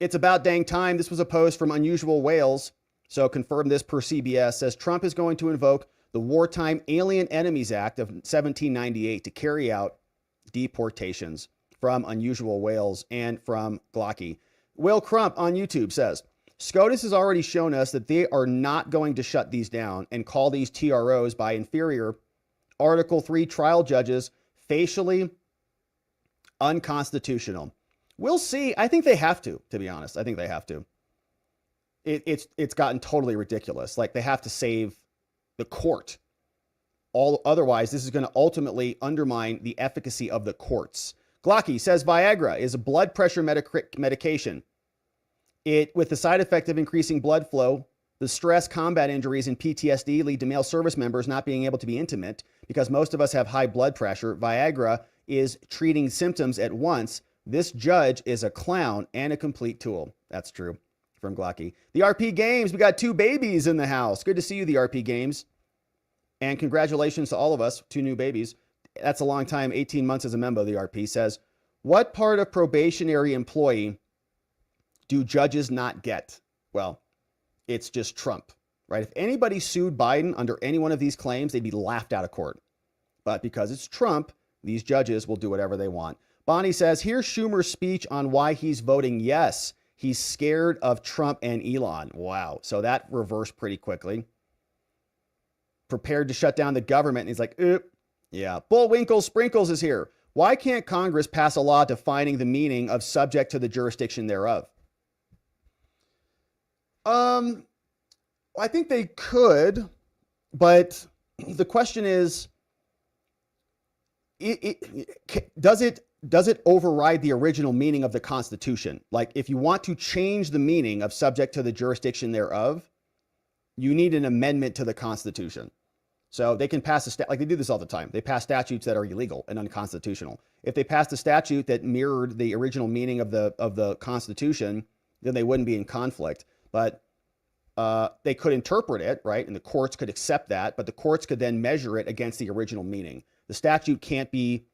Speaker 1: it's about dang time. This was a post from Unusual Whales. So confirm this per CBS. Says Trump is going to invoke the Wartime Alien Enemies Act of 1798 to carry out deportations. From Unusual Whales and from Glocky. Will Crump on YouTube says, SCOTUS has already shown us that they are not going to shut these down and call these TROs by inferior Article 3 trial judges facially unconstitutional. We'll see. I think they have to be honest. I think they have to. It's gotten totally ridiculous. Like they have to save the court. Otherwise, this is going to ultimately undermine the efficacy of the courts. Glocky says Viagra is a blood pressure medication. With the side effect of increasing blood flow, the stress, combat injuries, and PTSD lead to male service members not being able to be intimate because most of us have high blood pressure. Viagra is treating symptoms at once. This judge is a clown and a complete tool. That's true. From Glocky. The RP Games, we got 2 babies in the house. Good to see you, the RP Games. And congratulations to all of us, 2 new babies. That's a long time, 18 months as a member of the RP. Says, what part of probationary employee do judges not get? Well, it's just Trump, right? If anybody sued Biden under any one of these claims, they'd be laughed out of court. But because it's Trump, these judges will do whatever they want. Bonnie says, here's Schumer's speech on why he's voting yes. He's scared of Trump and Elon. Wow. So that reversed pretty quickly. Prepared to shut down the government. And he's like, oop. Yeah. Bullwinkle Sprinkles is here. Why can't Congress pass a law defining the meaning of subject to the jurisdiction thereof? I think they could, but the question is, does it override the original meaning of the Constitution? Like, if you want to change the meaning of subject to the jurisdiction thereof, you need an amendment to the Constitution. So they can pass like they do this all the time. They pass statutes that are illegal and unconstitutional. If they passed a statute that mirrored the original meaning of the Constitution, then they wouldn't be in conflict. But they could interpret it, right? And the courts could accept that, but the courts could then measure it against the original meaning. The statute can't be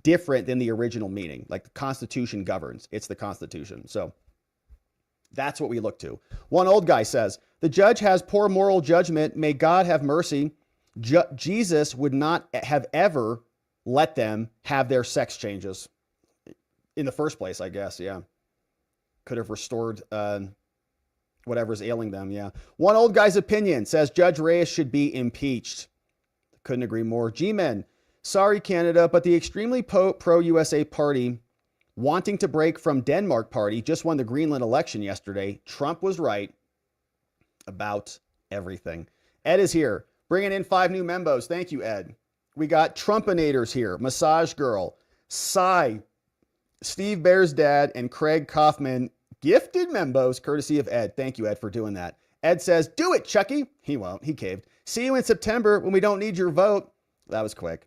Speaker 1: different than the original meaning. Like the Constitution governs. It's the Constitution. So that's what we look to. One old guy says, the judge has poor moral judgment. May God have mercy. Jesus would not have ever let them have their sex changes in the first place, I guess. Yeah. Could have restored whatever's ailing them. Yeah. One old guy's opinion says Judge Reyes should be impeached. Couldn't agree more. G-Men, sorry, Canada, but the extremely pro-USA party wanting to break from Denmark party just won the Greenland election yesterday. Trump was right about everything. Ed is here, bringing in 5 new membos. Thank you, Ed. We got Trumpinators here, Massage Girl, Cy, Steve Bear's dad, and Craig Kaufman. Gifted membos, courtesy of Ed. Thank you, Ed, for doing that. Ed says, do it, Chucky. He won't. He caved. See you in September when we don't need your vote. That was quick.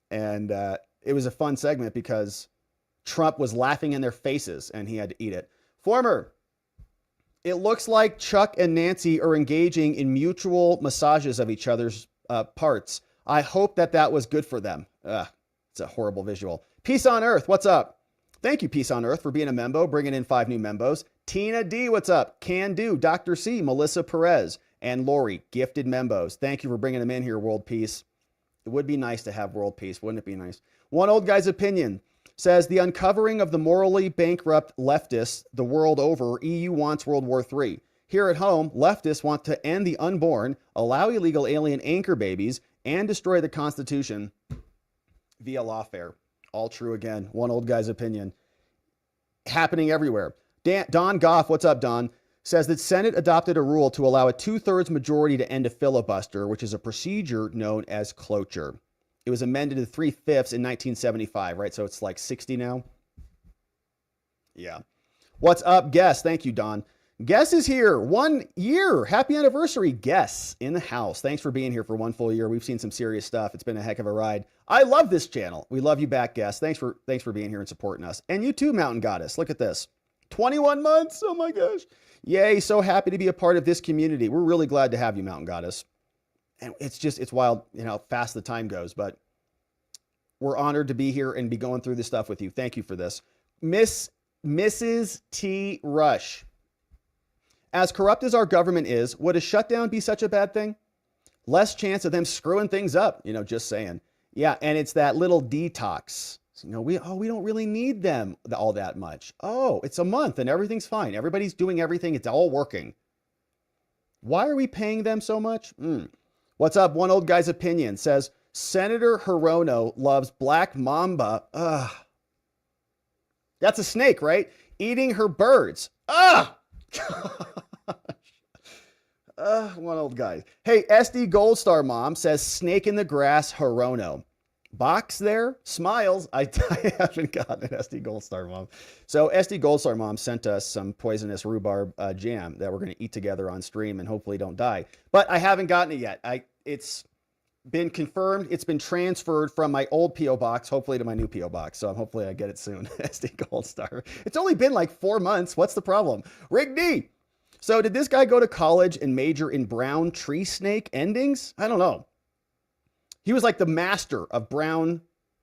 Speaker 1: And it was a fun segment because Trump was laughing in their faces and he had to eat it. Former, it looks like Chuck and Nancy are engaging in mutual massages of each other's parts. I hope that was good for them. It's a horrible visual. Peace on Earth. What's up? Thank you, Peace on Earth, for being a membo, bringing in 5 new membos. Tina D, what's up? Can Do, Dr. C, Melissa Perez, and Lori, gifted membos. Thank you for bringing them in here, World Peace. It would be nice to have world peace, wouldn't it be nice? One old guy's opinion says the uncovering of the morally bankrupt leftists the world over, EU wants World War III. Here at home, leftists want to end the unborn, allow illegal alien anchor babies, and destroy the Constitution via lawfare. All true again. One old guy's opinion. Happening everywhere. Don Goff, what's up, Don? Says that Senate adopted a rule to allow a 2/3 majority to end a filibuster, which is a procedure known as cloture. It was amended to 3/5 in 1975, right? So it's like 60 now. Yeah. What's up, Guess? Thank you, Don. Guess is here. 1 year. Happy anniversary, Guess, in the house. Thanks for being here for 1 full year. We've seen some serious stuff. It's been a heck of a ride. I love this channel. We love you back, Guess. Thanks for being here and supporting us. And you too, Mountain Goddess. Look at this. 21 months. Oh my gosh. Yay. So happy to be a part of this community. We're really glad to have you, Mountain Goddess. And it's wild, how fast the time goes, but we're honored to be here and be going through this stuff with you. Thank you for this. Mrs. T. Rush. As corrupt as our government is, would a shutdown be such a bad thing? Less chance of them screwing things up, just saying. Yeah, and it's that little detox. We don't really need them all that much. Oh, it's a month and everything's fine. Everybody's doing everything. It's all working. Why are we paying them so much? What's up? One old guy's opinion says, Senator Hirono loves Black Mamba. That's a snake, right? Eating her birds. One old guy. Hey, SD Gold Star Mom says snake in the grass Hirono. Box there, smiles. I haven't gotten an SD Gold Star Mom. So SD Gold Star Mom sent us some poisonous rhubarb jam that we're going to eat together on stream and hopefully don't die. But I haven't gotten it yet. It's been confirmed. It's been transferred from my old P.O. box, hopefully to my new P.O. box. So hopefully I get it soon. SD Gold Star. It's only been like 4 months. What's the problem? Rick D. So did this guy go to college and major in brown tree snake endings? I don't know. He was like the master of brown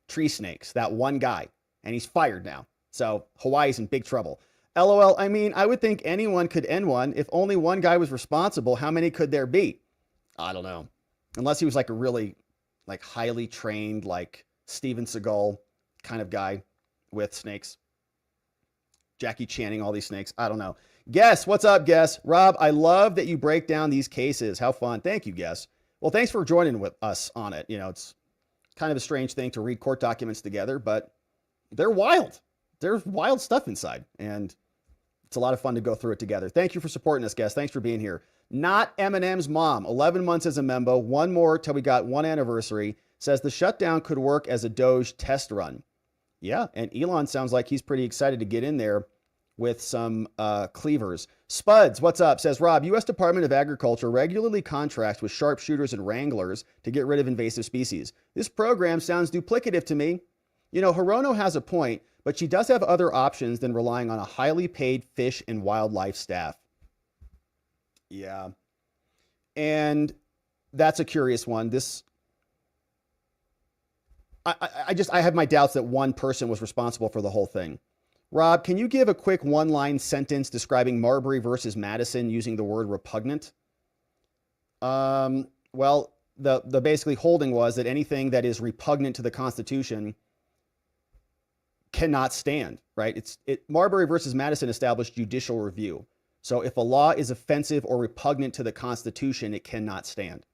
Speaker 1: tree snakes, that one guy, and he's fired now. So Hawaii's in big trouble. LOL, I mean, I would think anyone could end one. If only one guy was responsible, how many could there be? I don't know. Unless he was like a really highly trained, like Steven Seagal kind of guy with snakes. Jackie Channing, all these snakes. I don't know. Guess, what's up, Guess? Rob, I love that you break down these cases. How fun. Thank you, Guess. Well, thanks for joining with us on it. It's kind of a strange thing to read court documents together, but they're wild. There's wild stuff inside, and it's a lot of fun to go through it together. Thank you for supporting us, Guess. Thanks for being here. Not Eminem's mom, 11 months as a member, 1 more till we got 1 anniversary, says the shutdown could work as a Doge test run. Yeah, and Elon sounds like he's pretty excited to get in there with some cleavers. Spuds, what's up? Says, Rob, U.S. Department of Agriculture regularly contracts with sharpshooters and wranglers to get rid of invasive species. This program sounds duplicative to me. Hirono has a point, but she does have other options than relying on a highly paid fish and wildlife staff. Yeah. And that's a curious one. I have my doubts that one person was responsible for the whole thing. Rob, can you give a quick one-line sentence describing Marbury versus Madison using the word repugnant? Well, the basically holding was that anything that is repugnant to the Constitution cannot stand, right? Marbury versus Madison established judicial review. So if a law is offensive or repugnant to the Constitution, it cannot stand.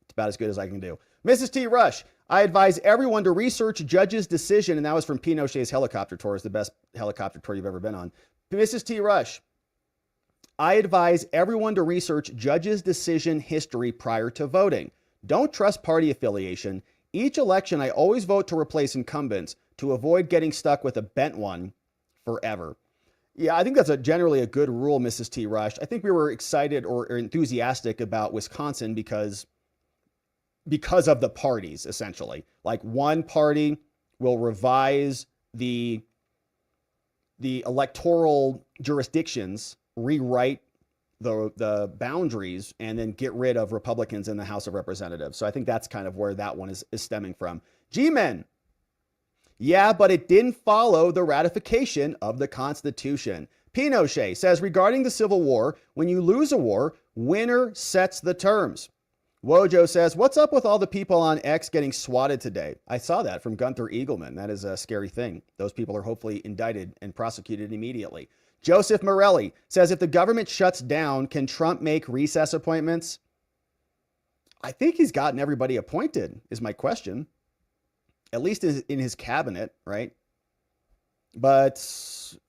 Speaker 1: It's about as good as I can do. Mrs. T. Rush, I advise everyone to research Judge's decision, and that was from Pinochet's helicopter tour. It's the best helicopter tour you've ever been on. Mrs. T. Rush, I advise everyone to research Judge's decision history prior to voting. Don't trust party affiliation. Each election, I always vote to replace incumbents to avoid getting stuck with a bent one forever. Yeah, I think that's generally a good rule, Mrs. T. Rush. I think we were excited or enthusiastic about Wisconsin because of the parties, essentially. Like one party will revise the electoral jurisdictions, rewrite the boundaries, and then get rid of Republicans in the House of Representatives. So I think that's kind of where that one is stemming from. G-Men. Yeah, but it didn't follow the ratification of the Constitution. Pinochet says, regarding the Civil War, when you lose a war, winner sets the terms. Wojo says, what's up with all the people on X getting swatted today? I saw that from Gunther Eagleman. That is a scary thing. Those people are hopefully indicted and prosecuted immediately. Joseph Morelli says, if the government shuts down, can Trump make recess appointments? I think he's gotten everybody appointed, is my question. At least in his cabinet, right? But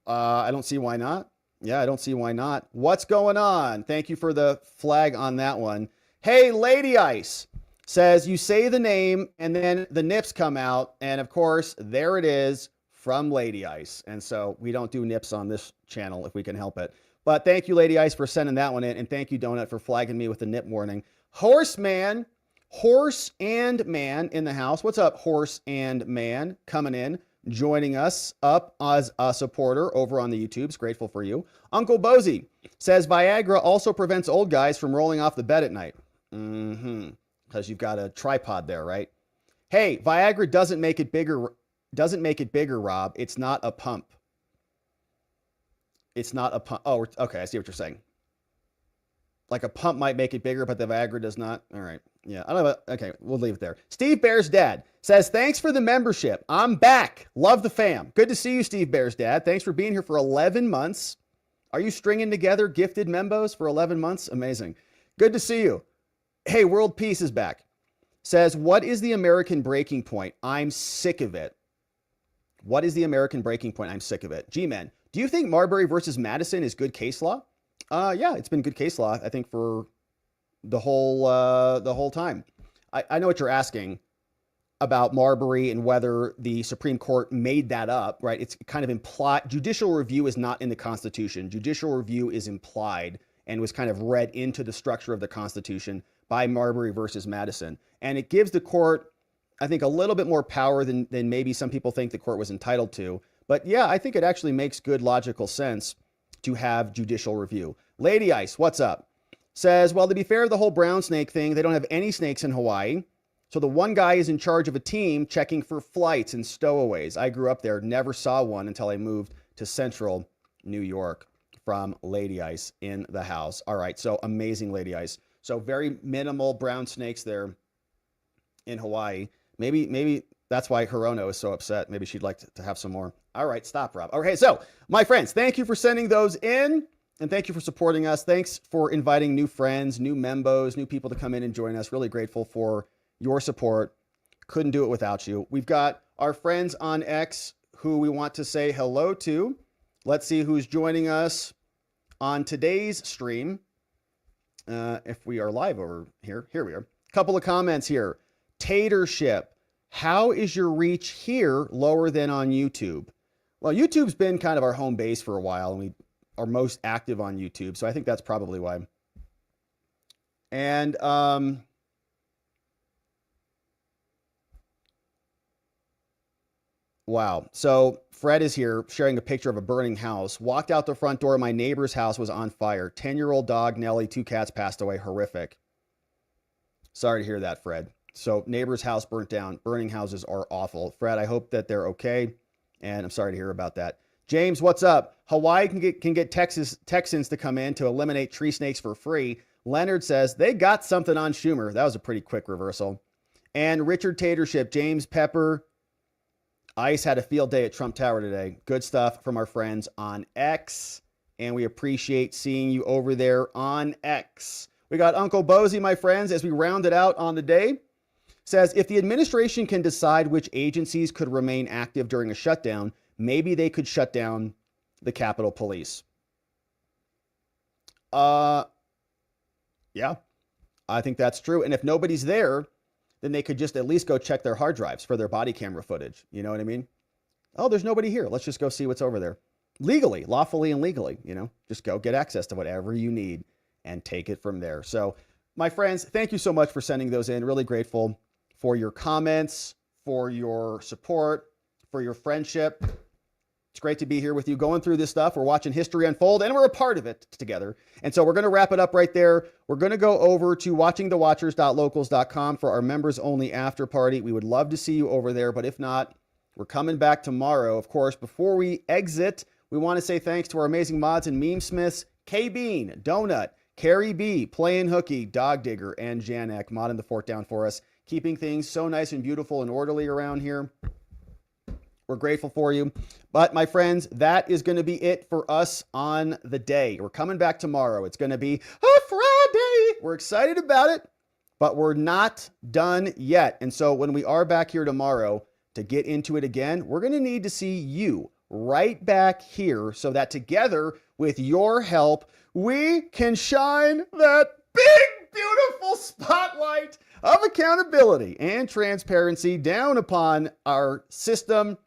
Speaker 1: I don't see why not. Yeah, I don't see why not. What's going on? Thank you for the flag on that one. Hey, Lady Ice says, you say the name and then the nips come out. And of course, there it is from Lady Ice. And so we don't do nips on this channel if we can help it. But thank you, Lady Ice, for sending that one in. And thank you, Donut, for flagging me with the nip warning. Horseman. Horse and Man in the house. What's up, Horse and Man? Coming in, joining us up as a supporter over on the YouTubes. Grateful for you. Uncle Bozy says Viagra also prevents old guys from rolling off the bed at night. Because you've got a tripod there, right? Hey, Viagra doesn't make it bigger. Doesn't make it bigger, Rob. It's not a pump. It's not a pump. Oh, okay. I see what you're saying. Like a pump might make it bigger, but the Viagra does not. All right. Yeah. I don't know. Okay. We'll leave it there. Steve Bear's dad says, thanks for the membership. I'm back. Love the fam. Good to see you, Steve Bear's dad. Thanks for being here for 11 months. Are you stringing together gifted membos for 11 months? Amazing. Good to see you. Hey, World Peace is back. Says, what is the American breaking point? I'm sick of it. What is the American breaking point? I'm sick of it. G-Men, do you think Marbury versus Madison is good case law? Yeah, it's been good case law, I think, for the whole time. I know what you're asking about Marbury and whether the Supreme Court made that up, right? It's kind of implied. Judicial review is not in the Constitution. Judicial review is implied and was kind of read into the structure of the Constitution by Marbury versus Madison. And it gives the court, I think, a little bit more power than maybe some people think the court was entitled to. But yeah, I think it actually makes good logical sense to have judicial review. Lady Ice, what's up? Says, well, to be fair, the whole brown snake thing, they don't have any snakes in Hawaii. So the one guy is in charge of a team checking for flights and stowaways. I grew up there, never saw one until I moved to central New York. From Lady Ice in the house. All right, so amazing, Lady Ice. So very minimal brown snakes there in Hawaii. Maybe that's why Hirono is so upset. Maybe she'd like to have some more. All right, stop, Rob. Okay, so my friends, thank you for sending those in. And thank you for supporting us. Thanks for inviting new friends, new membos, new people to come in and join us. Really grateful for your support. Couldn't do it without you. We've got our friends on X who we want to say hello to. Let's see who's joining us on today's stream. If we are live over here. Here we are. Couple of comments here. Tatership. How is your reach here lower than on YouTube? Well, YouTube's been kind of our home base for a while, and we are most active on YouTube. So I think that's probably why. And Wow. So Fred is here sharing a picture of a burning house. Walked out the front door. My neighbor's house was on fire. 10-year-old dog, Nellie, 2 cats passed away. Horrific. Sorry to hear that, Fred. So neighbor's house burnt down. Burning houses are awful. Fred, I hope that they're okay. And I'm sorry to hear about that. James, what's up? Hawaii can get Texans to come in to eliminate tree snakes for free. Leonard says they got something on Schumer. That was a pretty quick reversal. And Richard Tatership, James Pepper, ICE had a field day at Trump Tower today. Good stuff from our friends on X. And we appreciate seeing you over there on X. We got Uncle Bozy, my friends, as we round it out on the day. Says, if the administration can decide which agencies could remain active during a shutdown, maybe they could shut down the Capitol Police. Yeah, I think that's true. And if nobody's there, then they could just at least go check their hard drives for their body camera footage. You know what I mean? Oh, there's nobody here. Let's just go see what's over there. Legally, lawfully and legally, just go get access to whatever you need and take it from there. So, my friends, thank you so much for sending those in. Really grateful for your comments, for your support, for your friendship. It's great to be here with you going through this stuff. We're watching history unfold and we're a part of it together. And so we're going to wrap it up right there. We're going to go over to watchingthewatchers.locals.com for our members only after party. We would love to see you over there, but if not, we're coming back tomorrow. Of course, before we exit, we want to say thanks to our amazing mods and meme smiths, K-Bean, Donut, Carrie B, Playing Hooky, Dog Digger, and Janek modding the fort down for us, keeping things so nice and beautiful and orderly around here. We're grateful for you. But my friends, that is going to be it for us on the day. We're coming back tomorrow. It's going to be a Friday. We're excited about it, but we're not done yet. And so when we are back here tomorrow to get into it again, we're going to need to see you right back here so that together with your help, we can shine that big, beautiful spotlight of accountability and transparency down upon our system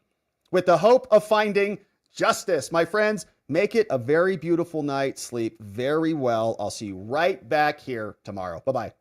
Speaker 1: with the hope of finding justice. My friends, make it a very beautiful night. Sleep very well. I'll see you right back here tomorrow. Bye-bye.